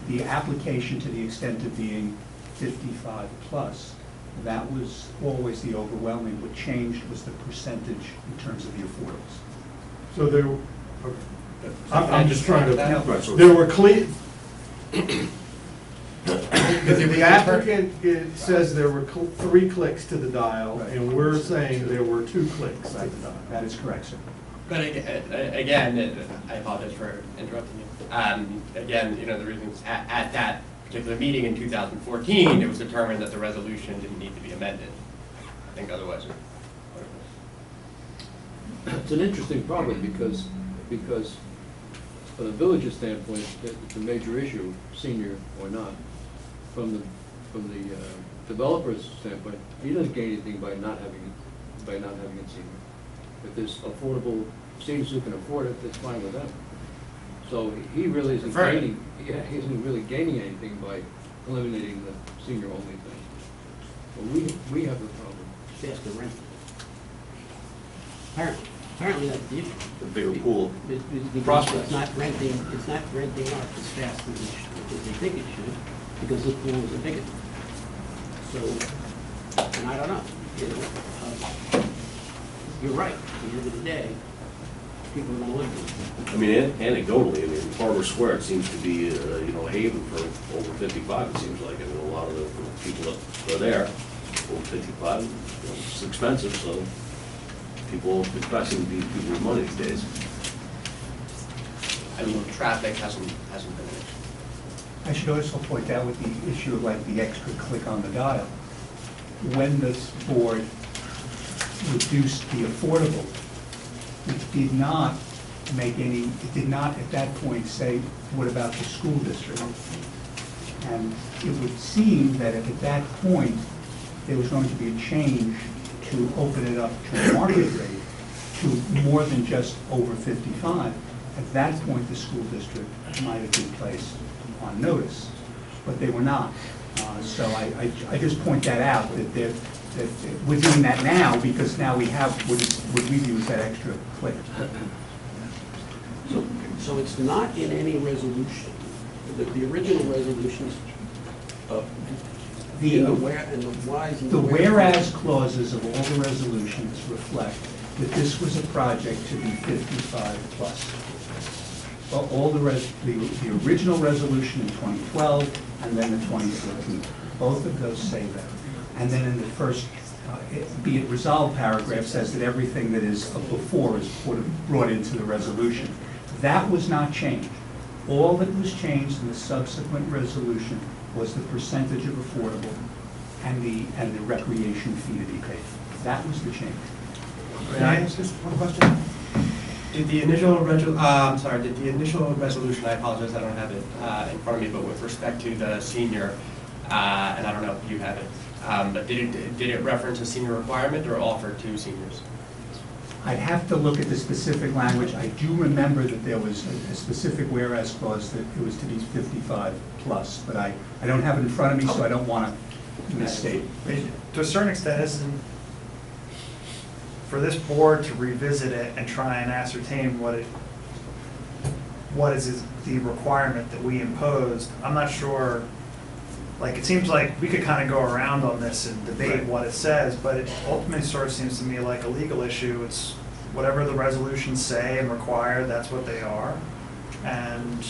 The application, to the extent of being 55 plus, that was always the overwhelming. What changed was the percentage in terms of the affordables. So there, I'm just trying to, Right. there were clear, the applicant, it says there were 3 clicks to the dial, and we're saying there were 2 clicks to the dial. That is correct, sir. But again, I apologize for interrupting you. Again, the reasons, at that particular meeting in 2014, it was determined that the resolution didn't need to be amended. I think otherwise it would have. It's an interesting problem because from the village's standpoint, it's a major issue, senior or not. From the developer's standpoint, he doesn't gain anything by not having it senior. If there's affordable seniors who can afford it, that's fine with them. So he really isn't Prefer it. gaining, he isn't really gaining anything by eliminating the senior only thing. But we have the problem. Just ask the rent. Apparently that's the issue. The bigger pool. Because Prospects. it's not renting out as fast as they think it should, because the pool isn't big enough. So, and I don't know, you're right, at the end of the day, people are gonna live with it. I mean, anecdotally, Harbor Square, it seems to be, a haven for over 55, it seems like. I mean, a lot of the people that are there, over 55, it's expensive, so people, especially people with money these days. I mean, traffic hasn't been an issue. I should also point out with the issue of like the extra click on the dial, when this board reduced the affordable, it did not at that point say, what about the school district? And it would seem that if at that point, there was going to be a change to open it up to a market rate to more than just over 55, at that point, the school district might have been placed on notice, but they were not. So I just point that out, that we're doing that now because now we have what we view as that extra click. So it's not in any resolution, the original resolutions, the where and the whys and The whereas clauses of all the resolutions reflect that this was a project to be 55 plus. all the original resolution in 2012 and then the 2014. Both of those say that. And then in the first, be it resolved paragraph says that everything that is before is brought into the resolution. That was not changed. All that was changed in the subsequent resolution was the percentage of affordable and the recreation fee to be paid. That was the change. May I ask just one question? Did the initial resolution, I apologize, I don't have it in front of me, but with respect to the senior, and I don't know if you have it, but did it reference a senior requirement or all for 2 seniors? I'd have to look at the specific language. I do remember that there was a specific whereas clause that it was to be 55 plus, but I don't have it in front of me, so I don't want to misstate. To a certain extent, isn't, for this board to revisit it and try and ascertain what is the requirement that we imposed, I'm not sure, like, it seems like we could kind of go around on this and debate what it says, but it ultimately sort of seems to me like a legal issue. It's whatever the resolutions say and require, that's what they are. And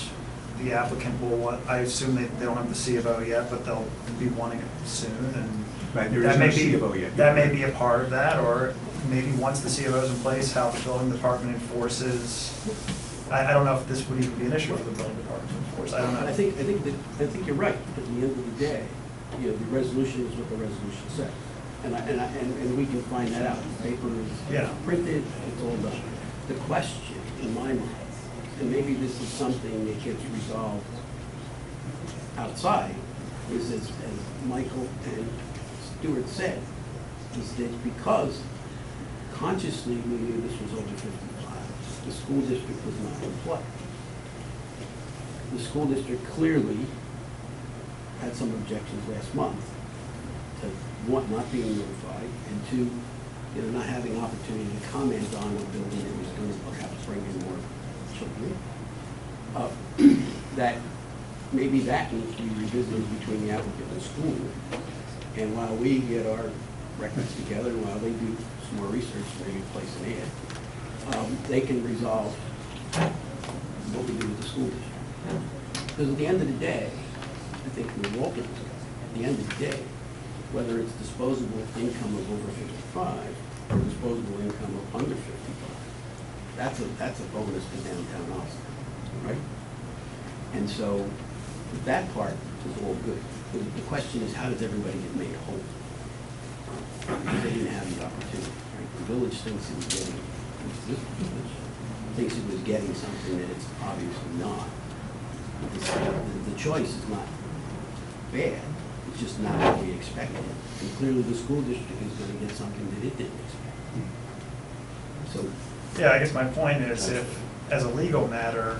the applicant will, I assume they don't have the C of O yet, but they'll be wanting it soon, and Right, there is no C of O yet. that may be a part of that, or maybe once the C of O is in place, how the building department enforces. I don't know if this would even be an issue for the building department to enforce. I don't know. I think you're right. At the end of the day, the resolution is what the resolution says. And we can find that out. The paper is printed, it's all done. The question, in my mind, and maybe this is something that gets resolved outside, is as Michael and Stuart said, is that because consciously we knew this was over 55, the school district was not in play. The school district clearly had some objections last month to one, not being notified, and two, not having an opportunity to comment on a building that was going to perhaps bring in more children. That maybe that needs to be revisited between the applicant and the school. And while we get our records together, and while they do some more research, maybe place an ad, they can resolve what we do with the school district. Because at the end of the day, I think we're walking, at the end of the day, whether it's disposable income of over 55 or disposable income of under 55, that's a bonus to downtown Austin, right? And so that part is all good. The question is, how does everybody get made whole? Because they didn't have the opportunity, right? The village thinks it was getting, this village thinks it was getting something that it's obviously not. The choice is not bad, it's just not what we expected. And clearly the school district is going to get something that it didn't expect. So. Yeah, I guess my point is, if, as a legal matter,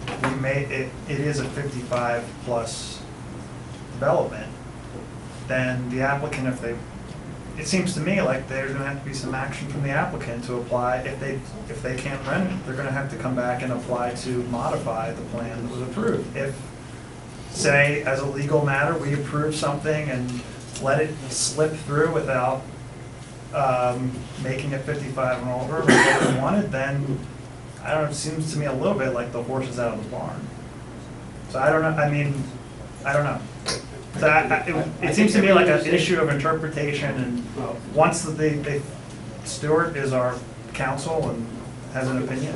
it is a 55 plus development, then the applicant, it seems to me like there's going to have to be some action from the applicant to apply. If they can't rent it, they're going to have to come back and apply to modify the plan that was approved. If, say, as a legal matter, we approve something and let it slip through without making it 55 and over, like what we wanted, then I don't know, it seems to me a little bit like the horse is out of the barn. So I don't know, I don't know. So it seems to me like an issue of interpretation, and once Stuart is our counsel and has an opinion.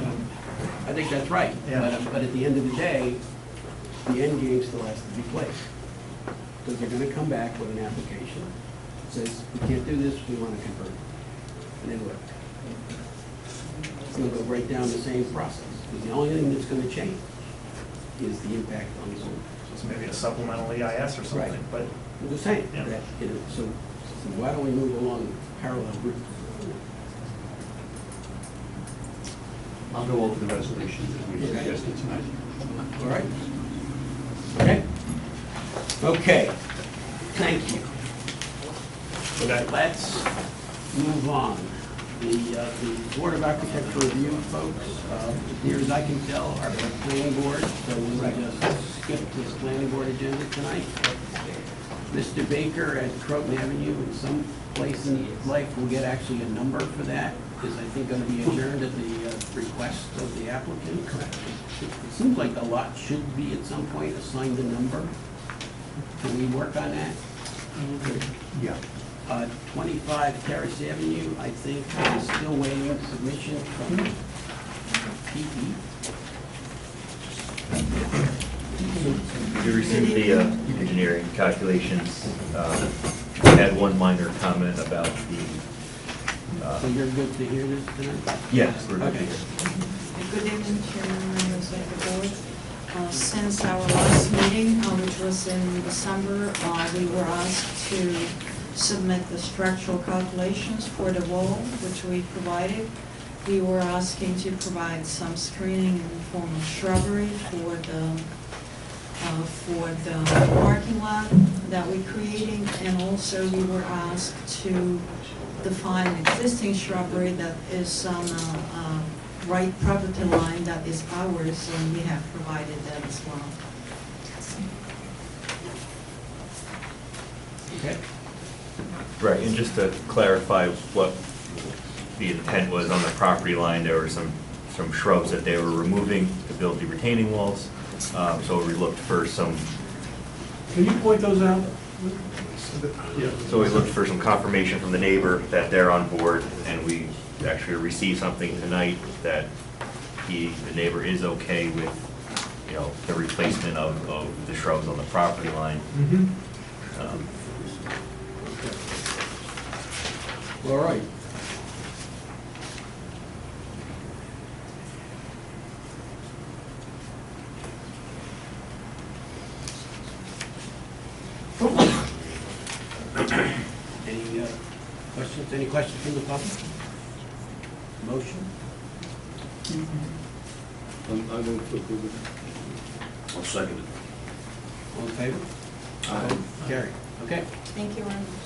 I think that's right. Yeah. But at the end of the day, the end game still has to be played. Because they're going to come back with an application that says, we can't do this, we want to convert it. And then what? It's going to go right down the same process. Because the only thing that's going to change is the impact on the zone. So maybe a supplemental EIS or something, Right. but. I'm just saying, Yeah. that, so why don't we move along parallel routes? I'll go over the resolutions that we suggested tonight. All right? Okay? Okay, thank you. Let's move on. The Board of Architectural Review folks, near as I can tell, are the planning board, so we'll just skip this planning board agenda tonight. Mr. Baker at Croton Avenue, in some place in life, will get actually a number for that. is, I think, going to be adjourned at the request of the applicant. Correct. It seems like the lot should be at some point assigned a number. Can we work on that? Yeah. 25 Terrace Avenue, I think, is still waiting submission from PE. We received the engineering calculations. We had one minor comment about the. So you're good to hear this tonight? Yes, we're good Okay. here. Good evening, Chairman, members of the board. Since our last meeting, which was in December, we were asked to submit the structural calculations for the wall, which we provided. We were asking to provide some screening in the form of shrubbery for the parking lot that we're creating, and also we were asked to define existing shrubbery that is on a right property line that is ours, and we have provided that as well. Okay. Right, and just to clarify what the intent was on the property line, there were some shrubs that they were removing to build the retaining walls. So we looked for some. Can you point those out? Yeah. So we looked for some confirmation from the neighbor that they're on board, and we actually received something tonight that the neighbor is okay with, you know, the replacement of the shrubs on the property line. All right. Any questions from the public? Motion? I'm going to approve it. I'll second it. All in favor? Aye. Carry. Okay. Thank you very much.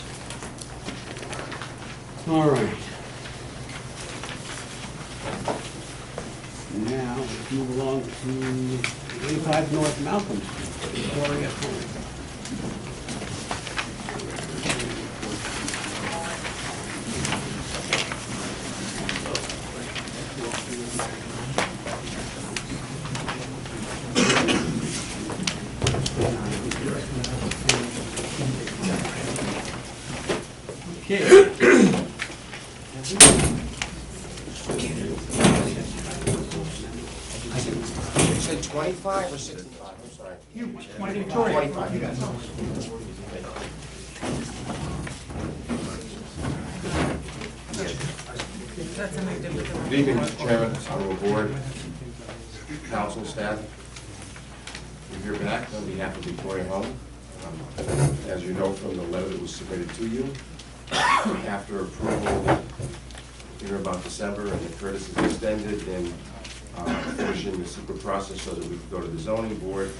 All right. Now, let's move along to 85 North Malcolm Street, Victoria Home. You said 25 or 65? I'm sorry. 25. You got Good evening, Mr. Chairman, honorable board, council, staff. We're here back on behalf of Victoria Home. As you know from the letter that was submitted to you, after approval here about December and the courtesy is extended, then finishing the secret process so that we could go to the zoning board,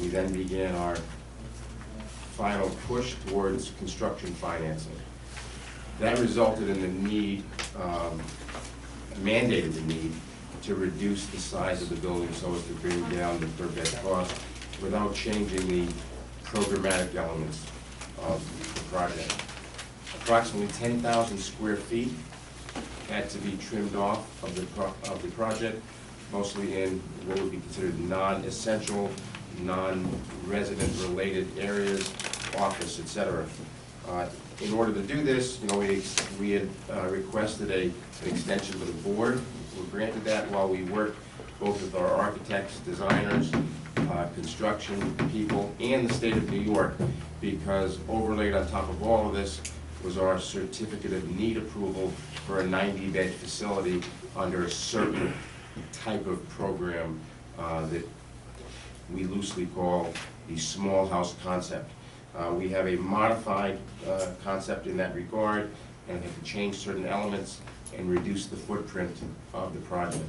we then began our final push towards construction financing. That resulted in the need, mandated the need to reduce the size of the building so as to bring down the per bed cost without changing the programmatic elements of the project. Approximately 10,000 square feet had to be trimmed off of the project, mostly in what would be considered non-essential, non-resident related areas, office, etc. In order to do this, you know, we had requested an extension to the board. We were granted that while we worked both with our architects, designers, construction people, and the state of New York, because overlaid on top of all of this was our certificate of need approval for a 90-bed facility under a certain type of program that we loosely call the small house concept. We have a modified concept in that regard, and have to change certain elements and reduce the footprint of the project.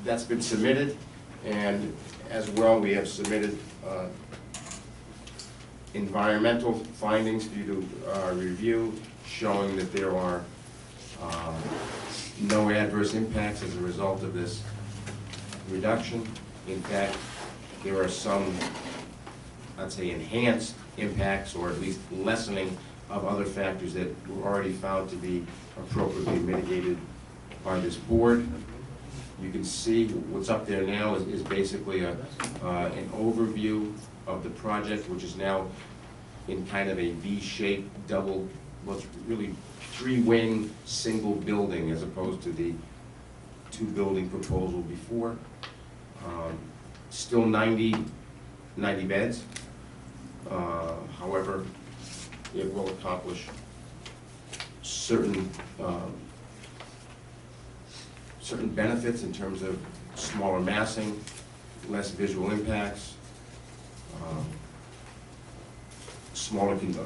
That's been submitted, and as well, we have submitted environmental findings for you to review, showing that there are no adverse impacts as a result of this reduction. In fact, there are some, I'd say, enhanced impacts, or at least lessening of other factors that were already found to be appropriately mitigated by this board. You can see what's up there now is basically an overview of the project, which is now in kind of a V-shaped double, well, it's really three-wing, single building as opposed to the two-building proposal before. Still 90 beds. However, it will accomplish certain benefits in terms of smaller massing, less visual impacts,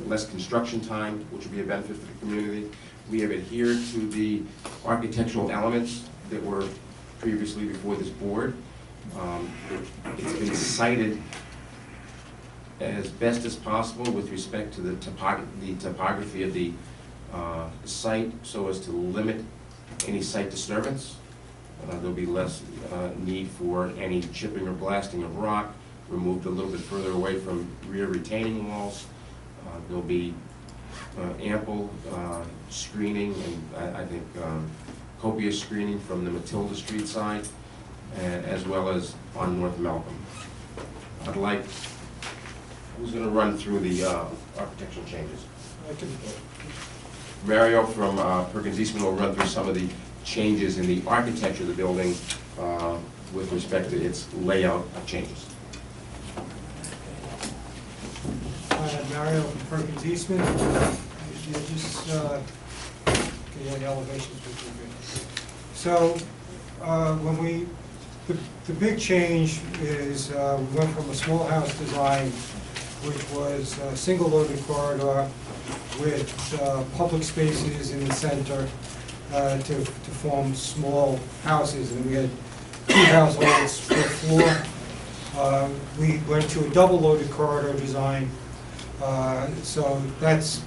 less construction time, which would be a benefit for the community. We have adhered to the architectural elements that were previously before this board. It's been cited as best as possible with respect to the topography of the site so as to limit any site disturbance. There'll be less need for any chipping or blasting of rock, removed a little bit further away from rear retaining walls. There'll be ample screening and I think copious screening from the Matilda Street side, and as well as on North Malcolm. I'd like, who's going to run through the architectural changes? Mario from Perkins Eastman will run through some of the changes in the architecture of the building with respect to its layout changes. Mario from Perkins Eastman. Just get the elevations which are good. So when the big change is we went from a small house design, which was a single loaded corridor with public spaces in the center to form small houses, and we had 2 households per floor. We went to a double loaded corridor design, so that's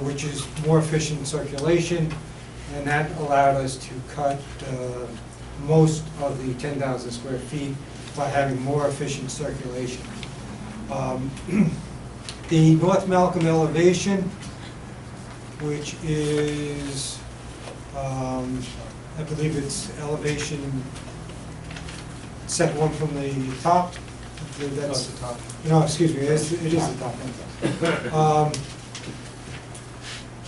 which is more efficient circulation, and that allowed us to cut most of the 10,000 square feet by having more efficient circulation. The North Malcolm elevation, which is, I believe it's elevation, second one from the top. That's the top. No, excuse me, it is the top one.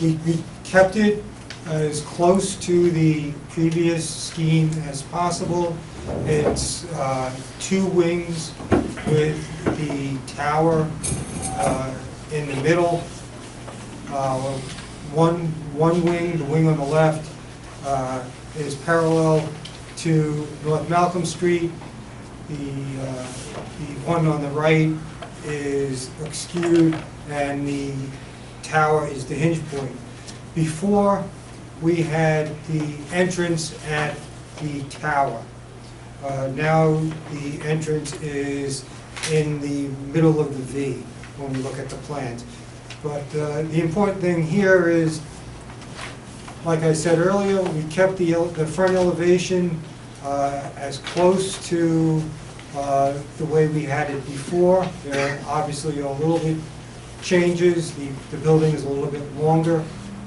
We kept it as close to the previous scheme as possible. It's 2 wings with the tower in the middle. One wing, the wing on the left, is parallel to North Malcolm Street. The one on the right is skewed, and the tower is the hinge point. Before, we had the entrance at the tower. Now the entrance is in the middle of the V when we look at the plans. But the important thing here is, like I said earlier, we kept the front elevation as close to the way we had it before. There are obviously a little bit changes. The building is a little bit longer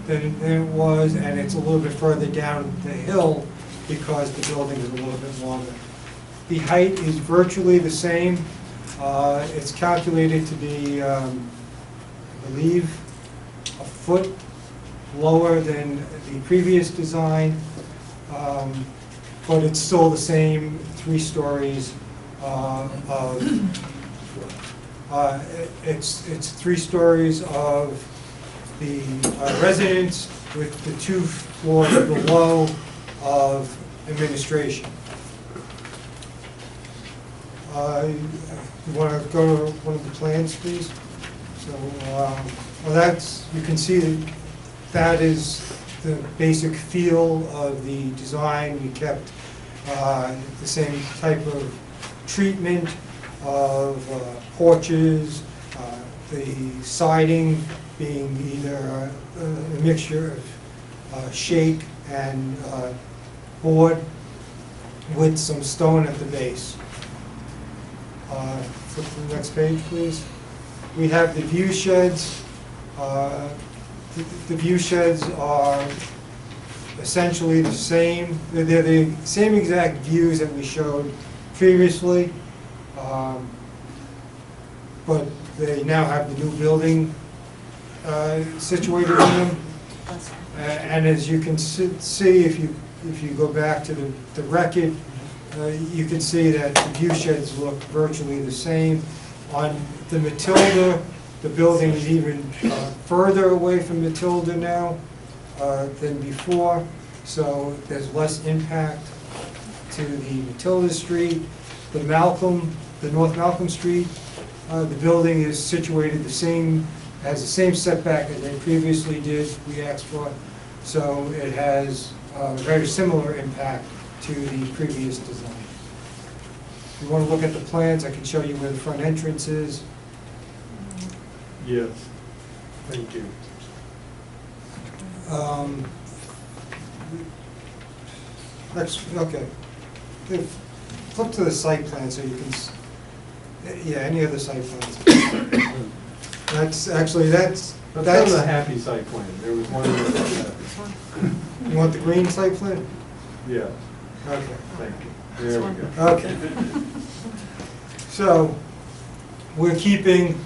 than it was, and it's a little bit further down the hill because the building is a little bit longer. The height is virtually the same. It's calculated to be, I believe, a foot lower than the previous design, but it's still the same 3 stories it's 3 stories of the residence with the 2 floors below of administration. You want to go to one of the plans, please? So, well, that's, you can see that is the basic feel of the design. We kept the same type of treatment of porches, the siding being either a mixture of shake and board with some stone at the base. Flip to the next page, please. We have the view sheds The view sheds are essentially the same. They're the same exact views that we showed previously, but they now have the new building situated in them. And as you can see, if you go back to the record, you can see that the view sheds look virtually the same. On the Matilda, the building is even further away from Matilda now than before, so there's less impact to the Matilda Street. The North Malcolm Street, the building is situated has the same setback as they previously did, we asked for, so it has a very similar impact to the previous design. If you want to look at the plans, I can show you where the front entrance is. Yes, thank you. Okay. Flip to the site plan so you can, yeah, any other site plans. That's actually, That's a happy site plan. There was one that was happy. You want the green site plan? Yeah, Okay. thank you. There we go. Okay. So, we're keeping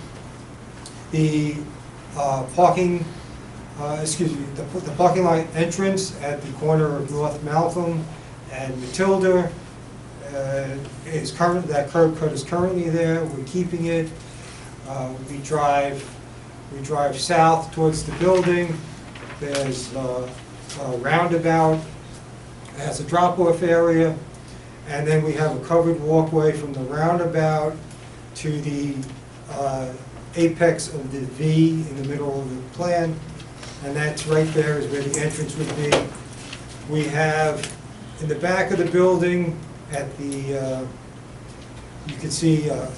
the parking, the parking lot entrance at the corner of North Malcolm and Matilda. That curb cut is currently there. We're keeping it. We drive south towards the building. There's a roundabout. It has a drop-off area. And then we have a covered walkway from the roundabout to the apex of the V in the middle of the plan. And that's right there is where the entrance would be. We have in the back of the building at the, you can see a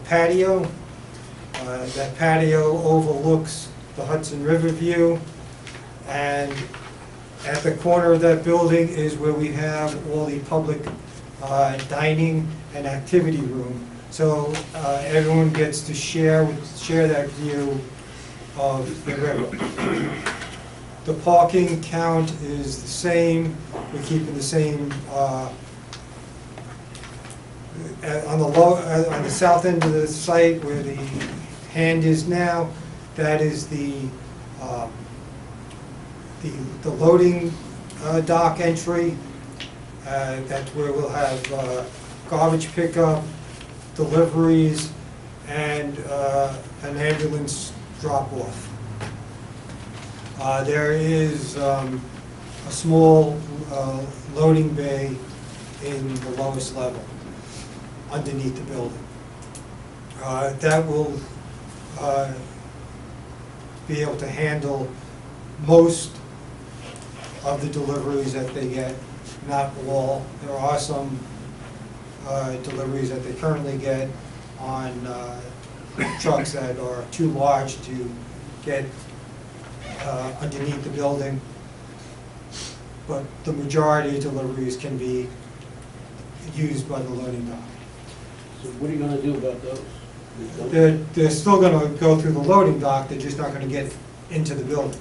patio. That patio overlooks the Hudson River view. And at the corner of that building is where we have all the public dining and activity room. So everyone gets to share that view of the river. The parking count is the same. We're keeping the same on the south end of the site where the hand is now. That is the loading dock entry. That's where we'll have garbage pickup, deliveries, and an ambulance drop-off. There is a small loading bay in the lowest level underneath the building. That will be able to handle most of the deliveries that they get, not all. There are some deliveries that they currently get on trucks that are too large to get underneath the building. But the majority of deliveries can be used by the loading dock. So what are you gonna do about those? They're still gonna go through the loading dock, they're just not gonna get into the building.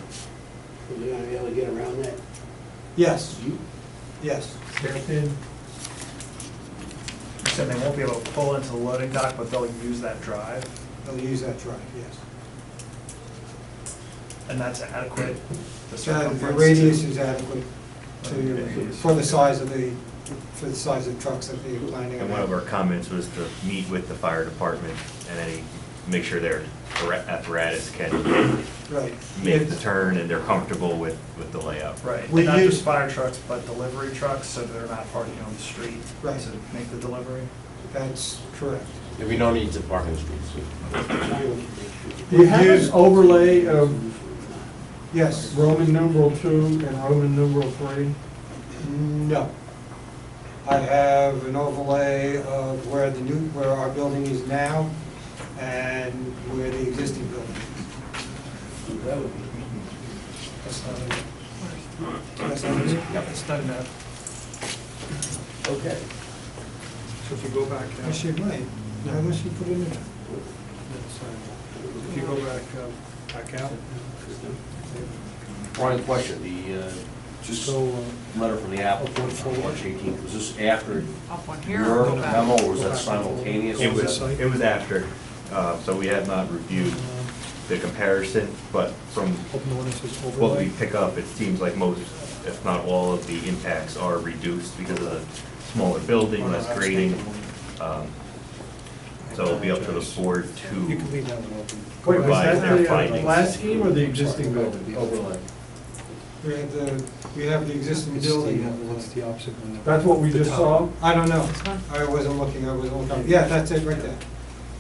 So they're gonna be able to get around that? Yes, yes. You said they won't be able to pull into the loading dock, but they'll use that drive, They'll use that drive, yes. and that's adequate? The The circumference radius to- is adequate Radius. for the size of the trucks that they're planning on. And one of our comments was to meet with the fire department and make sure their apparatus can Right. make the turn and they're comfortable with the layout. Right, We and not use- just fire trucks, but delivery trucks, so they're not parking on the street Right. to make the delivery? That's correct. Yeah, we don't need to park in the streets. Do you have an overlay of Yes. Roman numeral 2 and Roman numeral 3? No. I have an overlay of where our building is now and where the existing building is. That would be. That's not it. That's not it? It's not enough. Okay. So if you go back I should, right. Unless you put it in there. If you go back out. Brian, question, the, just letter from the applicant on March 18th, was this after your memo, or was that simultaneous? It was after, so we had not reviewed the comparison, but from what we pick up, it seems like most, if not all, of the impacts are reduced because of the smaller building, less grading. So it'll be up to the board to Wait, was provide that their the findings. last scheme or the existing building overlay? We have the existing building. What's the opposite one? That's what we just saw? I don't know. I wasn't looking. Yeah, that's it right there.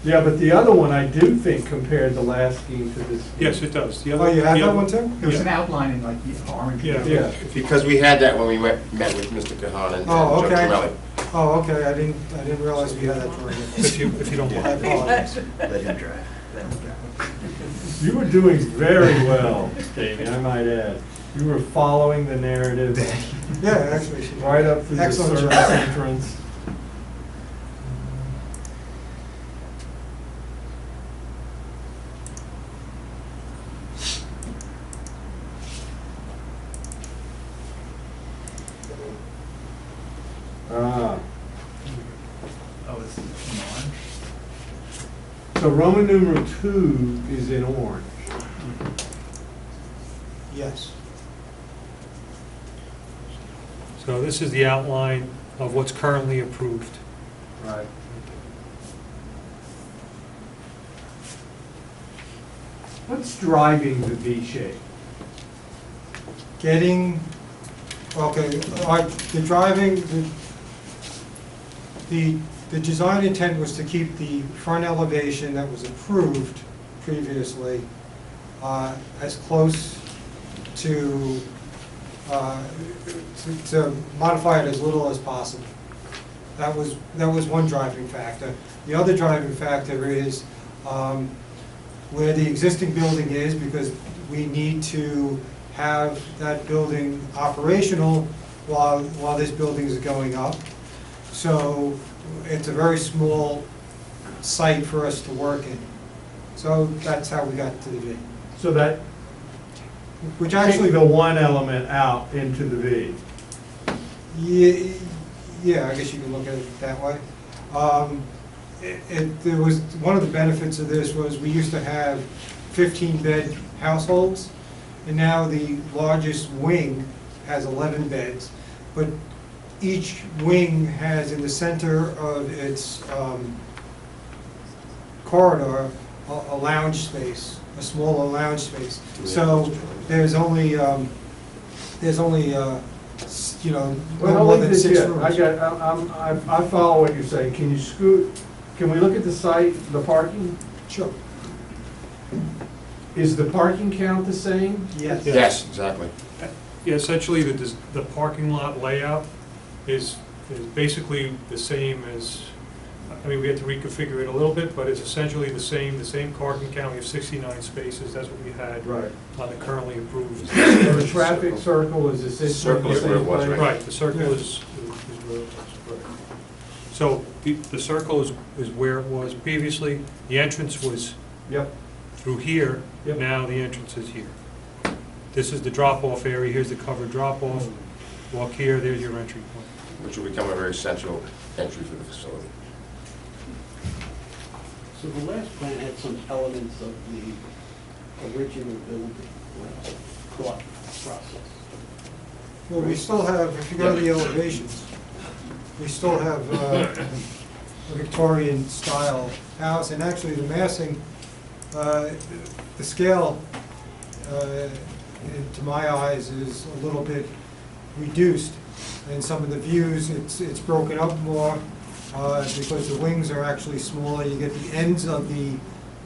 Yeah, but the other one I do think compared the last scheme to this. Yes, it does. Oh, you have that one too? It was an outline in like orange. Yeah. Because we had that when we met with Mr. Kahan and Oh, Joe okay. Torelli. Oh, okay, I didn't realize we had that drawing. If you don't mind. I apologize. Let him drive. You were doing very well, Davey, I might add. You were following the narrative. Yeah, actually. Right up through the Excellent service job. entrance. Ah. Oh, it's in orange? So Roman numeral 2 is in orange. Yes. So this is the outline of what's currently approved. Right. What's driving the V shape? Getting, okay, the driving, the design intent was to keep the front elevation that was approved previously as close to modify it as little as possible. That was one driving factor. The other driving factor is where the existing building is, because we need to have that building operational while this building is going up. So it's a very small site for us to work in. So that's how we got to the V. So that, which actually, the one element out into the V. yeah, I guess you can look at it that way. There was, one of the benefits of this was we used to have 15-bed households, and now the largest wing has 11 beds, but each wing has in the center of its corridor a lounge space, a smaller lounge space. So there's only no more than 6 rooms. I follow what you're saying. Can you scoot, can we look at the site, the parking? Sure. Is the parking count the same? Yes. Yes, exactly. Yeah, essentially, the parking lot layout is basically the same as, I mean, we had to reconfigure it a little bit, but it's essentially the same parking count. We have 69 spaces, that's what we had Right. on the currently approved. So the traffic circle is essentially Circle the is where it same was, place? Right, the circle is where it was, right. So the circle is where it was previously. The entrance was Yep. through here, Yep. now the entrance is here. This is the drop-off area, here's the covered drop-off. Walk here, there's your entry point. Which will become a very central entry for the facility. So the last plan had some elements of the original building process. Well, we still have, if you go to the elevations, we still have a Victorian style house, and actually the massing, the scale, to my eyes, is a little bit reduced. In some of the views, it's broken up more because the wings are actually smaller. You get the ends of the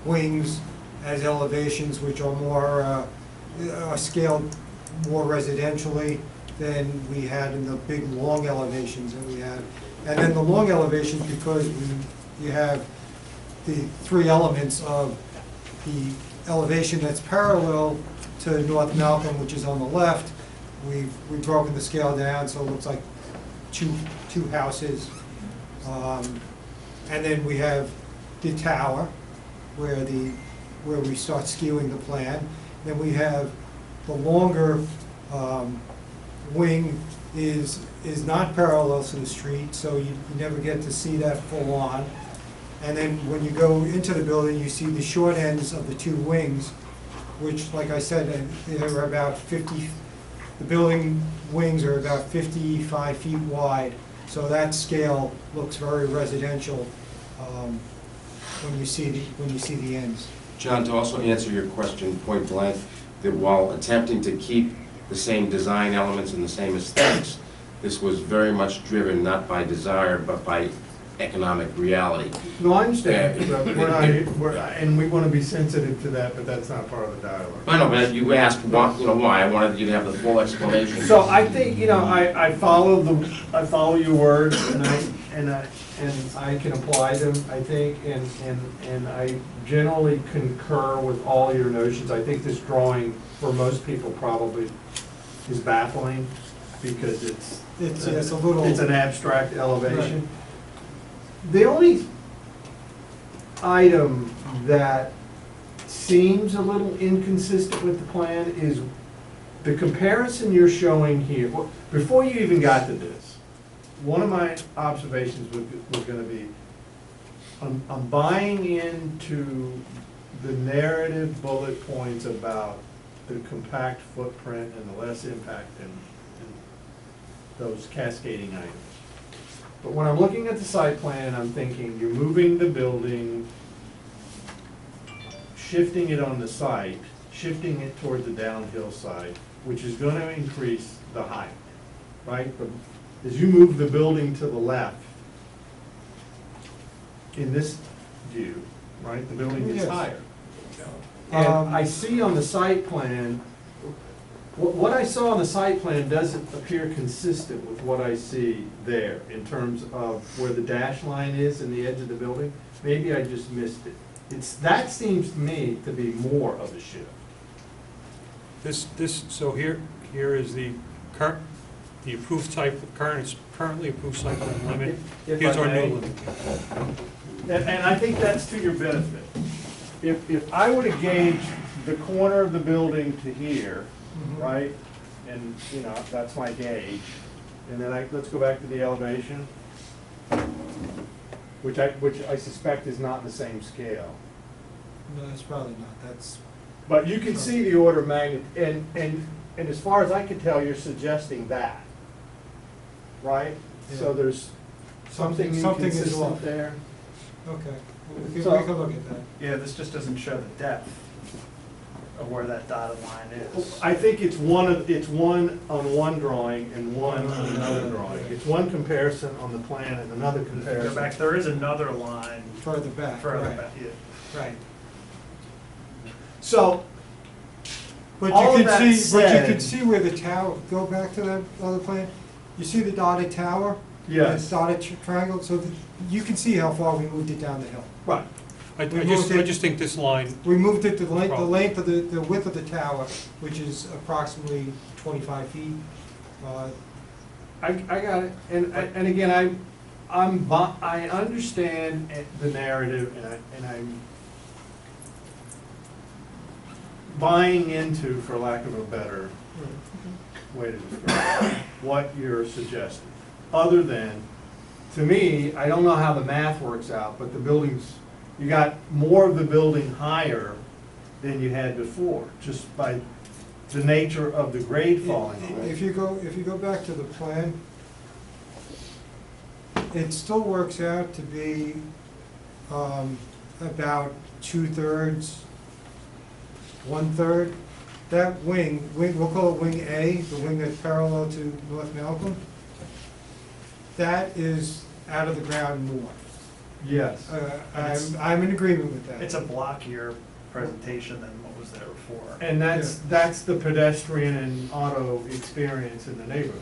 wings as elevations, which are more are scaled more residentially than we had in the big long elevations that we had. And then the long elevations, because you have the 3 elements of the elevation that's parallel to North Malcolm, which is on the left. We've broken the scale down so it looks like two houses. And then we have the tower, where we start skewing the plan. Then we have the longer wing is not parallel to the street, so you never get to see that full on. And then when you go into the building, you see the short ends of the two wings, which, like I said, they're about 50, the building wings are about 55 feet wide. So that scale looks very residential when you see the ends. John, to also answer your question point blank, that while attempting to keep the same design elements and the same aesthetics, this was very much driven not by desire, but by economic reality. No, I understand, but and we want to be sensitive to that, but that's not part of the dialogue. I know, but you asked why, why, I wanted you to have the full explanation. So I think, I follow your words, and I can apply them, I think, and I generally concur with all your notions. I think this drawing, for most people, probably is baffling, because it's a little, it's an abstract elevation. Right. The only item that seems a little inconsistent with the plan is the comparison you're showing here. Before you even got to this, one of my observations was going to be, I'm buying into the narrative bullet points about the compact footprint and the less impact in those cascading items. But when I'm looking at the site plan, I'm thinking you're moving the building, shifting it on the site, shifting it toward the downhill side, which is going to increase the height, right? But as you move the building to the left, in this view, right, the building gets higher. And I see on the site plan, what I saw on the site plan doesn't appear consistent with what I see there in terms of where the dash line is in the edge of the building. Maybe I just missed it. That seems to me to be more of a shift. So here is the approved type, currently approved site plan limit. Here's our new limit. And I think that's to your benefit. If I were to gauge the corner of the building to here, right, and that's my gauge, and then let's go back to the elevation, which I suspect is not the same scale. no, that's probably not, that's. But you can see the order of magnitude, and as far as I can tell, you're suggesting that, right? Yeah. So there's something is inconsistent off there. Okay, we So- can look at that. Yeah, this just doesn't show the depth of where that dotted line is. I think it's one on one drawing and one on another drawing. It's one comparison on the plan and another If you comparison. go back, there is another line Further back. further right. back, yeah. Right. So, But all you of that can see, but you said- can see where the tower, go back to that other plan, you see the dotted tower? Yes. It's dotted triangle, so you can see how far we moved it down the hill. right. I We moved it- just think this line, We moved it to the length of the width of the tower, which is approximately 25 feet. I got it, and again, I understand the narrative, and I'm buying into, for lack of a better way to describe it, what you're suggesting. Other than, to me, I don't know how the math works out, but the buildings, you got more of the building higher than you had before, just by the nature of the grade falling away. If you go back to the plan, it still works out to be about 2/3, 1/3. That wing, we'll call it wing A, the wing that's parallel to North Malcolm, that is out of the ground more. Yes. I'm in agreement with that. It's a blockier presentation than what was there before. And that's the pedestrian and auto experience in the neighborhood.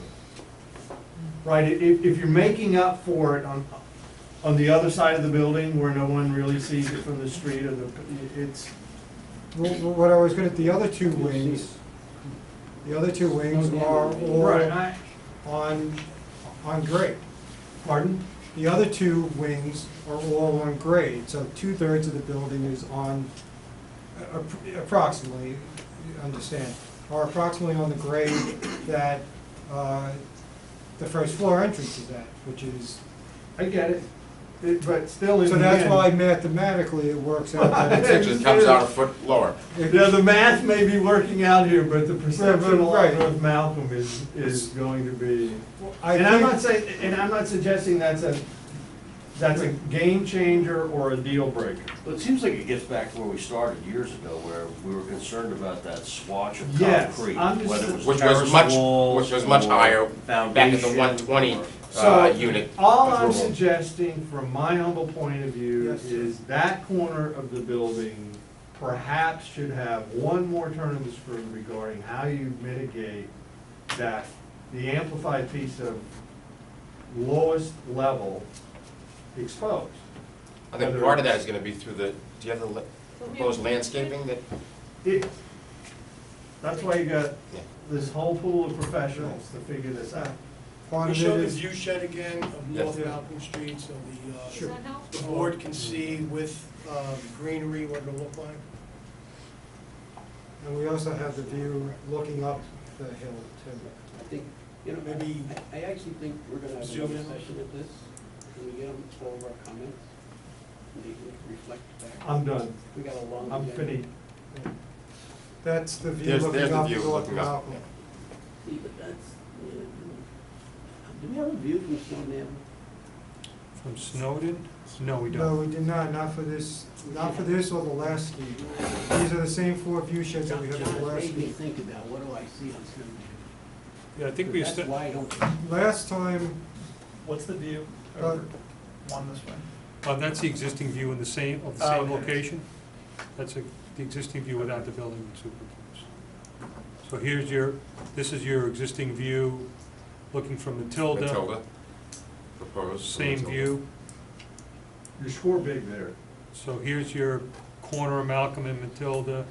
Right, if you're making up for it on the other side of the building where no one really sees it from the street, or it's. Well, what I was gonna, the other two wings are all Right, on grade. Pardon? The other two wings are all on grade, so 2/3 of the building is on, approximately, you understand, are approximately on the grade that the first floor entrance is at, which is, I get it, but still in the so end. that's why mathematically it works out. that It just comes out a foot lower. Yeah, the math may be working out here, but the perception along Right. North Malcolm is going to be. I And I'm think- not saying, and I'm not suggesting that's a game changer or a deal breaker. But it seems like it gets back to where we started years ago, where we were concerned about that swatch of Yes, concrete. I'm just- whether it was Which terrace was much, walls which was much or higher back in the foundation 120 or- So, unit. all I'm approval. suggesting from my humble point of view Yes, sir. is that corner of the building perhaps should have one more turn of the screw regarding how you mitigate that, the amplified piece of lowest level exposed. I think part of that is gonna be through the, do you have the proposed landscaping that? That's why you got Yeah. this whole pool of professionals to figure this out. Part Can of you show it the is, view shed again of Yes. North Malcolm Street, so Sure. the board can see with greenery what it'll look like? and we also have the view looking up the hill too. I think, you know, Maybe I actually think we're gonna have zoom another in. session at this. Can we get them, all of our comments? We can reflect back. I'm done. We got a long. I'm agenda. finished. That's the view There's looking the up view North looking up. Malcolm. See, but that's, do we have a view from Stone Avenue? From Snowden? No, we No, don't. we did not for this or the last ski. These are the same 4 view sheds that we had at John, the it last made me ski. think about, what do I see on Stone Avenue? Yeah, I think we, That's wide open. Last time, What's the view Uh, over one this way? that's the existing view in the same, of the Oh, same okay. location. That's the existing view without the building superimposed. So here's this is your existing view, looking from Matilda. Matilda, proposed. from Same Matilda. view. You score big there. So here's your corner of Malcolm and Matilda.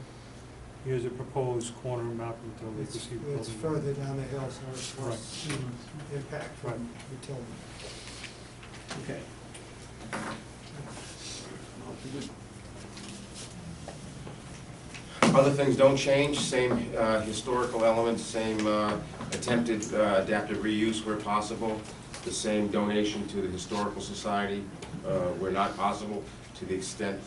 Here's a proposed corner of Malcolm and Matilda. You can it's see the building. further down the hill, so it's Right. less impact from utility. Okay. Well, it's a good- Other things don't change, same historical elements, same attempted adaptive reuse where possible, the same donation to the Historical Society where not possible, to the extent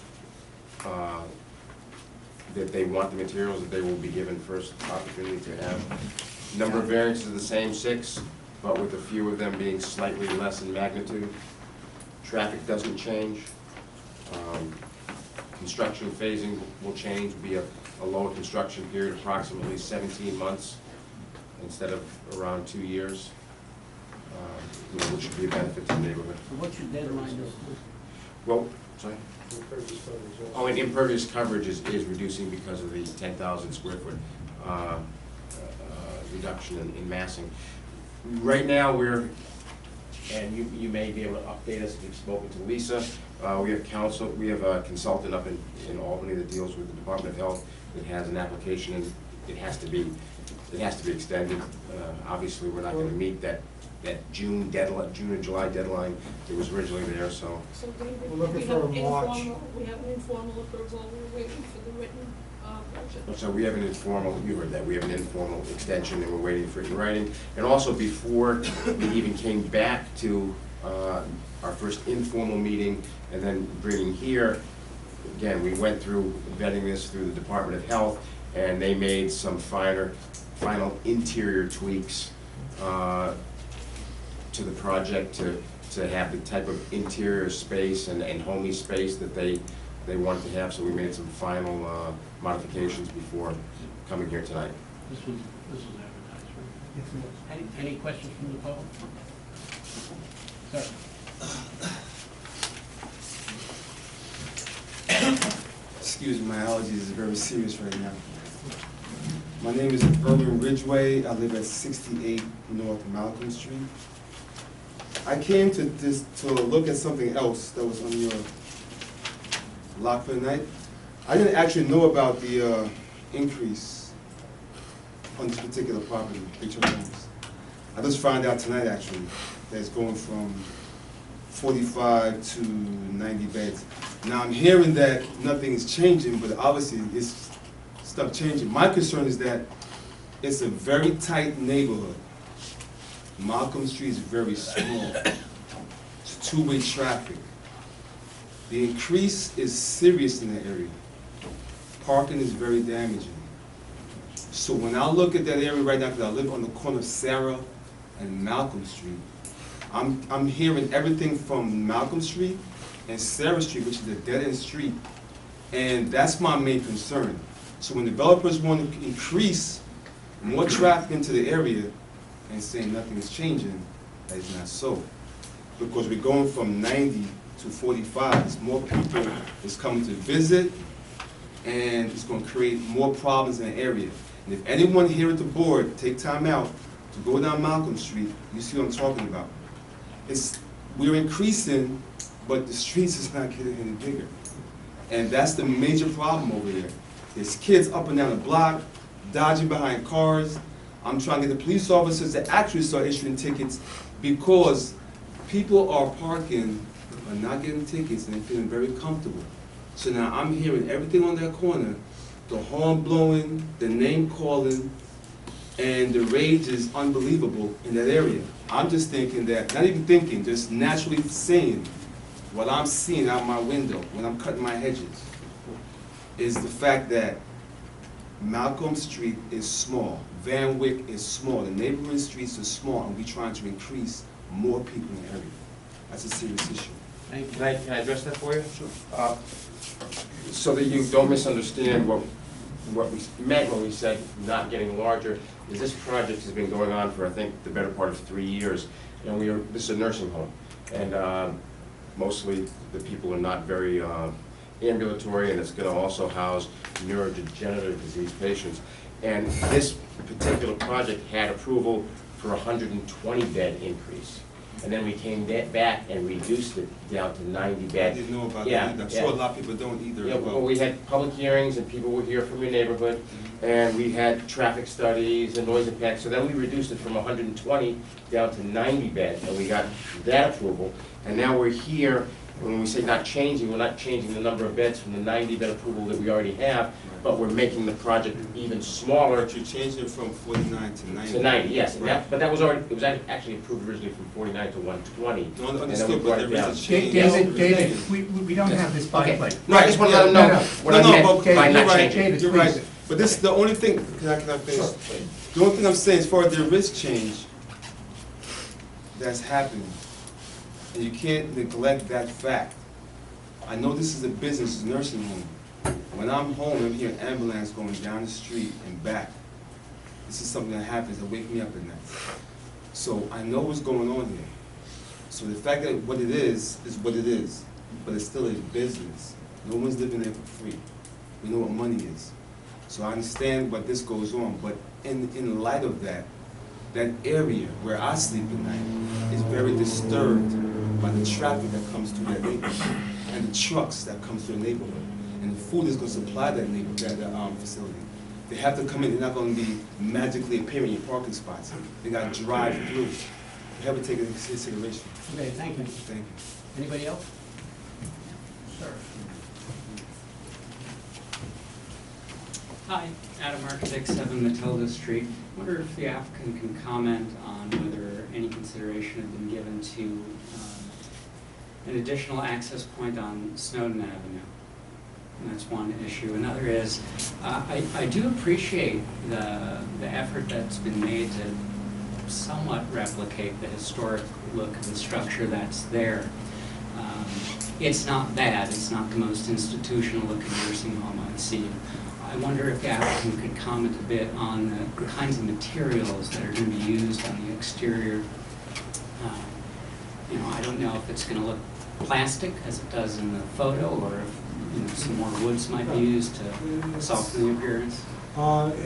that they want the materials, that they will be given first opportunity to have. Number of variances are the same, 6, but with a few of them being slightly less in magnitude. Traffic doesn't change. Construction phasing will change, be a lower construction period, approximately 17 months instead of around 2 years, which would be a benefit to the neighborhood. So what's your deadline this? Well, sorry? Oh, and impervious coverage is reducing because of the 10,000 square foot reduction in massing. Right now, and you may be able to update us if you've spoken to Lisa. We have a consultant up in Albany that deals with the Department of Health that has an application, and it has to be extended. Obviously, we're not gonna meet that June and July deadline that was originally there, so. So David, We're looking we for have a March. we have an informal approval, we're waiting for the written budget. So we have an informal, you heard that, we have an informal extension and we're waiting for it in writing. And also before we even came back to our first informal meeting and then bringing here, again, we went through vetting this through the Department of Health, and they made some final interior tweaks to the project to have the type of interior space and homey space that they wanted to have, so we made some final modifications before coming here tonight. This was advertised, right? Any questions from the public? Sir? Excuse me, my allergies is very serious right now. My name is Urban Ridgway. I live at 68 North Malcolm Street. I came to look at something else that was on your lot for the night. I didn't actually know about the increase on this particular property, HOMs. I just found out tonight actually that it's going from 45 to 90 beds. Now, I'm hearing that nothing's changing, but obviously it's stuff changing. My concern is that it's a very tight neighborhood. Malcolm Street is very small. It's two-way traffic. The increase is serious in that area. Parking is very damaging. So when I look at that area right now, because I live on the corner of Sarah and Malcolm Street, I'm hearing everything from Malcolm Street and Sarah Street, which is a dead-end street, and that's my main concern. So when developers want to increase more traffic into the area and saying nothing is changing, that is not so. Because we're going from 90 to 45, it's more people is coming to visit, and it's going to create more problems in the area. And if anyone here at the board take time out to go down Malcolm Street, you see what I'm talking about. We're increasing, but the streets is not getting any bigger. And that's the major problem over there. There's kids up and down the block, dodging behind cars. I'm trying to get the police officers to actually start issuing tickets because people are parking, are not getting tickets, and they're feeling very comfortable. So now I'm hearing everything on that corner, the horn blowing, the name calling, and the rage is unbelievable in that area. I'm just thinking that, not even thinking, just naturally saying what I'm seeing out my window when I'm cutting my hedges is the fact that Malcolm Street is small, Van Wyck is small, the neighboring streets are small, and we're trying to increase more people in the area. That's a serious issue. Thank you. Can I address that for you? Sure. So that you don't misunderstand what we meant when we said not getting larger, is this project has been going on for, I think, the better part of 3 years. And this is a nursing home. And mostly the people are not very ambulatory, and it's going to also house neurodegenerative disease patients. And this particular project had approval for a 120-bed increase. And then we came back and reduced it down to 90 beds. I didn't know about that either. I'm sure a lot of people don't either. Yeah, well, we had public hearings and people were here from your neighborhood, and we had traffic studies and noise impact. So then we reduced it from 120 down to 90 beds, and we got that approval. And now we're here, and when we say not changing, we're not changing the number of beds from the 90-bed approval that we already have, but we're making the project even smaller. But you're changing it from 49 to 90. To 90, yes. And Right. but that was already, it was actually approved originally from 49 to 120. No, and then we understood, brought but it there down. is a change. David, we don't have this by plate. No, I just want to let them know what I meant by not changing. You're right. But this is the only thing, can I finish? The only thing I'm saying, as far as there is change that's happening, and you can't neglect that fact. I know this is a business, it's a nursing home. When I'm home, I'm hearing an ambulance going down the street and back. This is something that happens that wake me up at night. So I know what's going on here. So the fact that what it is what it is. But it's still a business. No one's living there for free. We know what money is. So I understand what this goes on, but in light of that, that area where I sleep at night is very disturbed by the traffic that comes through that neighborhood and the trucks that come through the neighborhood. And the food is going to supply that facility. They have to come in, they're not going to be magically appearing in your parking spots. They got to drive through. We have to take it into consideration. Okay, thank you. Thank you. Anybody else? Sir. Hi, Adam Architect, 7 Matilda Street. I wonder if the applicant can comment on whether any consideration had been given to an additional access point on Snowden Avenue. And that's one issue. Another is, I do appreciate the effort that's been made to somewhat replicate the historic look of the structure that's there. It's not bad. It's not the most institutional looking nursing home I've seen. I wonder if the applicant could comment a bit on the kinds of materials that are going to be used on the exterior. I don't know if it's going to look plastic as it does in the photo, or if some more woods might be used to soften the appearance.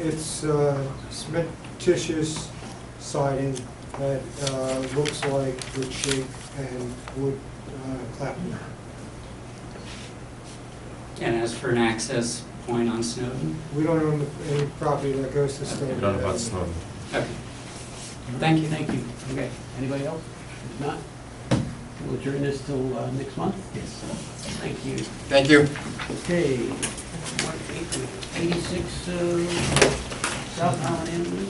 It's cementitious siding that looks like wood shake and wood clapboard. And as for an access point on Snowden? We don't own any property that goes to Snowden. We don't know about Snowden. Okay. Thank you. Thank you. Okay, anybody else? If not, We'll adjourn this till next month? Yes. Thank you. Thank you. Okay. 86 South Island Avenue.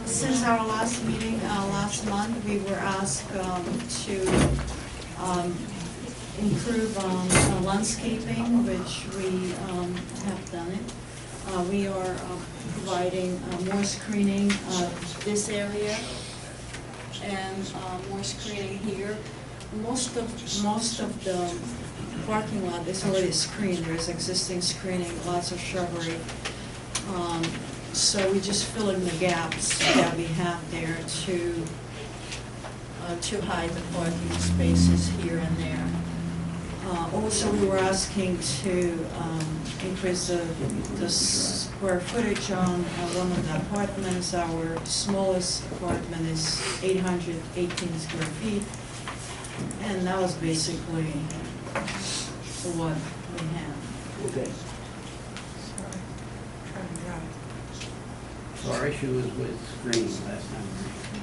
Since our last meeting, last month, we were asked to improve on landscaping, which we have done it. We are providing more screening this area and more screening here. Most of the parking lot is already screened. There is existing screening, lots of shrubbery. So we just fill in the gaps that we have there to hide the parking spaces here and there. Also, we were asking to increase the square footage on one of the apartments. Our smallest apartment is 818 square feet, and that was basically what we have. Okay. So our issue was with screening last time.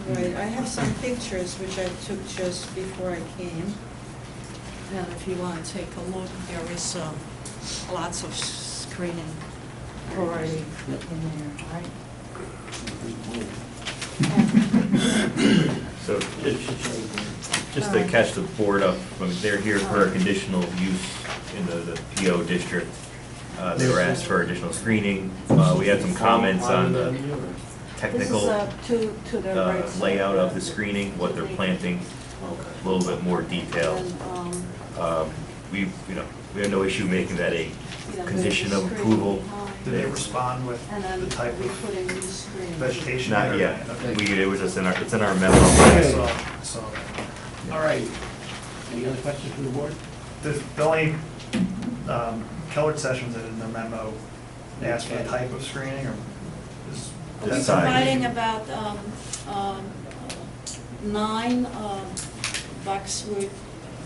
Right, I have some pictures which I took just before I came. And if you want to take a look, there is lots of screening already in there, right? So just to catch the board up, I mean, they're here for a conditional use in the PO district. They were asked for additional screening. We had some comments on the technical This is to the right layout of the screening, what they're planting, a little bit more detail. We have no issue making that a condition of approval. Did they respond with the type of vegetation? Not there? yet. Okay. It was just it's in our memo. I saw that. All right. Any other questions from the board? The only Kellert Sessions in the memo asked for the type of screening, or is We're that providing about 9 boxwood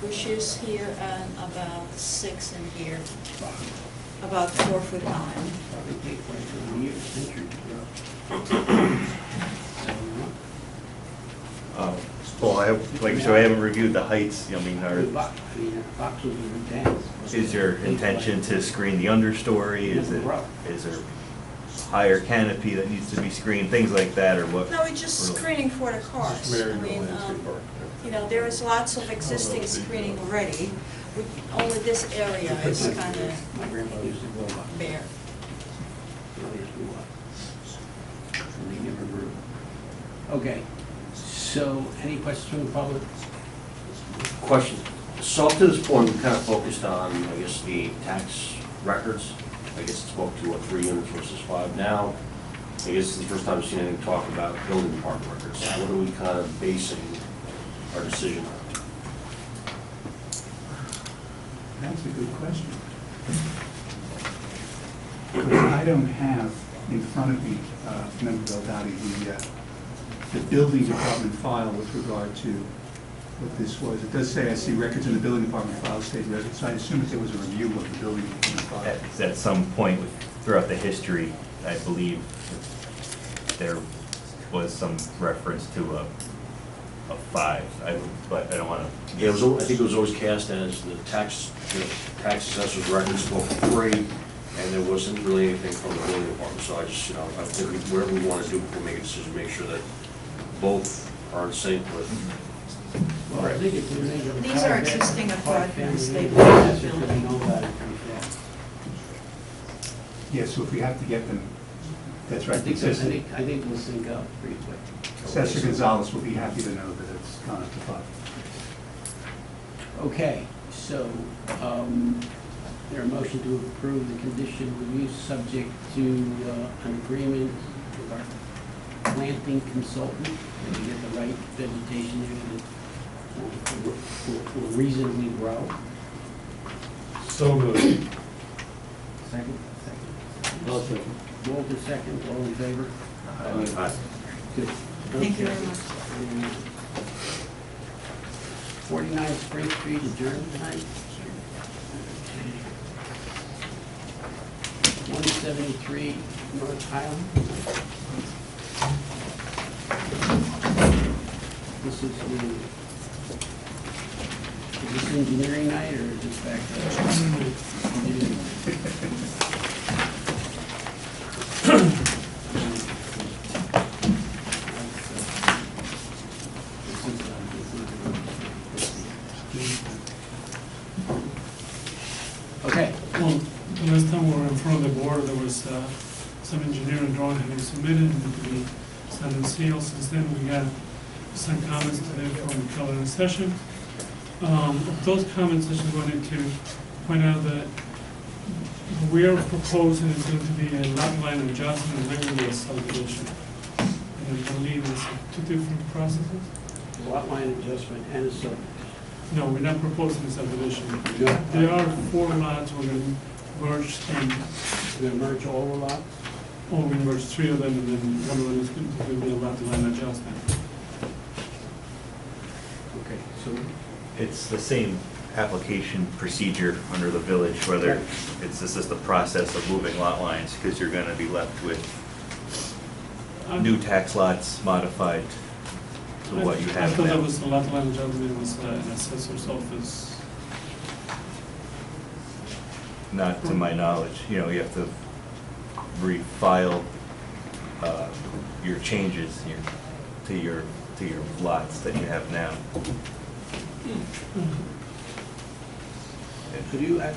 bushes here and about 6 in here, about 4 foot high. Probably take place in the year, century. Well, I haven't reviewed the heights. I mean, Boxes are dense. is your intention to screen the understory? Is there higher canopy that needs to be screened? Things like that, or what? No, we're just screening for the cars. I mean, there is lots of existing screening already. Only this area is kind of My grandfather used to grow up. bare. And they never grew. Okay, so any questions from the public? Question. So up to this point, we kind of focused on, I guess, the tax records. I guess it spoke to 3 units versus 5 now. I guess it's the first time I've seen anything talk about building department records. What are we kind of basing our decision on? That's a good question. Because I don't have in front of me, Member Beldati, the building department file with regard to what this was. It does say, I see records in the building department file state residence, so I assume that there was a review of the building department file. At some point throughout the history, I believe there was some reference to a 5, but I don't want to. Yeah, I think it was always cast as the tax assessor's records spoke for 3, and there wasn't really anything from the building department. So I just, I think whatever we want to do before we make a decision, make sure that both are in sync with. Well, I think if we make a These are existing apartments, they we will know build. about it pretty fast. Yeah, so if we have to get them, that's right. I think we'll sync up pretty quick. Assessor Gonzalez will be happy to know that it's gone up to 5. Okay, so, there a motion to approve the condition of use subject to an agreement with our planting consultant, that we get the right vegetation there that will reasonably grow. So moved. Second? I'll second. Walter second, all in favor? Aye. Good. Thank you very Okay. much. 49 Spring Street adjourned tonight. 173 North Highland. This is this engineering night or is this back there? Okay. Well, the last time we were in front of the board, there was some engineering drawing had been submitted and to be signed and sealed. Since then, we got some comments today from Keller and Session. Of those comments, I just wanted to point out that we are proposing is going to be a lot line adjustment and regular subdivision. And I believe it's two different processes. Lot line adjustment and a subdivision. No, we're not proposing a subdivision. No. There are 4 lots, we're going to merge them. We're going to merge all the lots? Oh, we merged 3 of them, and then one of them is going to be a lot line adjustment. Okay, so It's the same application procedure under the village, whether it's just the process of moving lot lines, because you're gonna be left with new tax lots modified to what you I have thought that now. was a lot line adjustment, it was an assessor's office. Not to my knowledge, you know, you have to refile your changes to your lots that you have now. could you add?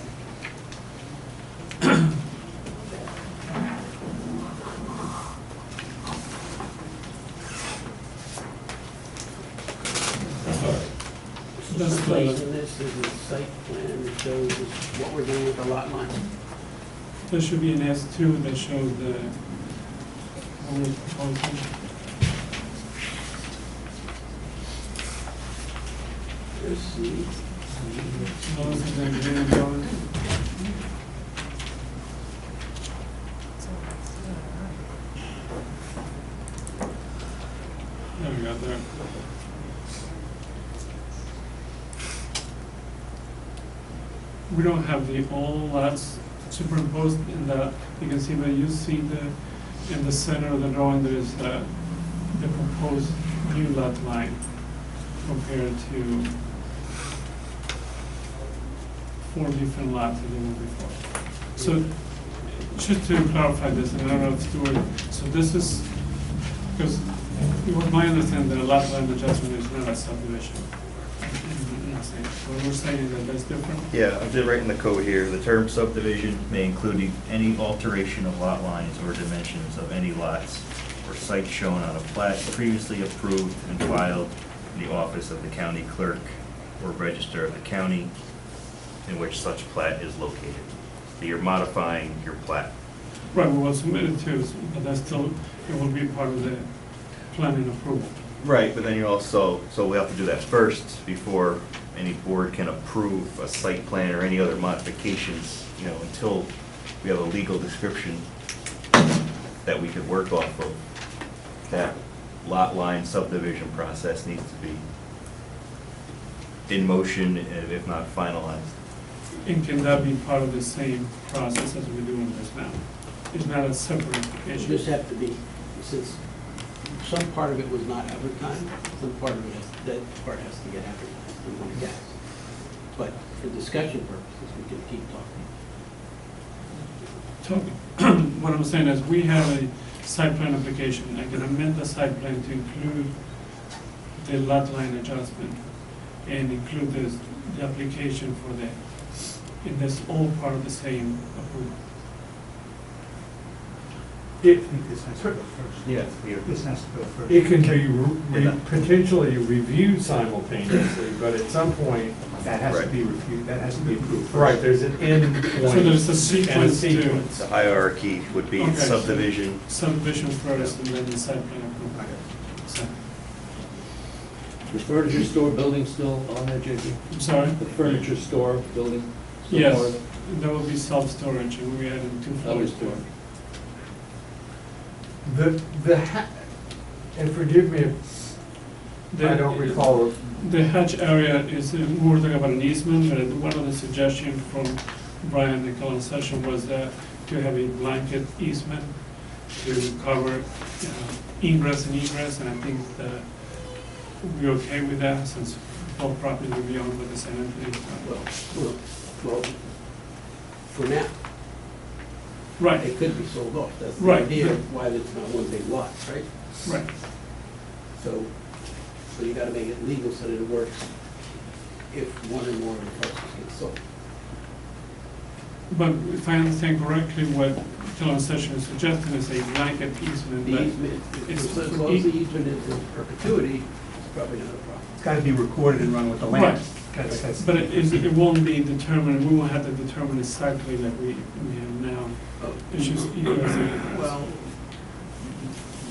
That's the- Place in this is a site plan that shows what we're doing with the lot line. There should be an S2 that shows the, what we're proposing. Let's see. No, this is the engineering drawing. There we go, there. We don't have the all lots superimposed in the, you can see that you see in the center of the drawing, there is the proposed new lot line compared to 4 different lots that there were before. So, just to clarify this, and I don't know if Stuart, so this is, because it was my understanding that a lot line adjustment is not a subdivision. What we're saying that that's different? Yeah, I'm just writing the code here. The term subdivision may include any alteration of lot lines or dimensions of any lots or sites shown on a plat previously approved and filed in the office of the county clerk or register of the county in which such plat is located. So you're modifying your plat. Right, we will submit it too, but that's still, it will be part of the planning approval. Right, but then you also, so we have to do that first before any board can approve a site plan or any other modifications, you know, until we have a legal description that we could work off of. That lot line subdivision process needs to be in motion, if not finalized. And can that be part of the same process as we're doing this now? It's not a separate It issue. just have to be, since some part of it was not advertised, some part of it, that part has to get advertised, I'm gonna guess. But for discussion purposes, we can keep talking. So, what I'm saying is, we have a site plan application, I can amend the site plan to include the lot line adjustment and include the application for the, and that's all part of the same approval. I think this has to go first. Yeah. This has to go first. It can be potentially reviewed simultaneously, but at some point. That has to be reviewed, that has to be approved first. Right, there's an end point. So there's a and sequence to sequence. The hierarchy would be Okay, so subdivision. subdivision first and then the site plan approval. So, The furniture store building still on there, JP? I'm sorry? The furniture store building? still Yes, part of it? that will be self-storage, and we added 2 That was floors to it. And forgive me if I don't recall. The hatch area is, we were talking about an easement, but one of the suggestions from Brian, the current session, was that to have a blanket easement to cover ingress and egress, and I think that we're okay with that since both properties will be owned by the same entity. Well, for now. Right. It could be sold off, that's the Right. idea of why it's not one big lot, right? Right. So you gotta make it legal so that it works if one or more of the parcels get sold. But if I understand correctly, what Killen Session is suggesting is a blanket easement. The that easement, is as for long as the easement is in perpetuity, it's probably not a problem. It's got to be recorded and run with the land. Right. But it won't be determined, we won't have to determine exactly like we have now. It's just egress and egress. Well,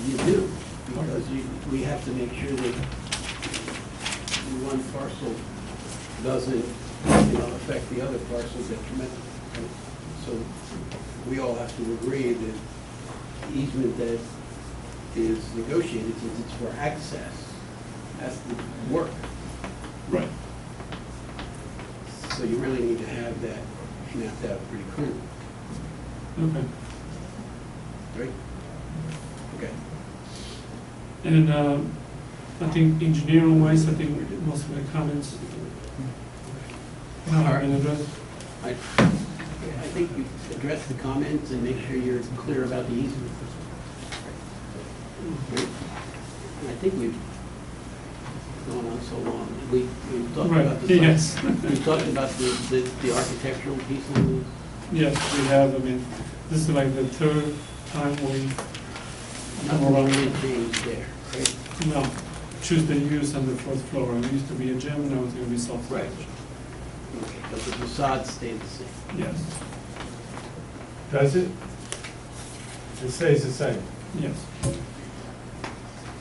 you do, because we have to make sure that one parcel doesn't, affect the other parcels detrimentally. So we all have to agree that the easement that is negotiated, since it's for access, has to work. Right. So you really need to have that mapped out pretty clearly. Okay. Right? Okay. And I think engineering wise, I think most of the comments have been addressed. I think you address the comments and make sure you're clear about the easement. Right? I think we've gone on so long. We've talked Right, about the yes. We've talked about the architectural piece of this. Yes, we have, I mean, this is like the third time we come Nothing around. really changed there, right? No, choose the use on the fourth floor. It used to be a gym, now it's gonna be self-storage. Okay, but the facade stayed the same. Yes, Does it? It stays the same. yes.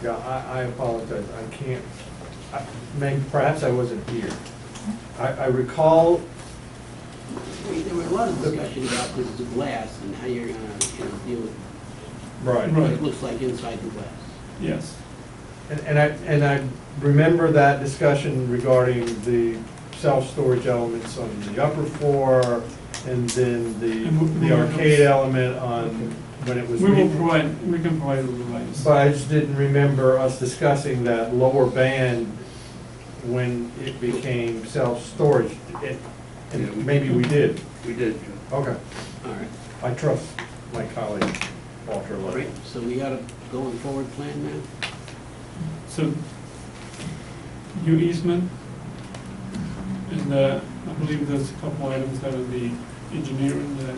Yeah, I apologize, I can't, maybe, perhaps I wasn't here. I recall, There were a lot of discussion about the glass and how you're gonna deal with right. what it looks like inside the glass. Yes. And I remember that discussion regarding the self-storage elements on the upper floor, and then the arcade element on when it was. We can provide a revise. But I just didn't remember us discussing that lower band when it became self-storage. And maybe we did. We did. Okay. All right. I trust my colleague, Walter All Love. right, so we got a going forward plan now? So, your easement, and I believe there's a couple items that are the engineering that.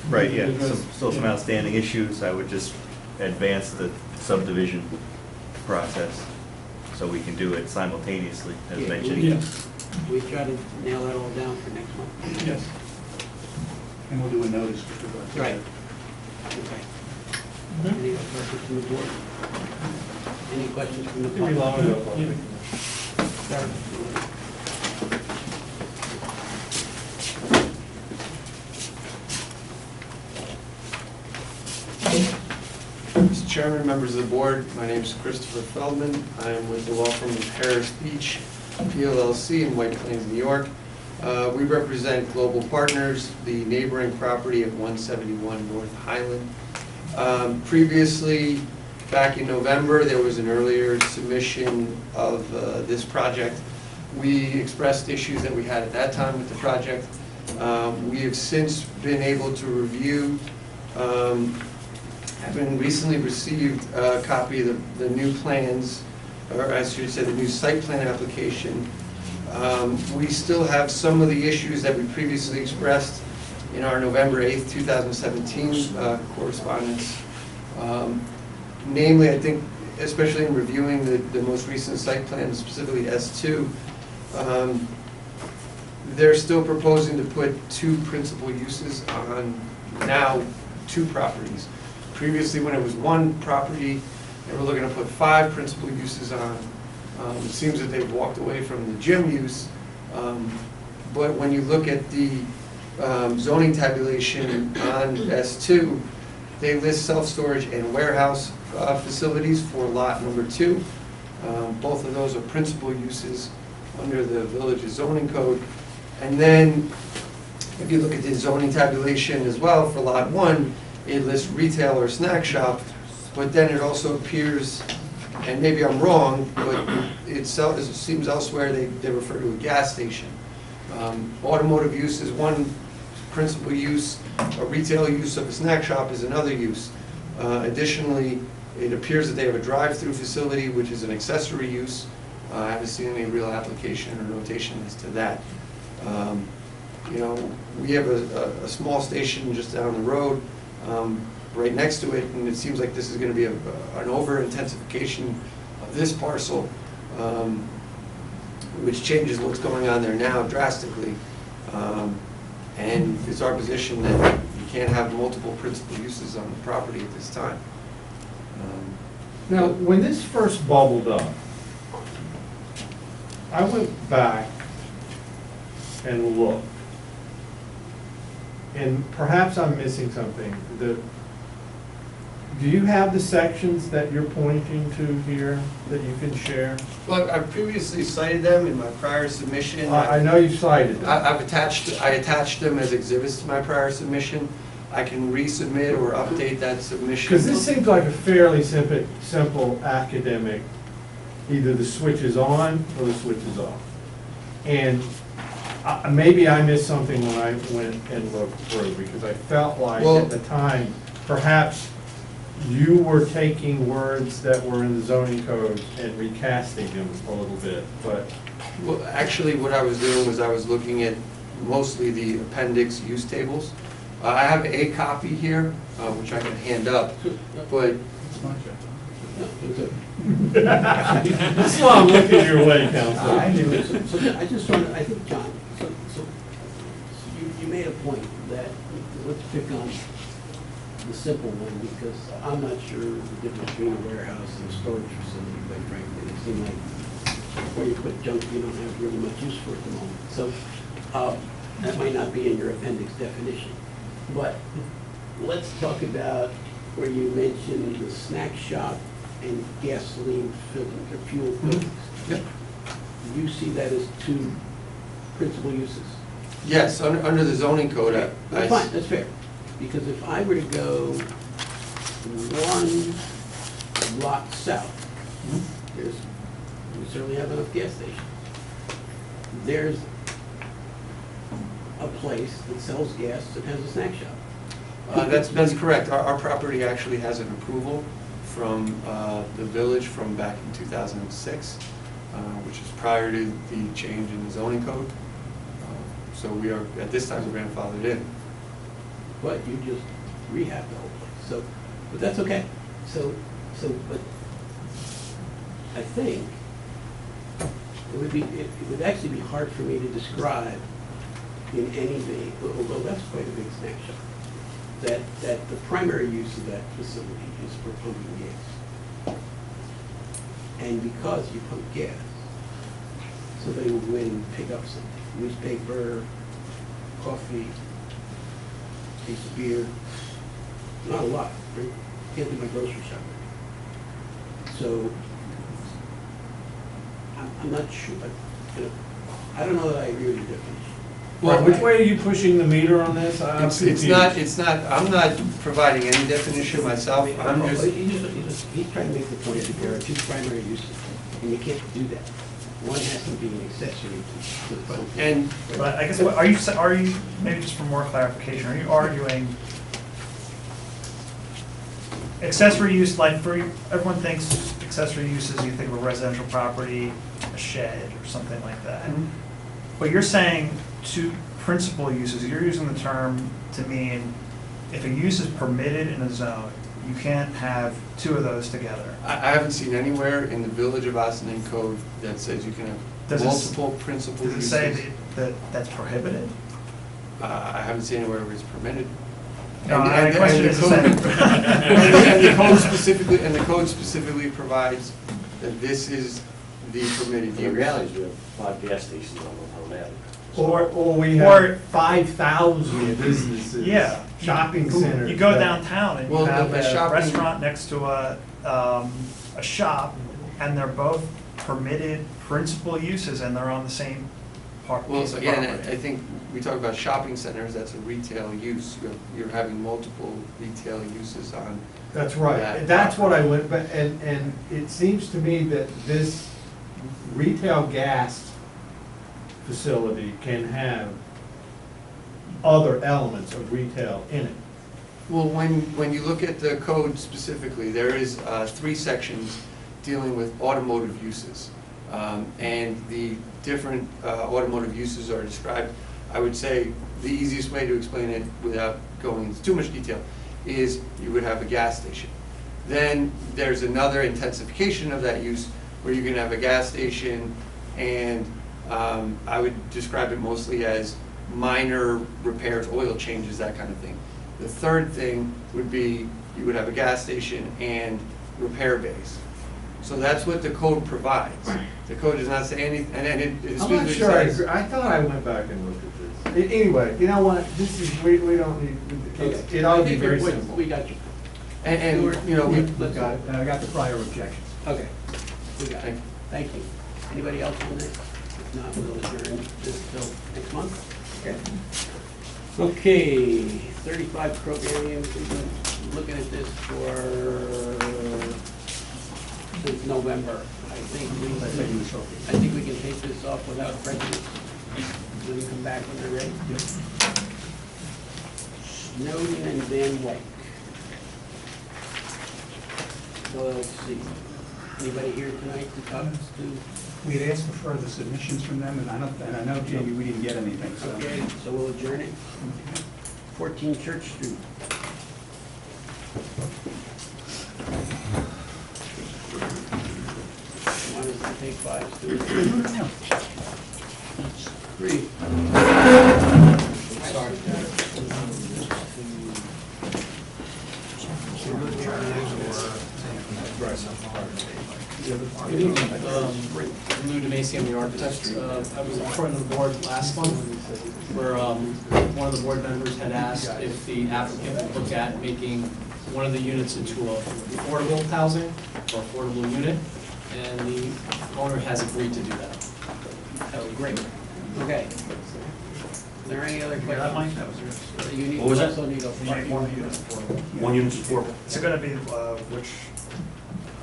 Right, yeah, address. still some outstanding issues. I would just advance the subdivision process so we can do it simultaneously, as Yeah, mentioned. Yes, We try to nail that all down for next month. yes. And we'll do a notice with regard to Right. that. Okay. Okay. Any other questions from the board? Any questions from the Give me long public? enough. Yeah. Mr. Chairman, members of the board, my name is Christopher Feldman. I am with the law firm of Harris Beach, PLLC in White Plains, New York. We represent Global Partners, the neighboring property at 171 North Highland. Previously, back in November, there was an earlier submission of this project. We expressed issues that we had at that time with the project. We have since been able to review, having recently received a copy of the new plans, or I should say the new site plan application. We still have some of the issues that we previously expressed in our November 8th, 2017 correspondence. Namely, I think, especially in reviewing the most recent site plan, specifically S2, they're still proposing to put two principal uses on now two properties. Previously, when it was one property, they were looking to put 5 principal uses on. It seems that they've walked away from the gym use. But when you look at the zoning tabulation on S2, they list self-storage and warehouse facilities for lot number 2. Both of those are principal uses under the village's zoning code. And then, if you look at the zoning tabulation as well for lot 1, it lists retail or snack shop, but then it also appears, and maybe I'm wrong, but it seems elsewhere they refer to a gas station. Automotive use is one principal use, a retail use of a snack shop is another use. Additionally, it appears that they have a drive-through facility, which is an accessory use. I haven't seen any real application or notation as to that. You know, we have a small station just down the road, right next to it, and it seems like this is going to be an over-intensification of this parcel, which changes what's going on there now drastically. And it's our position that you can't have multiple principal uses on the property at this time. Now, when this first bubbled up, I went back and looked, and perhaps I'm missing something. Do you have the sections that you're pointing to here that you can share? Well, I've previously cited them in my prior submission. I know you cited them. I attached them as exhibits to my prior submission. I can resubmit or update that submission. Because this seems like a fairly simple academic, either the switch is on or the switch is off. And maybe I missed something when I went and looked through, because I felt like at the time, perhaps you were taking words that were in the zoning code and recasting them a little bit, but. Well, actually, what I was doing was I was looking at mostly the appendix use tables. I have a copy here, which I can hand up, but. That's why I'm looking your way, Counselor. I knew it. So I just wanted, I think, John, so you made a point that, let's pick on the simple one, because I'm not sure the difference between a warehouse and a storage facility, quite frankly. It seems like where you put junk, you don't have really much use for at the moment. So that might not be in your appendix definition. But let's talk about where you mentioned the snack shop and gasoline filling or fuel fillings. Yep. Do you see that as two principal uses? Yes, under the zoning code. That's fine, that's fair. Because if I were to go one lot south, we certainly have enough gas stations. There's a place that sells gas that has a snack shop. That's correct. Our property actually has an approval from the village from back in 2006, which is prior to the change in the zoning code. So we are, at this time, we're grandfathered in. But you just rehabbed the whole place. So, but that's okay. But I think it would actually be hard for me to describe in any way, although that's quite a big snack shop, that the primary use of that facility is for pumping gas. And because you pump gas, somebody will go in and pick up something, newspaper, coffee, piece of beer, not a lot, right? Can't do my grocery shopping. So, I'm not sure, but, I don't know that I agree with your definition. Well, which way are you pushing the meter on this? It's not, I'm not providing any definition myself, I'm just. He's trying to make the point that there are two primary uses, and you can't do that. One has to be an accessory to something. But I guess, are you, maybe just for more clarification, are you arguing accessory use, like everyone thinks accessory uses, you think of a residential property, a shed, or something like that. Mm-hmm. But you're saying two principal uses, you're using the term to mean if a use is permitted in a zone, you can't have two of those together. I haven't seen anywhere in the Village of Ossining code that says you can have multiple principal uses. Does it say that that's prohibited? I haven't seen anywhere where it's permitted. No, the question is and the code specifically provides that this is the permitted use. The reality is we have 5 gas stations on Elm Avenue. Or we Or- have 5,000 businesses. Yeah. Shopping centers. You go that- downtown and you Well, have the a shopping- restaurant next to a shop, and they're both permitted principal uses, and they're on the same Well, piece of again, property. I think we talk about shopping centers, that's a retail use. You're having multiple retail uses on. That's right, that that's what I property. went, but, and it seems to me that this retail gas facility can have other elements of retail in it. Well, when you look at the code specifically, there is 3 sections dealing with automotive uses. And the different automotive uses are described. I would say the easiest way to explain it without going into too much detail is you would have a gas station. Then there's another intensification of that use where you can have a gas station and I would describe it mostly as minor repairs, oil changes, that kind of thing. The third thing would be you would have a gas station and repair bays. So that's what the code provides. The code does not say anything, and it I'm not specifically sure I says. agree, I thought I went back and looked at this. Anyway, you know what, this is, we don't need, it ought to be very simple. We got you. And, you know, Let's Got it, and I got the prior objections. Okay, we got it. Thank you. Anybody else on this? If not, we'll adjourn this till next month. Okay. Okay, 35 Kroger, we've been looking at this since November. I think we can take this off without prejudice. When you come back when they're ready. Snowden and Van Wyck. LLC. Anybody here tonight to talk to? We had asked for further submissions from them, and I know, Jamie, we didn't get anything, so. Okay, so we'll adjourn it. 14 Church Street. Want us to take 5, Stu? 3. Good evening. Lou DeMacy, I'm the architect. I was in front of the board last month where one of the board members had asked if the applicant would look at making one of the units into a affordable housing or affordable unit, and the owner has agreed to do that. Oh, great. Okay. Is there any other questions? You need, What was that? also need a parking. One unit affordable. One unit's affordable. Is it gonna be, which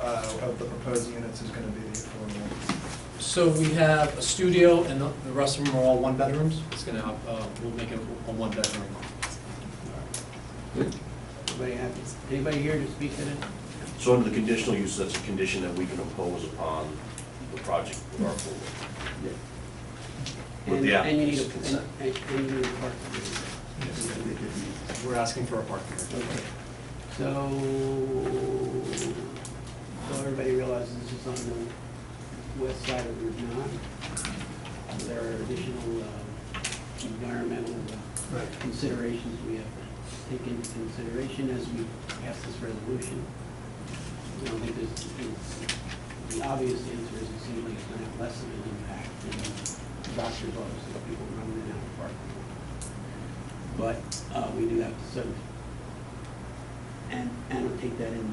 of the proposed units is gonna be the affordable? So we have a studio, and the rest of them are all one bedrooms. It's gonna have, we'll make it a one bedroom. Good. Everybody happy? Anybody here to speak to this? So under the conditional use, that's a condition that we can impose upon the project with our approval. With the And you need applicant's consent. and you need a parking. We're asking for a parking. Okay. So everybody realizes this is on the west side of Route 9. There are additional environmental considerations we have to take into consideration as we pass this resolution. I don't think the obvious answer is it seems like it's going to have less of an impact than doctor's office if people running in and out of parking. But we do have to sort of annotate that in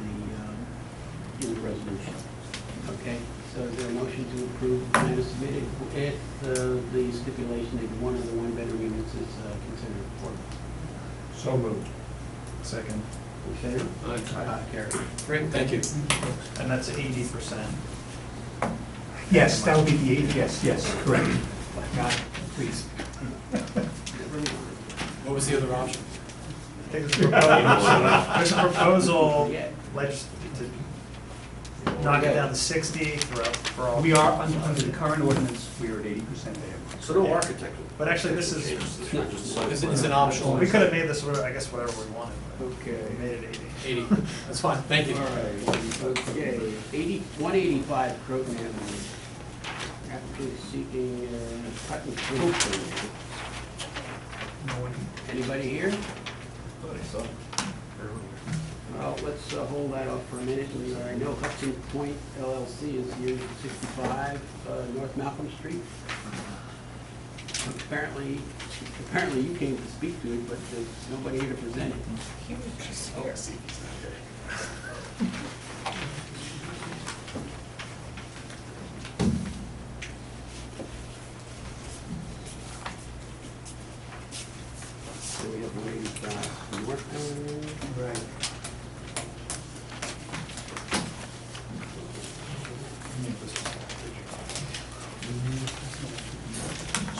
the resolution. Okay, so is there a motion to approve the plan as submitted if the stipulation that one of the one-bedroom units is considered affordable? So moved. Second. In favor? Carried. Great, thank you. And that's 80%. Yes, that would be the 8, yes, correct. Got it, please. What was the other option? I think there's a proposal to knock it down to 60 for all. We are, under the current ordinance, we are at 80% there. So no architect. But actually, this is, It's an optional. we could have made this, I guess, whatever we wanted. But Okay. we made it 80. 80, that's fine, thank you. All right, okay, 185 Croton Avenue. Applicant is seeking cut and fill permit. Anybody here? Well, let's hold that off for a minute. And I know Hudson Point LLC is here, 65 North Malcolm Street. Apparently you came to speak to it, but there's nobody here to present it. So we have the lady from Northland. Right.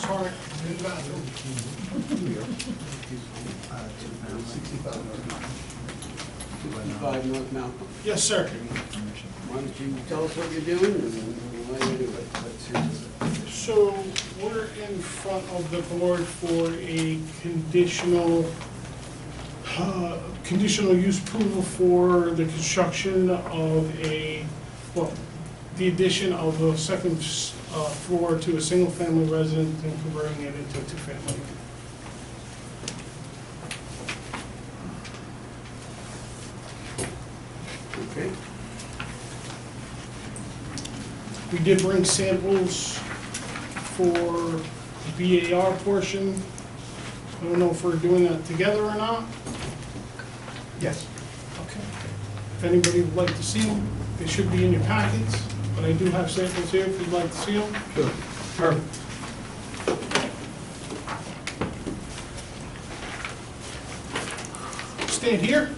Sorry. 65 North Malcolm. Yes, sir. Why don't you tell us what you're doing and why you do it? So we're in front of the board for a conditional use approval for the construction of the addition of a second floor to a single-family residence and converting it into a two-family. Okay. We did bring samples for the BAR portion. I don't know if we're doing that together or not. Yes. Okay. If anybody would like to see them, they should be in your packets, but I do have samples here if you'd like to see them. Sure. Perfect. Stand here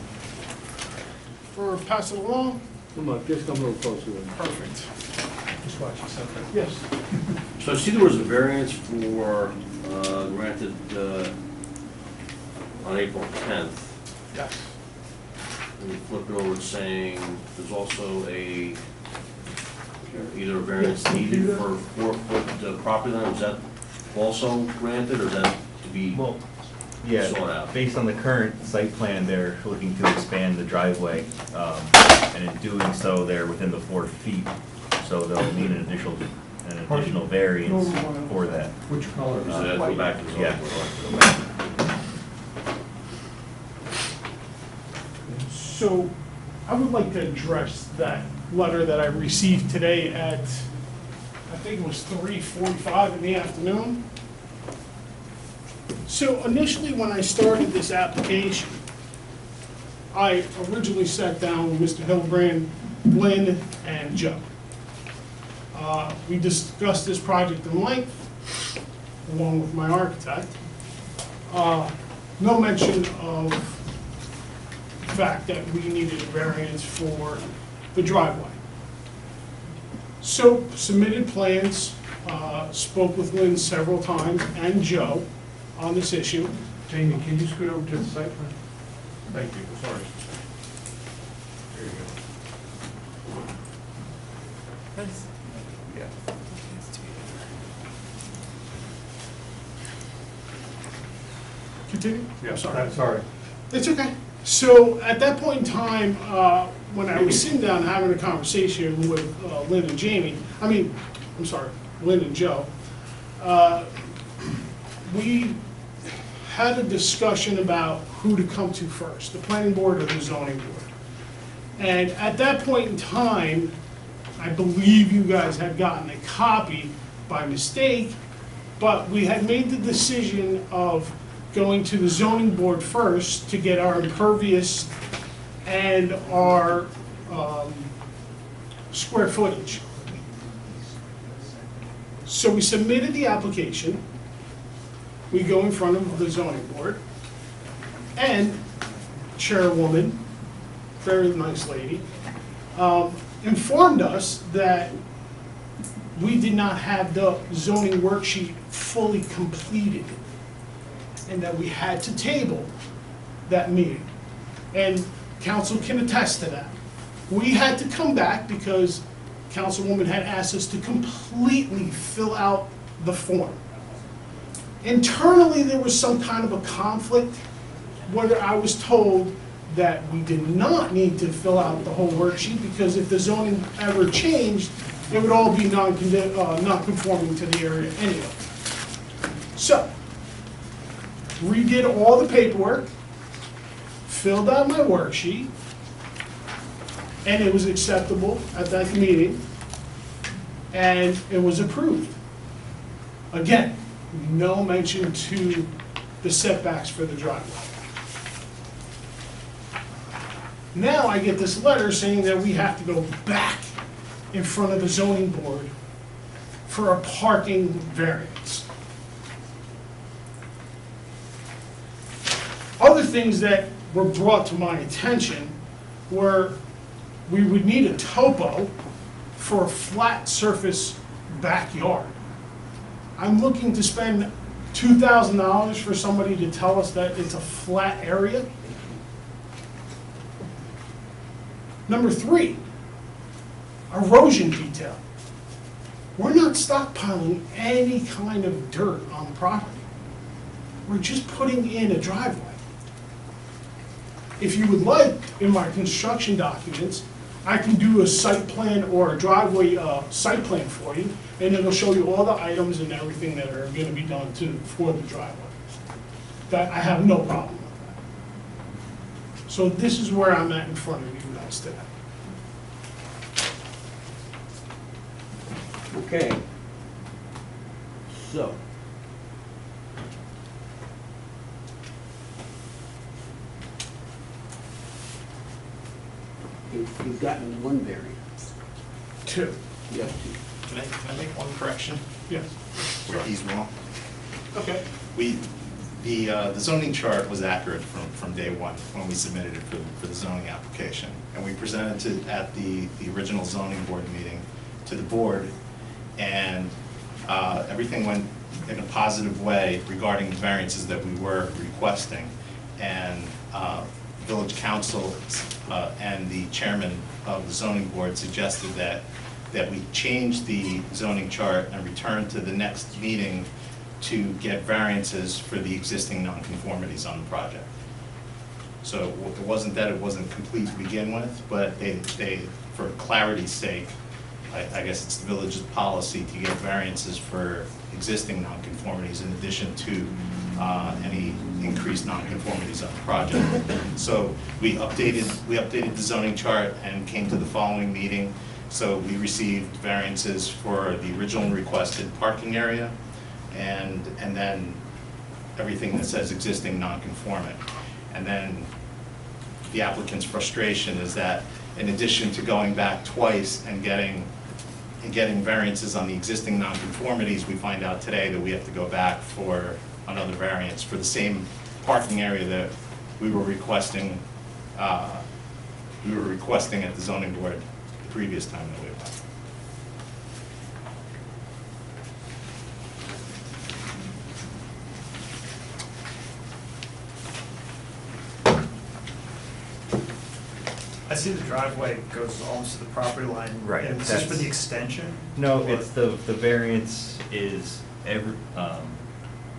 or pass it along. Come on, just come a little closer. Perfect. Just watch yourself. Yes. So I see there was a variance for, granted, on April 10th. Yes. And you flip it over, it's saying there's also either a variance needed for 4-foot property line. Is that also granted, or is that to be Well, sought yeah, out? based on the current site plan, they're looking to expand the driveway, and in doing so, they're within the 4 feet, so they'll need an additional variance for that. Which color? So that'd go back to the zoning Yeah. board. So I would like to address that letter that I received today at, I think it was 3:45 in the afternoon. So initially, when I started this application, I originally sat down with Mr. Hildebrand, Lynn, and Joe. We discussed this project in length, along with my architect. No mention of the fact that we needed a variance for the driveway. So submitted plans, spoke with Lynn several times, and Joe, on this issue. Jamie, can you scoot over to the site plan? Thank you, sorry. There you go. Yeah. Continue? Yeah, Sorry. sorry. It's okay. So at that point in time, when I was sitting down having a conversation with Lynn and Jamie, Lynn and Joe, we had a discussion about who to come to first, the planning board or the zoning board. And at that point in time, I believe you guys had gotten a copy by mistake, but we had made the decision of going to the zoning board first to get our impervious and our square footage. So we submitted the application, we go in front of the zoning board, and chairwoman, very nice lady, informed us that we did not have the zoning worksheet fully completed, and that we had to table that meeting. And council can attest to that. We had to come back because Councilwoman had asked us to completely fill out the form. Internally, there was some kind of a conflict, whether I was told that we did not need to fill out the whole worksheet because if the zoning ever changed, it would all be non-conforming to the area anyway. So, redid all the paperwork, filled out my worksheet, and it was acceptable at that meeting, and it was approved. Again, no mention to the setbacks for the driveway. Now I get this letter saying that we have to go back in front of the zoning board for a parking variance. Other things that were brought to my attention were we would need a topo for a flat surface backyard. I'm looking to spend $2,000 for somebody to tell us that it's a flat area. Number 3, erosion detail. We're not stockpiling any kind of dirt on the property. We're just putting in a driveway. If you would like, in my construction documents, I can do a site plan or a driveway site plan for you, and it'll show you all the items and everything that are gonna be done for the driveway. That, I have no problem with that. So this is where I'm at in front of you guys today. Okay. So. You've gotten one variance. 2. You have 2. Can I make one correction? Yes. Where he's wrong. Okay. The zoning chart was accurate from day one when we submitted it for the zoning application. And we presented it at the original zoning board meeting to the board, and everything went in a positive way regarding the variances that we were requesting. And village council and the chairman of the zoning board suggested that we change the zoning chart and return to the next meeting to get variances for the existing nonconformities on the project. So it wasn't that it wasn't complete to begin with, but they for clarity's sake, I guess it's the village's policy to get variances for existing nonconformities in addition to any increased nonconformities on the project. So we updated the zoning chart and came to the following meeting. So we received variances for the original requested parking area and then everything that says existing nonconforming. And then the applicant's frustration is that in addition to going back twice and getting variances on the existing nonconformities, we find out today that we have to go back for another variance for the same parking area that we were requesting at the zoning board the previous time that we went. I see the driveway goes almost to the property line. Right, And this is for that's- the extension? No, Or- it's the variance is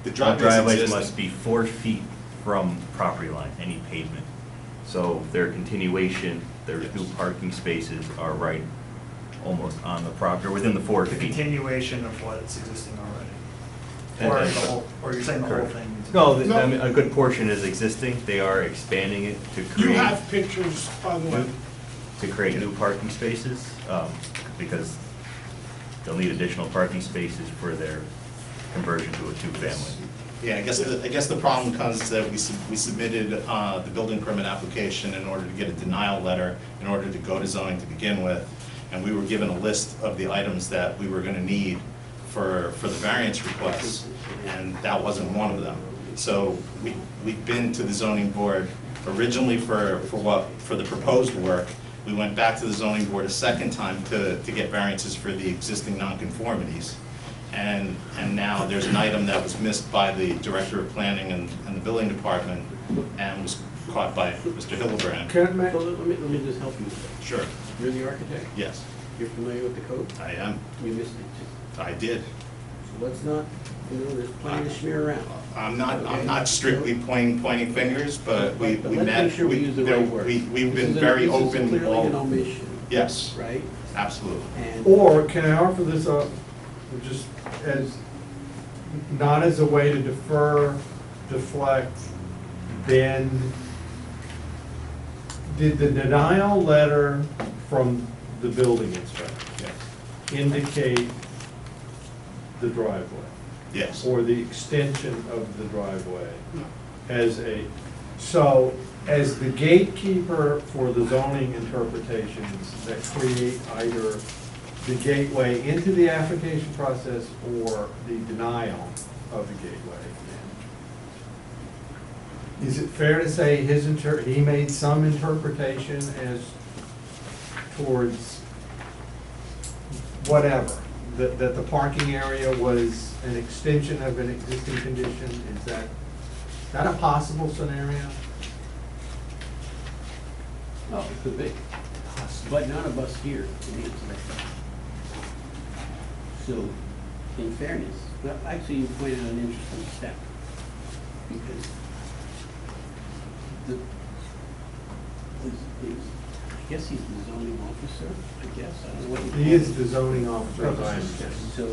The all driveway's driveways existing. must be 4 feet from property line, any pavement. So their continuation, their new parking spaces are right almost on the property, or within the 4 The feet. continuation of what's existing already? And- Or the whole, or you're saying the whole Correct. thing? No, I mean, a good portion is existing. They are expanding it to You create. have pictures, by the way. To create new parking spaces, because they'll need additional parking spaces for their conversion to a two-family. Yeah, I guess the problem comes that we submitted the building permit application in order to get a denial letter, in order to go to zoning to begin with, and we were given a list of the items that we were gonna need for the variance requests, and that wasn't one of them. So we've been to the zoning board originally for the proposed work. We went back to the zoning board a second time to get variances for the existing nonconformities. And now there's an item that was missed by the director of planning and the building department and was caught by Mr. Hillebrand. So let me just help you with that. Sure. You're the architect? Yes, You're familiar with the code? I am. You missed it. I did. So let's not, there's plenty to smear around. I'm not strictly pointing fingers, but we But let's met. make sure we use the right word. We've This been is very this is open. clearly an omission. Yes, Right? absolutely. And Or can I offer this up, just as, not as a way to defer, deflect, then did the denial letter from the building inspector indicate the driveway? Yes. Or the extension of the driveway so as the gatekeeper for the zoning interpretations that create either the gateway into the application process or the denial of the gateway. Is it fair to say he made some interpretation as towards whatever, that the parking area was an extension of an existing condition? Is that a possible scenario? Oh, it could be. But none of us here can answer that question. So, in fairness, well, actually, you pointed out an interesting step. Because I guess he's the zoning officer, I guess. I don't know what He is the zoning officer, as I understand. So,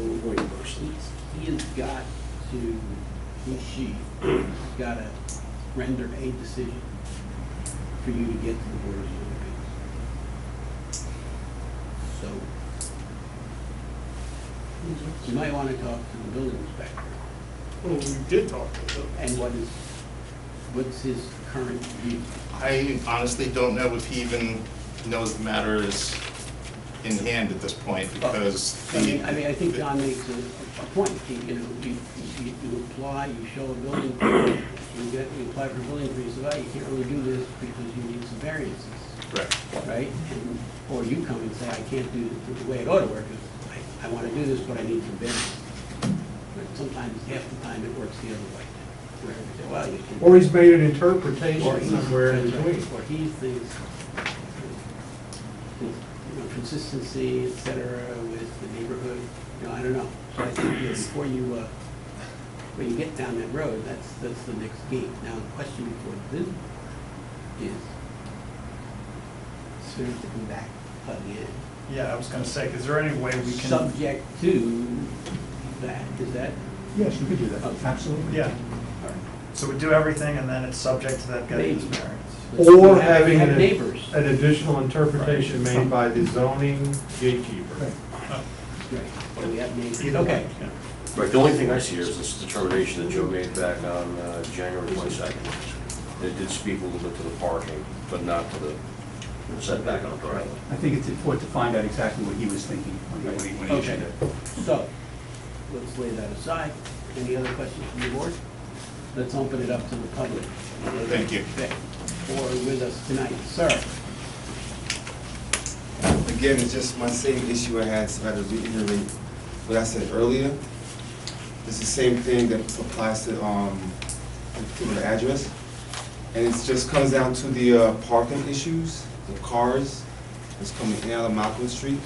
he has got to, she has got to render a decision for you to get to the Board of Zoning Appeals. So, you might want to talk to the building inspector. Well, we did talk to him. And what's his current view? I honestly don't know if he even knows the matter is in hand at this point, because I mean, I think John makes a point. You apply, you show a building permit, you apply for a building permit, you say, well, you can't really do this because you need some variances. Right? Or you come and say, I can't do it the way it ought to work, because I want to do this, but I need some variances. But sometimes, half the time, it works the other way. Where you say, well, you can. Or he's made an interpretation somewhere in between. Or he thinks, consistency, et cetera, with the neighborhood, I don't know. So I think before when you get down that road, that's the next gate. Now, the question before this is, soon to come back again. Yeah, I was gonna say, is there any way we can? Subject to that, is that? Yes, you could do that, absolutely. Yeah. So we do everything and then it's subject to that getting variance. Or having neighbors. an additional interpretation made by the zoning gatekeeper. Right. Or we have neighbors. Either Okay. way, yeah. Right, the only thing I see here is this determination that Joe made back on January 22nd. It did speak a little bit to the parking, but not to the setback on the driveway. I think it's important to find out exactly what he was thinking when he issued it. So, let's lay that aside. Any other questions from the board? Let's open it up to the public. Thank you. Or with us tonight, sir. Again, it's just my same issue I had, so I had to reiterate what I said earlier. It's the same thing that applies to the address. And it just comes down to the parking issues, the cars that's coming in and out of Malcolm Street.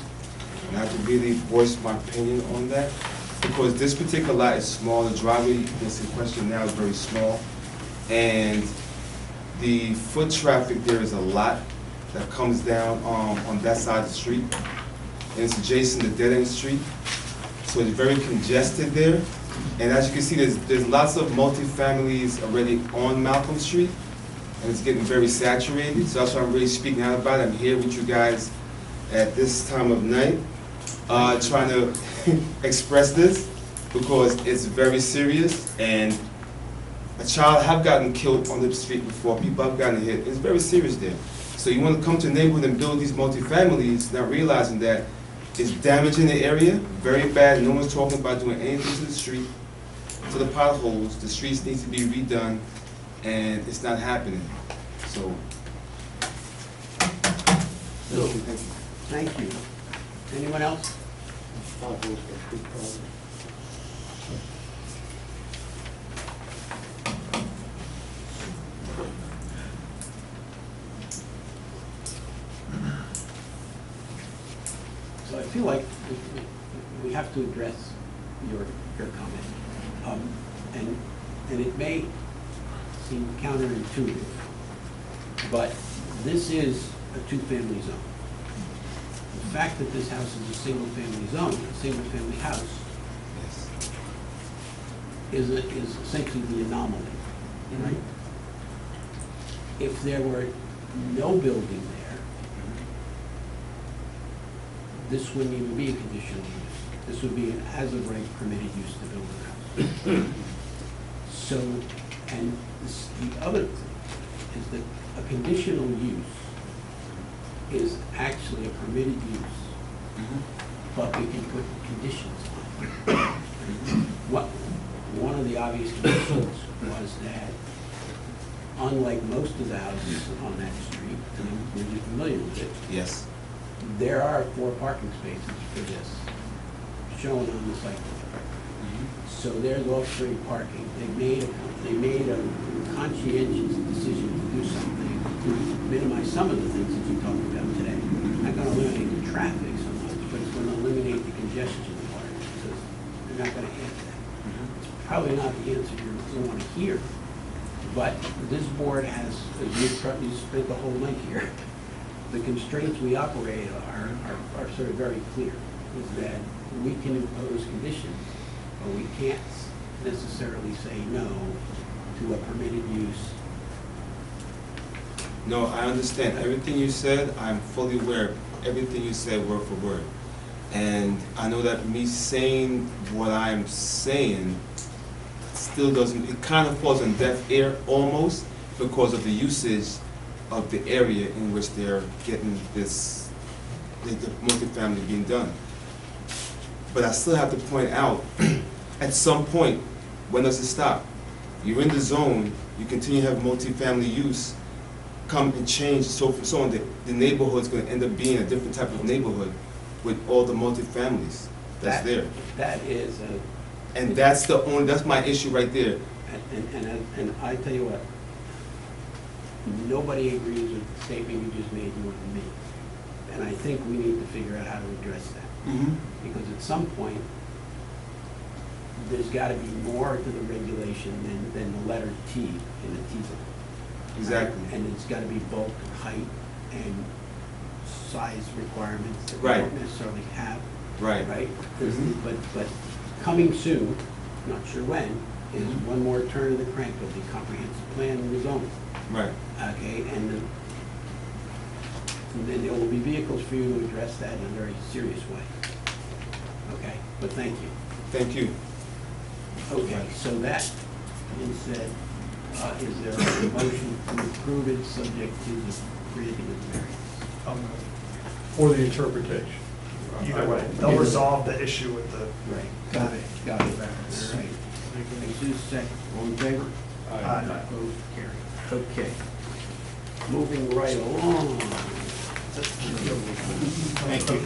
And I have to really voice my opinion on that, because this particular lot is small, the driveway that's in question now is very small. And the foot traffic there is a lot that comes down on that side of the street. And it's adjacent to Dead End Street. So it's very congested there. And as you can see, there's lots of multifamilies already on Malcolm Street. And it's getting very saturated. So that's why I'm really speaking out about it. I'm here with you guys at this time of night, trying to express this, because it's very serious. And a child have gotten killed on the street before. People have gotten hit. It's very serious there. So you want to come to a neighborhood and build these multifamilies, not realizing that it's damaging the area, very bad. No one's talking about doing anything to the street, to the potholes. The streets need to be redone, and it's not happening. So, Thank you. Anyone else? So I feel like we have to address your comment. And it may seem counterintuitive, but this is a two-family zone. The fact that this house is a single-family zone, a single-family house, is essentially the anomaly, right? If there were no building there, this wouldn't even be a conditional use. This would be an as-of-right permitted use to build a house. So, and the other thing is that a conditional use is actually a permitted use, but we can put conditions on it. One of the obvious conditions was that, unlike most of the houses on that street, and you're familiar with it. Yes. There are 4 parking spaces for this, shown on the site plan. So there's off-street parking. They made a conscientious decision to do something to minimize some of the things that you talked about today. Not gonna eliminate the traffic so much, but it's gonna eliminate the congestion part, because they're not gonna add that. It's probably not the answer you want to hear, but this board has, you spent the whole night here, the constraints we operate are sort of very clear, is that we can impose conditions, but we can't necessarily say no to a permitted use. No, I understand everything you said. I'm fully aware of everything you said word for word. And I know that me saying what I'm saying still doesn't, it kind of falls on deaf ear almost because of the usage of the area in which they're getting this, the multifamily being done. But I still have to point out, at some point, when does it stop? You're in the zone, you continue to have multifamily use, come and change, so on. The neighborhood's gonna end up being a different type of neighborhood with all the multifamilies that's there. That is a... And that's my issue right there. And I tell you what, nobody agrees with the statement you just made more than me. And I think we need to figure out how to address that. Because at some point, there's gotta be more to the regulation than the letter T in the T-zone. Exactly. And it's gotta be bulk, height, and size requirements that we Right. don't necessarily have. Right. Right? But coming soon, not sure when, is one more turn of the crank of the comprehensive plan and the zoning. Right. Okay, and then there will be vehicles for you to address that in a very serious way. Okay, but thank you. Thank you. Okay, so that being said, is there a motion to approve it subject to the granting of the variance? For the interpretation. Either way, they'll resolve the issue with the. Right, got it. All right. Jesus, second, all in favor? Aye. Opposed, carried. Okay. Moving right along. Thank you.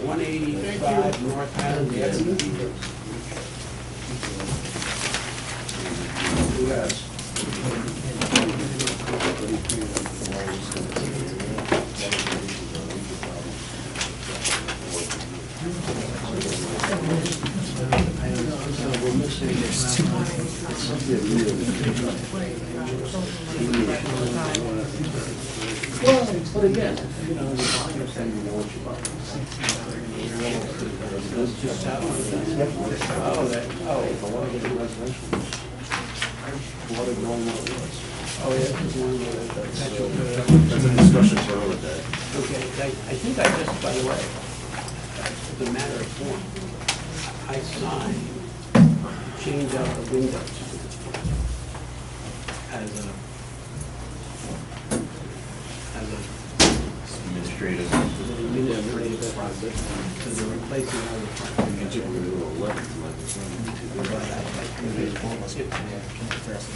185 North Highland Avenue. Yes. Well, but again, you know, the volume saying you know what you want. Let's just have That's a discussion for another day. Okay, I think I just, by the way, as a matter of form, I signed, change out the windows as a Administrative. administrative process, because they're replacing all the front.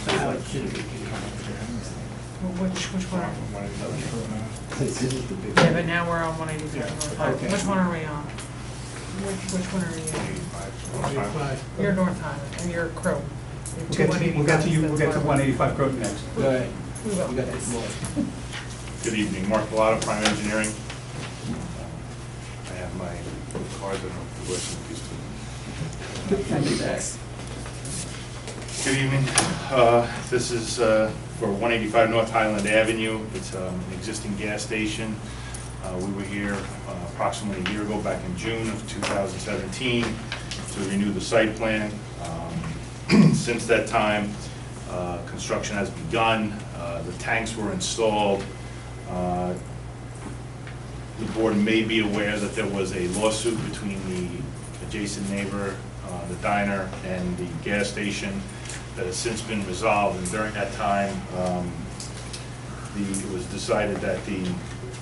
Somehow it should be. Which one? This is the big Yeah, one. but now we're on 185 North Highland. Okay. Which one are we on? Which one are you? You're North Highland, and you're Crow. We'll get to you, we'll get to 185 Groton next. Go ahead. We will. You got the floor. Good evening, Mark Bellato, Prime Engineering. I have my cards, I don't know if you're listening, please. Good evening. This is for 185 North Highland Avenue. It's an existing gas station. We were here approximately a year ago, back in June of 2017, to renew the site plan. Since that time, construction has begun. The tanks were installed. The board may be aware that there was a lawsuit between the adjacent neighbor, the diner, and the gas station that has since been resolved. And during that time, it was decided that the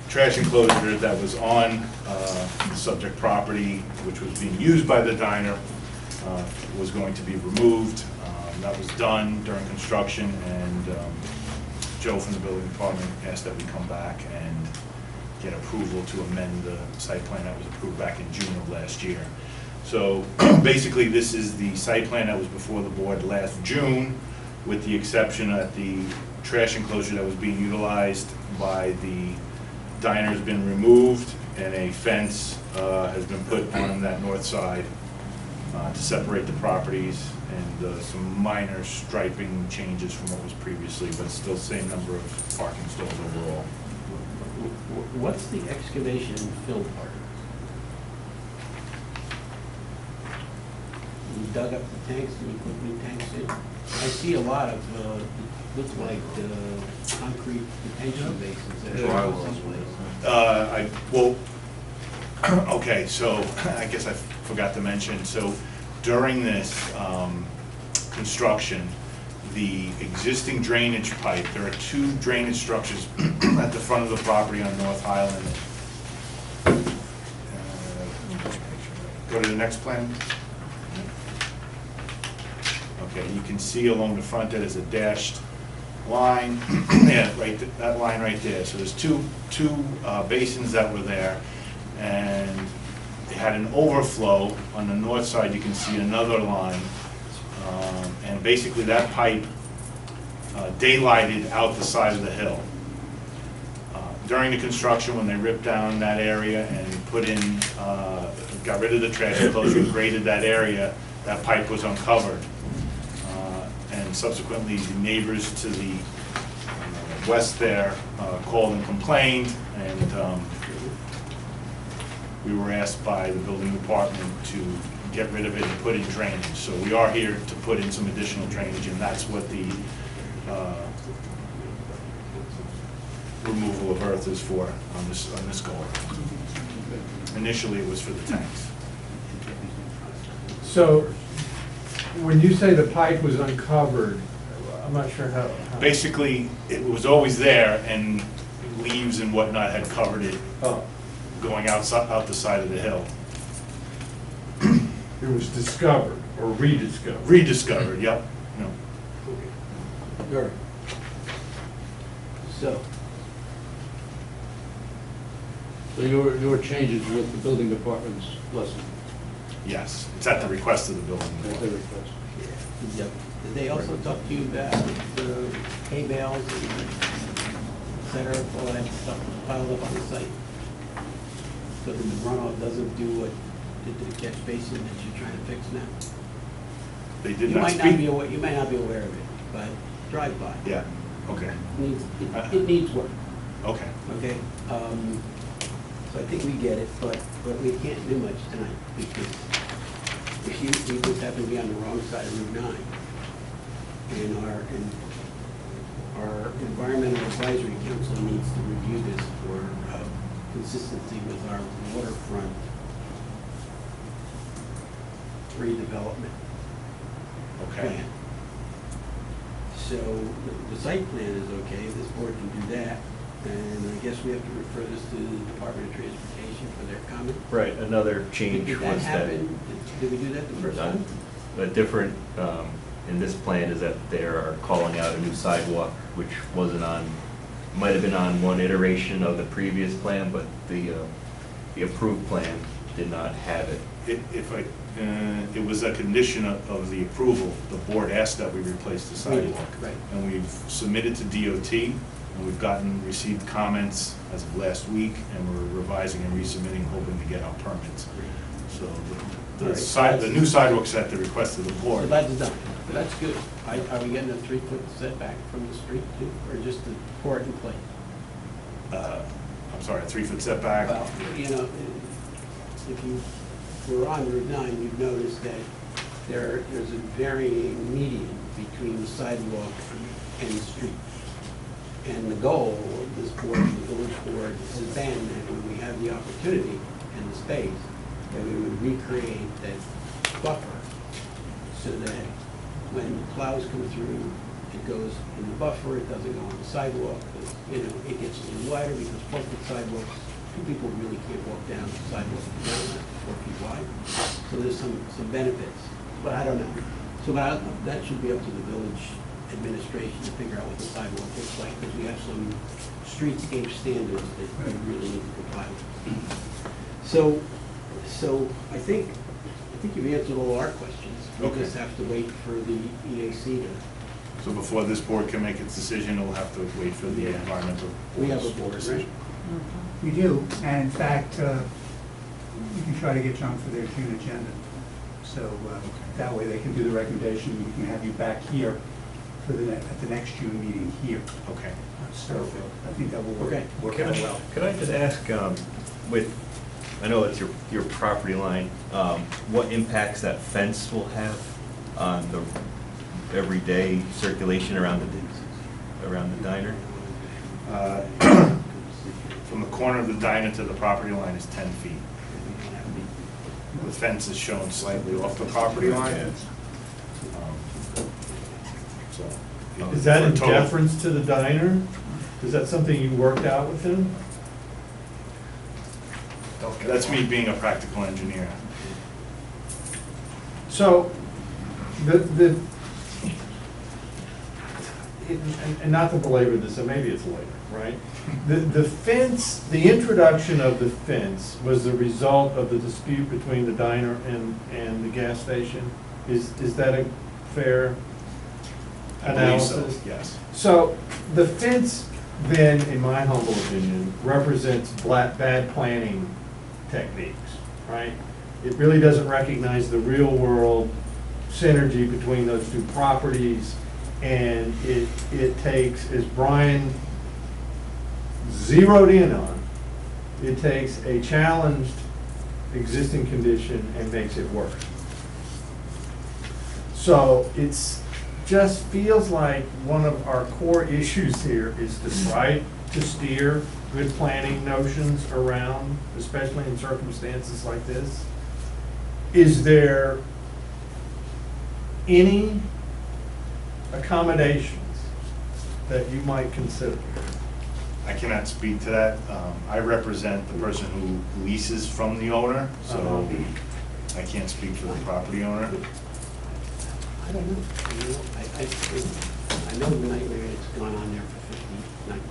trash enclosure that was on the subject property, which was being used by the diner, was going to be removed. That was done during construction, and Joe from the building department asked that we come back and get approval to amend the site plan that was approved back in June of last year. So basically, this is the site plan that was before the board last June, with the exception that the trash enclosure that was being utilized by the diner has been removed, and a fence has been put on that north side to separate the properties, and some minor striping changes from what was previously, but still same number of parking stalls overall. What's the excavation and fill part? You dug up the tanks and you put new tanks in? I see a lot of, looks like concrete detention basins. Okay, so I guess I forgot to mention, so during this construction, the existing drainage pipe, there are two drainage structures at the front of the property on North Highland. Go to the next plan. Okay, you can see along the front that is a dashed line. Yeah, right, that line right there. So there's two basins that were there, and it had an overflow. On the north side, you can see another line, and basically that pipe daylighted out the side of the hill. During the construction, when they ripped down that area and put in, got rid of the trash enclosure, graded that area, that pipe was uncovered. And subsequently, the neighbors to the west there called and complained, and we were asked by the building department to get rid of it and put in drainage. So we are here to put in some additional drainage, and that's what the removal of earth is for on this goal. Initially, it was for the tanks. So, when you say the pipe was uncovered, I'm not sure how. Basically, it was always there, and leaves and whatnot had covered it, going out the side of the hill. It was discovered or rediscovered? Rediscovered, yep. No. Sure. So your changes with the building department's blessing? Yes, it's at the request of the building At the department. request. Yep. Did they also talk to you about the hay bales and et cetera, all that stuff piled up on the site? So that the runoff doesn't do what did to the catch basin that you're trying to fix now? They did You not might speak. not be aware, you might not be aware of it, but drive by. Yeah, okay, It needs work, okay. okay? So I think we get it, but we can't do much tonight because we just happen to be on the wrong side of Route 9. And our environmental advisory council needs to review this for consistency with our waterfront redevelopment Okay. plan. So the site plan is okay, this board can do that, and I guess we have to refer this to the Department of Transportation for their comment. Right, another change Did was that that. happen? Did we do that the first time? A different, in this plan is that they are calling out a new sidewalk, which wasn't on, might have been on one iteration of the previous plan, but the approved plan did not have it. It was a condition of the approval. The board asked that we replace the sidewalk. Right. And we've submitted to DOT, and we've received comments as of last week, and we're revising and resubmitting, hoping to get our permits. So the new sidewalk's at the request of the board. So that's done, that's good. Are we getting a 3-foot setback from the street too, or just to pour it in place? I'm sorry, a 3-foot setback? Well, you know, if you were on Route 9, you've noticed that there's a varying median between the sidewalk and the street. And the goal of this board, the village board, has been that when we have the opportunity and the space, that we would recreate that buffer so that when plows come through, it goes in the buffer, it doesn't go on the sidewalk. You know, it gets a little wider because posted sidewalks, two people really can't walk down the sidewalk down 4 feet wide. So there's some benefits, but I don't know. So that should be up to the village administration to figure out what the sidewalk looks like, because we have some streetscape standards that we really need to comply with. So I think you've answered all our questions. We Okay. just have to wait for the EAC to. So before this board can make its decision, it'll have to wait for the environmental. We have a board, right? We do, and in fact, you can try to get you on for their June agenda. So that way they can do the recommendation, we can have you back here for at the next June meeting here. Okay. So I think that will work Can out I- well. Could I just ask, I know it's your property line, what impacts that fence will have on the everyday circulation around the diner? From the corner of the diner to the property line is 10 feet. The fence is shown slightly off the property line. So, Is that in for total- deference to the diner? Is that something you worked out with him? That's me being a practical engineer. So, and not to belabor this, and maybe it's later, right? The fence, the introduction of the fence was the result of the dispute between the diner and the gas station? Is that a fair I believe so, analysis? yes. So, the fence then, in my humble opinion, represents bad planning techniques, right? It really doesn't recognize the real world synergy between those two properties, and it takes, as Brian zeroed in on, it takes a challenged existing condition and makes it worse. So it's just feels like one of our core issues here is to try to steer good planning notions around, especially in circumstances like this. Is there any accommodations that you might consider? I cannot speak to that. I represent the person who leases from the owner, so I can't speak for the property owner. I don't know. You know, I know the nightmare that's gone on there for 50 nights.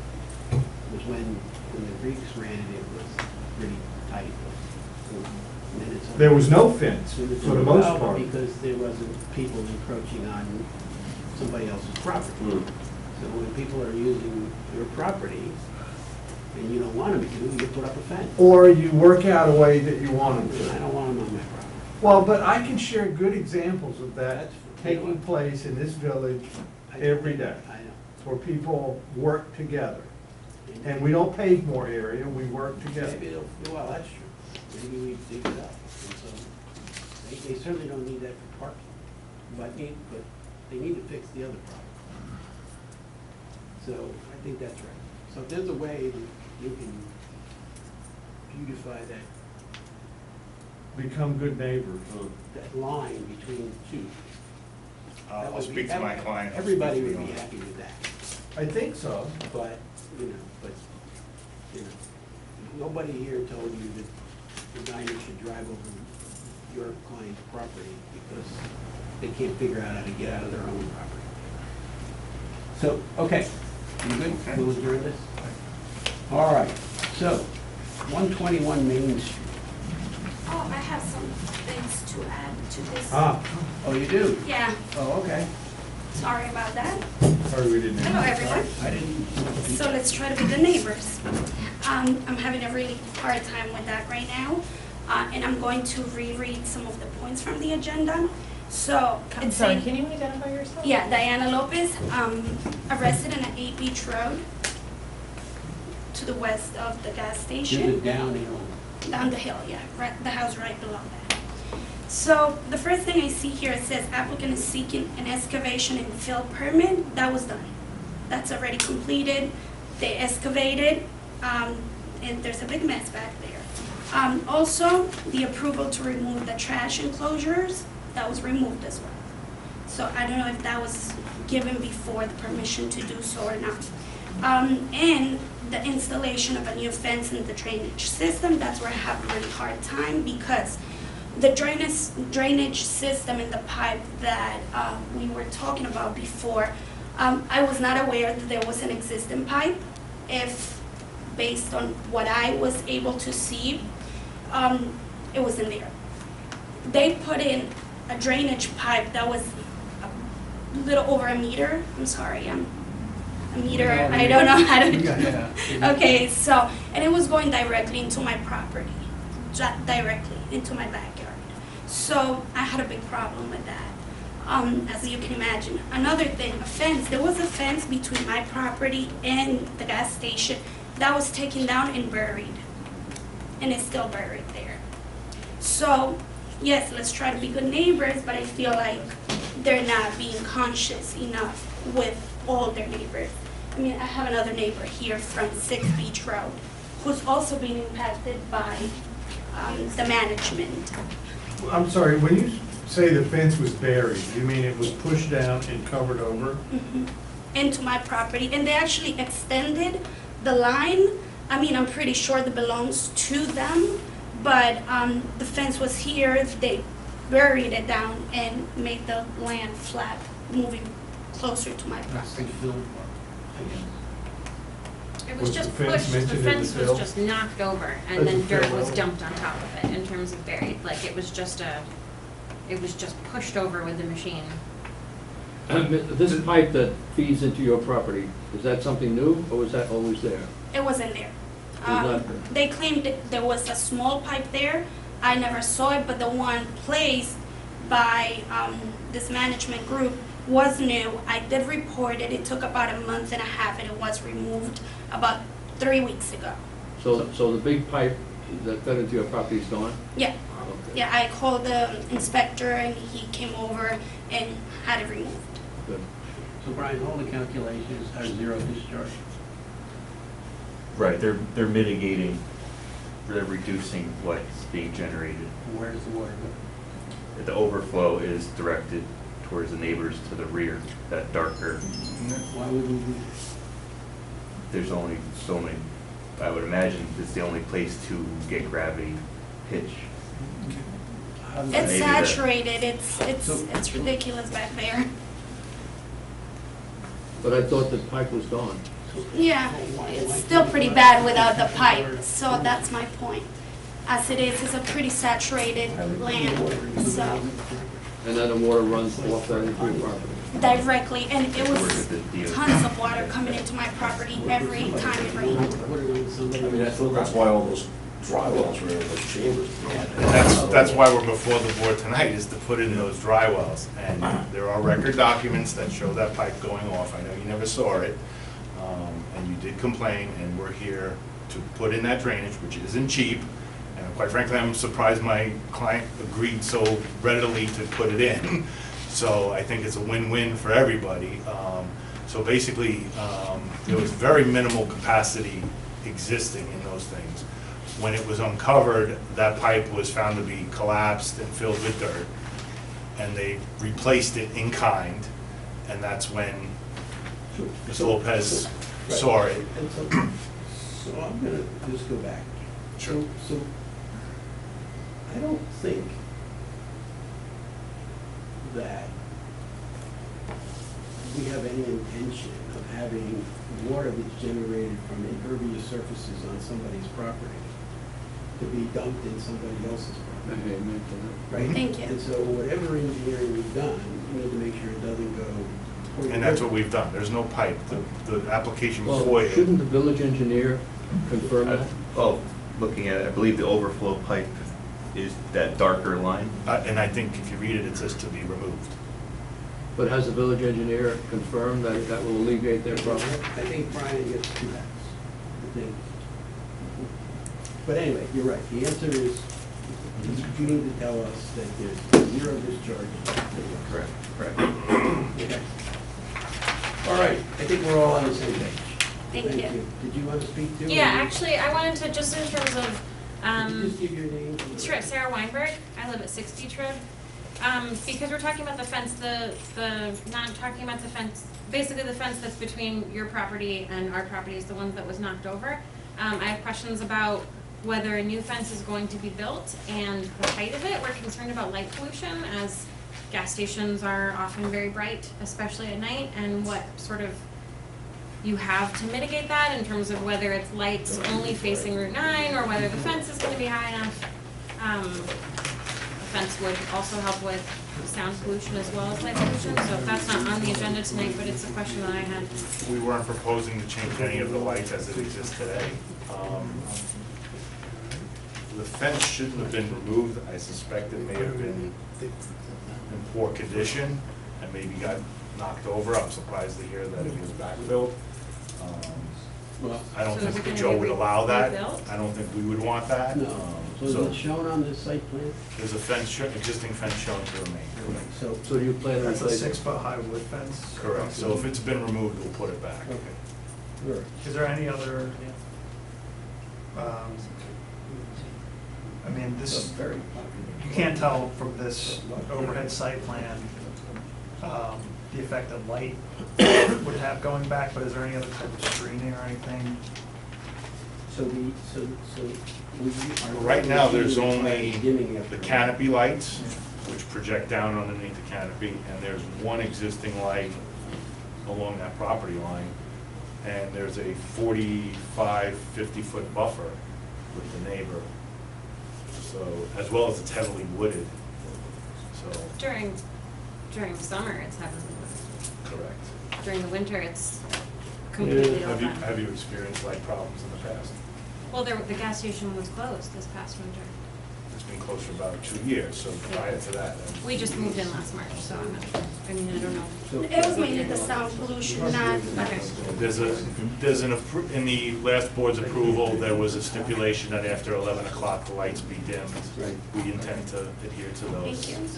It was when the Greeks ran it, it was pretty tight. And then it's- There was no fence, for the most Well, part. because there wasn't people encroaching on somebody else's property. So when people are using your property and you don't want them to, you put up a fence. Or you work out a way that you want them I to. don't want them on my property. Well, but I can share good examples of that taking place in this village every day, I know. where people work together. And we don't pave more area, we work together. Maybe they'll, well, that's true. Maybe we dig it up. And so they certainly don't need that for parking, but they need to fix the other problem. So I think that's right. So if there's a way that you can beautify that, Become good neighbors. that line between the two. that I'll would be- speak to my client. I'll Everybody speak to would the be owner. happy with that. I think so. But, nobody here told you that the diner should drive over your client's property because they can't figure out how to get out of their own property. So, okay, you good? We'll adjourn this? All right, so, 121 Main Street. Oh, I have some things to add to this. Oh, you do? Yeah, Oh, okay. sorry about that. Sorry we didn't. Hello, everyone. I didn't. So let's try to be good neighbors. I'm having a really hard time with that right now, and I'm going to reread some of the points from the agenda. So, I'm it's sorry, saying- can you identify yourself? Yeah, Diana Lopez, a resident at 8 Beach Road, to the west of the gas station. Is it downhill? Down the hill, yeah, right, the house right below that. So the first thing I see here, it says applicant is seeking an excavation and fill permit. That was done. That's already completed. They excavated, and there's a big mess back there. Also, the approval to remove the trash enclosures, that was removed as well. So I don't know if that was given before the permission to do so or not. And the installation of a new fence in the drainage system, that's where I have a really hard time because the drainage system in the pipe that we were talking about before, I was not aware that there was an existing pipe. If based on what I was able to see, it was in there. They put in a drainage pipe that was a little over a meter. I'm sorry, a meter, I don't know how to. Okay, so, and it was going directly into my property, directly into my backyard. So I had a big problem with that, as you can imagine. Another thing, a fence. There was a fence between my property and the gas station that was taken down and buried, and it's still buried there. So yes, let's try to be good neighbors, but I feel like they're not being conscious enough with all their neighbors. I mean, I have another neighbor here from 6 Beach Road who's also being impacted by the management. I'm sorry, when you say the fence was buried, you mean it was pushed down and covered over? Into my property, and they actually extended the line. I mean, I'm pretty sure that belongs to them, but the fence was here, they buried it down and made the land flat, moving closer to my property. It Was was the just fence pushed, the mentioned in the fence was bill? just knocked over, As and a then dirt fill was over? dumped on top of it in terms of buried, like it was just pushed over with the machine. This pipe that feeds into your property, is that something new, or was that always there? It wasn't there. not there. They claimed that there was a small pipe there. I never saw it, but the one placed by this management group was new. I did report it. It took about a month and a half, and it was removed about 3 weeks ago. So the big pipe that fed into your property is gone? Yeah. Yeah, I called the inspector, and he came over and had it removed. Good. So Brian, all the calculations are zero discharge. Right, they're mitigating, they're reducing what's being generated. Where does the water go? The overflow is directed towards the neighbors to the rear, that darker. Why would we do that? There's only so many, I would imagine it's the only place to get gravity pitch. It's Maybe that- saturated. It's ridiculous back there. But I thought the pipe was gone. Yeah, it's still pretty bad without the pipe, so that's my point. As it is, it's a pretty saturated land, so And then the water runs off that into your property. directly, and it was tons of water coming into my property every time it rained. I mean, that's why all those dry wells were in those chambers. And that's why we're before the board tonight, is to put in those dry wells. And there are record documents that show that pipe going off. I know you never saw it, and you did complain, and we're here to put in that drainage, which isn't cheap. And quite frankly, I'm surprised my client agreed so readily to put it in. So I think it's a win-win for everybody. So basically, there was very minimal capacity existing in those things. When it was uncovered, that pipe was found to be collapsed and filled with dirt, and they replaced it in kind, and that's when Mr. Lopez saw it. And so I'm gonna just go back. Sure. So I don't think that we have any intention of having water that's generated from impervious surfaces on somebody's property to be dumped in somebody else's property. Right? Thank you. And so whatever engineering we've done, we need to make sure it doesn't go. And that's what we've done. There's no pipe. The application Well, for shouldn't the village engineer confirm that? Oh, looking at it, I believe the overflow pipe is that darker line. And I think if you read it, it says to be removed. But has the village engineer confirmed that that will alleviate their problem? I think Brian gets two backs. I think. But anyway, you're right. The answer is, you need to tell us that there's zero discharge. Correct. Okay. All right, I think we're all on the same page. Thank you. Did you want to speak to? Yeah, actually, I wanted to, just in terms of Could you just give your name? Sure, Sarah Weinberg. I live at 60 Trib. Because we're talking about the fence, not talking about the fence, basically the fence that's between your property and our property is the one that was knocked over. I have questions about whether a new fence is going to be built and the height of it. We're concerned about light pollution, as gas stations are often very bright, especially at night, and what sort of you have to mitigate that in terms of whether it's lights only facing Route 9 or whether the fence is gonna be high enough. The fence would also help with sound pollution as well as light pollution, so that's not on the agenda tonight, but it's a question that I had. We weren't proposing to change any of the lights as it exists today. The fence shouldn't have been removed. I suspect it may have been in poor condition and maybe got knocked over. I'm surprised to hear that it was backfilled. I don't So is think it gonna Joe be would allow that. rebuilt? I don't think we would want that. No. So is it shown on this site plan? There's a fence, existing fence shown to remain. So. So do you plan on That's a replacing? 6-foot high wood fence? Correct. So if it's been removed, we'll put it back. Sure. Is there any other, I mean, this, you can't tell from this overhead site plan, the effect that light would have going back, but is there any other type of screening or anything? So Right now, there's only the canopy lights, which project down underneath the canopy, and there's one existing light along that property line, and there's a 45, 50-foot buffer with the neighbor. So, as well as it's heavily wooded, so. During summer, it's heavily wooded. Correct. During the winter, it's completely open. Have you experienced light problems in the past? Well, the gas station was closed this past winter. It's been closed for about 2 years, so prior to that. We just moved in last March, so I'm not sure. I mean, I don't know. It was mainly the sound pollution, not. Okay. In the last board's approval, there was a stipulation that after 11 o'clock, the lights be dimmed. Right. We intend to adhere to those. Thank you.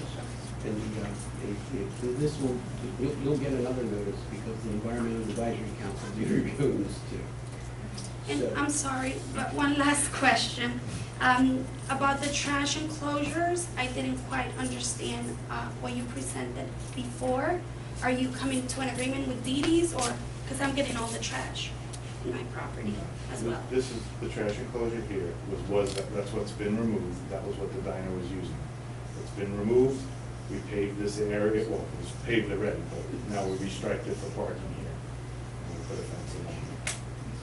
And this will, you'll get another notice because the Environmental Advisory Council will be reviewing this too. And So- I'm sorry, but one last question. About the trash enclosures, I didn't quite understand what you presented before. Are you coming to an agreement with Dee or, because I'm getting all the trash in my property as well? This is the trash enclosure here, that's what's been removed, that was what the diner was using. It's been removed, we paved this area, well, it was paved already, but now we restriped it for parking here. And we put a fence in there.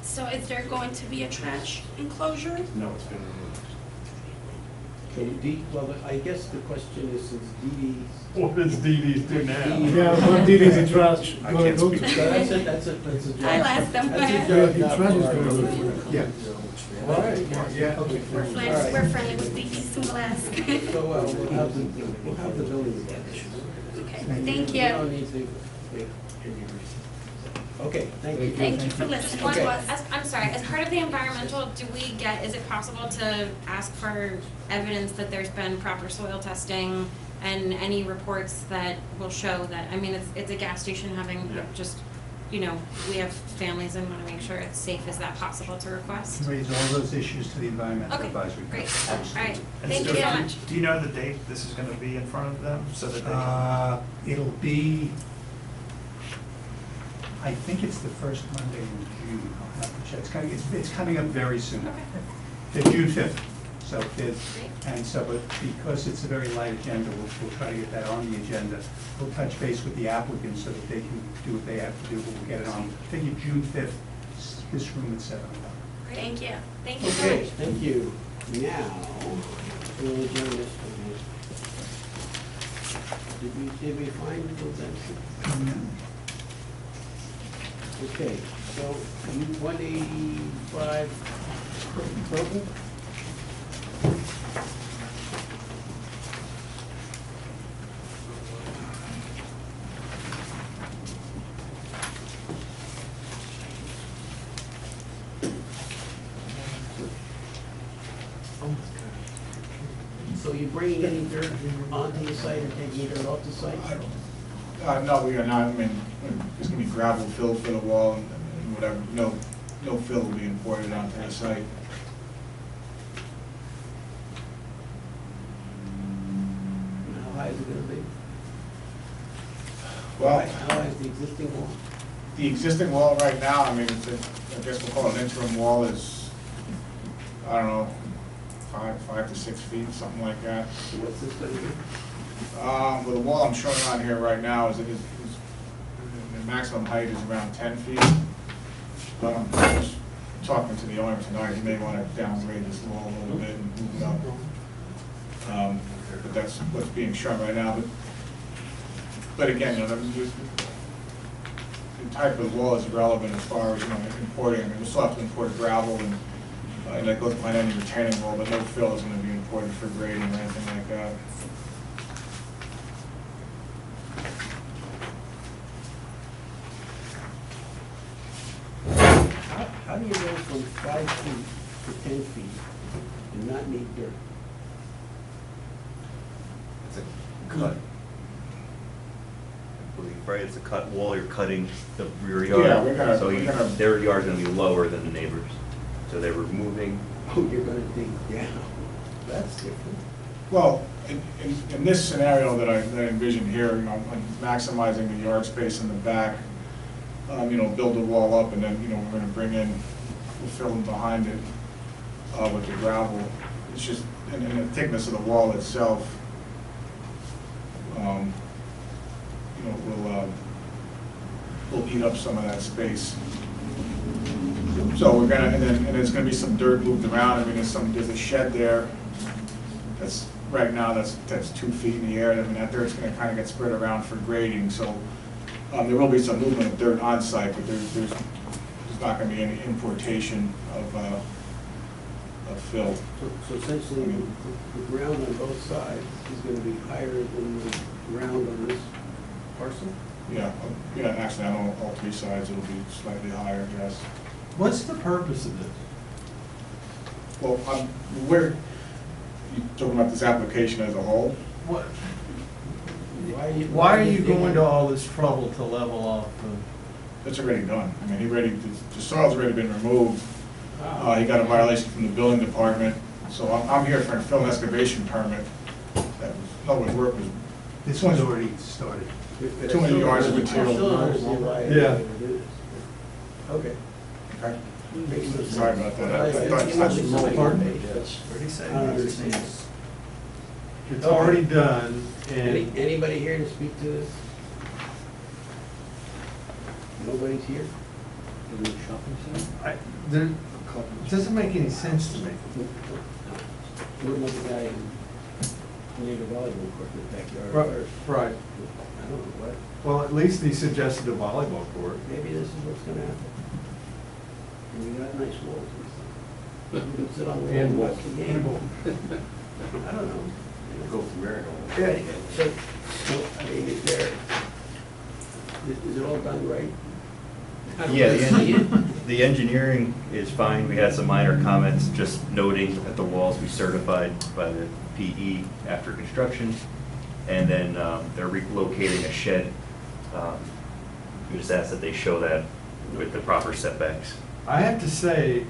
So is there going to be a trash enclosure? No, it's been removed. So well, I guess the question is, since Dee What does Dee do now? Yeah, what Dee Dee's in trash I can't speak to that. That's a job. I'll ask them. That's Go a job. Yeah. All right, yeah. We're friendly with Dee so we'll ask. So, we'll have the building department. Okay, thank We you. don't need to. Okay, thank you. Thank you for listening to Okay. us. I'm sorry, as part of the environmental, is it possible to ask for evidence that there's been proper soil testing and any reports that will show that, I mean, it's a gas station having just, we have families and want to make sure it's safe. Is that possible to request? Raise all those issues to the Environmental Okay, Advisory great. Council. All right, And thank you Stephen, so much. Do you know the date this is gonna be in front of them, so that they can? It'll be, I think it's the first Monday in June. I'll have to check. It's coming up very soon. Okay. June 5th, so 5th. Great. And so, but because it's a very light agenda, we'll try to get that on the agenda. We'll touch base with the applicants so that they can do what they have to do. We'll get it on, I think June 5th, this room at 7 o'clock. Thank you. Thank you so Okay, much. thank you. Now, we'll adjourn this one. Did we find the Okay, so 185 Croton? So you're bringing any dirt onto the site or taking dirt off the site? No, we are not. I mean, it's gonna be gravel filled for the wall and whatever. No fill will be imported onto the site. is it gonna be? Well, How high is the existing wall? the existing wall right now, I mean, it's I guess we'll call it an interim wall, is, I don't know, 5 to 6 feet, something like that. So what's this gonna be? Well, the wall I'm showing on here right now the maximum height is around 10 feet. I was talking to the owner tonight, he may want to downgrade this wall a little bit and move it up. But that's what's being shown right now. But again, you know, the type of wall is irrelevant as far as, you know, importing. I mean, we still have to import gravel and that goes behind any retaining wall, but no fill is going to be imported for grading or anything like that. How do you go from 5 feet to 10 feet and not need dirt? It's a cut. I believe, right, it's a cut wall, you're cutting the rear yard. Yeah, we're gonna- So we're gonna- their yard's gonna be lower than the neighbors. So they're removing. Oh, you're gonna dig down. That's different. Well, in this scenario that I envision here, you know, I'm maximizing the yard space in the back, you know, build the wall up, and then, you know, we're gonna bring in, we'll fill in behind it with the gravel. It's just, and the thickness of the wall itself, you know, will eat up some of that space. So we're gonna, and there's gonna be some dirt moved around. I mean, there's a shed there. That's, right now, that's 2 feet in the air. I mean, that dirt's gonna kind of get spread around for grading, so there will be some movement of dirt on site, but there's not gonna be any importation of fill. So essentially, the ground on both sides is gonna be higher than the ground on this parcel? Yeah, actually, on all 3 sides, it'll be slightly higher, yes. What's the purpose of this? Well, you talking about this application as a whole? What? Why Why are you going to all this trouble to level off the? That's already done. I mean, the soil's already been removed. He got a violation from the building department, so I'm here for a fill and excavation permit. Public work was. This one's already started. Too many yards of material. Yeah. Okay. Okay. Sorry about that. I thought- I don't understand. It's already done, and Anybody here to speak to this? Nobody's here? it doesn't make any sense to me. What about the guy who made a volleyball court in the backyard? Right. I don't know what. Well, at least he suggested a volleyball court. Maybe this is what's gonna happen. And we got nice walls and stuff. You can sit on the wall and watch the game. I don't know. Go from there. Yeah, so, I mean, is it all done right? Yeah, the engineering is fine. We had some minor comments, just noting that the walls be certified by the PE after construction. And then they're relocating a shed. We just asked that they show that with the proper setbacks. I have to say,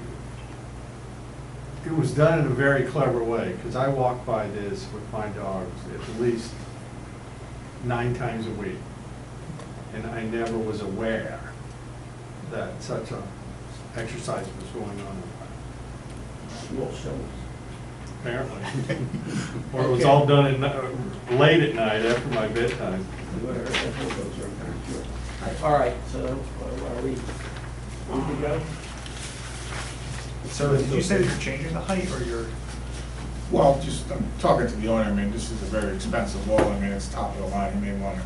it was done in a very clever way, because I walk by this with my dogs at least 9 times a week. And I never was aware that such a exercise was going on. Small shovels. Apparently. Or it was all done late at night after my bedtime. All right, so are we to go? So did you say that you're changing the height, or you're? Well, just, I'm talking to the owner, I mean, this is a very expensive wall, I mean, it's top of the line, he may want to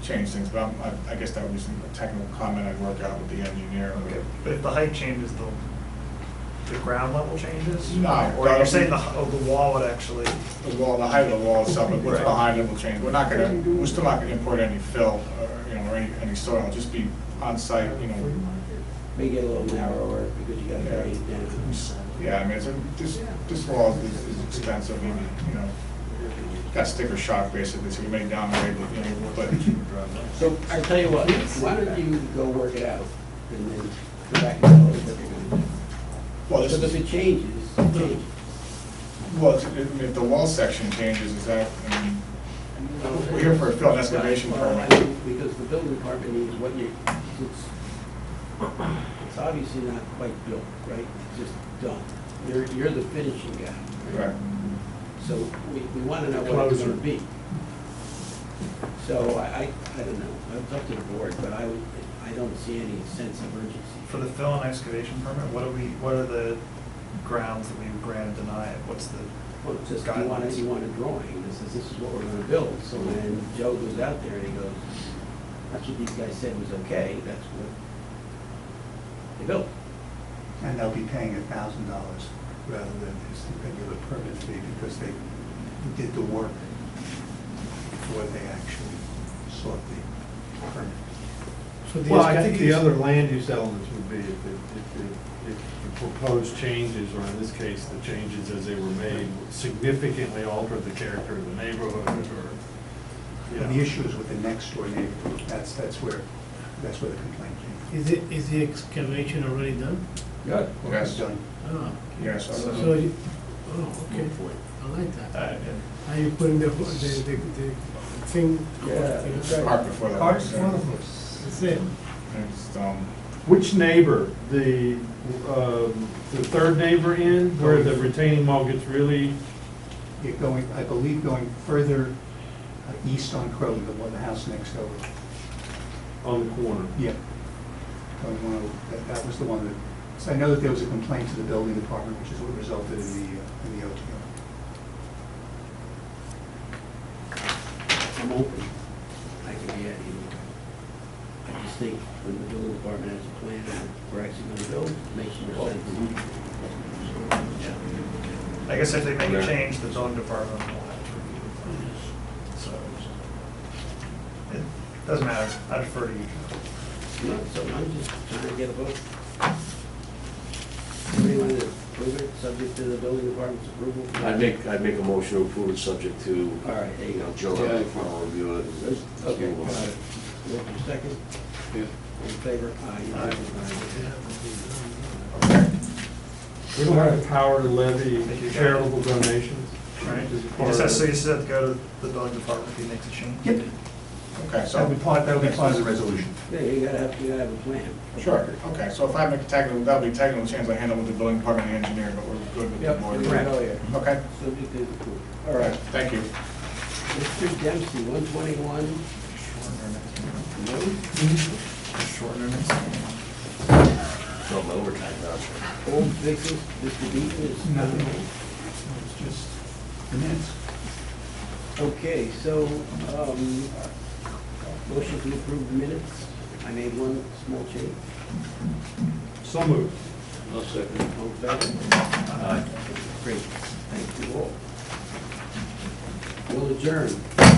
change things, but I guess that would be some technical comment I'd work out with the engineer. Okay, but if the height changes, the ground level changes? No. Or you're saying the wall would actually? The wall, the height of the wall itself, but what's behind it will change. We're still not gonna import any fill, or any soil, it'll just be on site, May get a little narrower because you gotta carry it down. Yeah, I mean, this wall is expensive, got sticker shock basically, so you may downgrade it, but. So, I tell you what, why don't you go work it out, and then come back and tell us what you're gonna do. Well, Because if it changes, it changes. Well, if the wall section changes, is that, I mean, We're here for a fill and excavation Well, permit. I mean, because the building department needs what you, it's obviously not quite built, right? It's just done. You're the finishing guy. Right. So we want to know what it's going to be. So I don't know, it's up to the board, but I don't see any sense of urgency. For the fill and excavation permit, what are the grounds that we grant and deny it? What's the Well, it's just, guidelines? you want a drawing, this is what we're gonna build, so when Joe goes out there and he goes, that's what these guys said was okay, that's what they built. And they'll be paying $1,000 rather than just the regular permit fee because they did the work before they actually sought the permit. Well, I think the other land use elements would be if the proposed changes, or in this case, the changes as they were made, significantly altered the character of the neighborhood, or, you And know. the issue is with the next door neighbor. That's where the complaint came. Is the excavation already done? Good. Yes. Done. Oh, Yes. so you, oh, okay, I like that. Are you putting the thing? Park before the Park house. before the house. That's it. It's, Which neighbor, the third neighbor in, where the retaining wall gets really, You're going, I believe, going further east on Crowley, the house next over. on the corner? Yeah. That was the one that, so I know that there was a complaint to the building department, which is what resulted in the OTO. I'm open, I can be at either way. I just think when the building department has a plan that we're actually gonna build, it makes more sense. I guess if they make a change, the zoning department will have to review it. So, it doesn't matter, I defer to you. No, so I'm just trying to get a vote. Anybody want to approve it, subject to the building department's approval? I'd make a motion to approve it subject to, All right, there you go. Joe, having a final review it. Okay, Walter, second? Yeah. In favor? Aye. We don't have the power to levy charitable donations. Right? Which is He part just has of- to, he said to go to the building department if he makes a change. Yep. Okay, so. That would be part of the resolution. Yeah, you gotta have a plan. Sure, okay, so if I make a technical, that'll be technical change I handle with the building department and the engineer, but we're good with the Yep, board. correct. Oh, yeah. Okay, Subject to approval. all right, thank you. Mr. Dempsey, 121. No? Throw them overtime voucher. Old business, Mr. Beaton is. Nothing. It's just the minutes. Okay, so, motion to approve the minutes. I made one small change. So moved. I'll second. All in favor? Great, thank you all. We'll adjourn.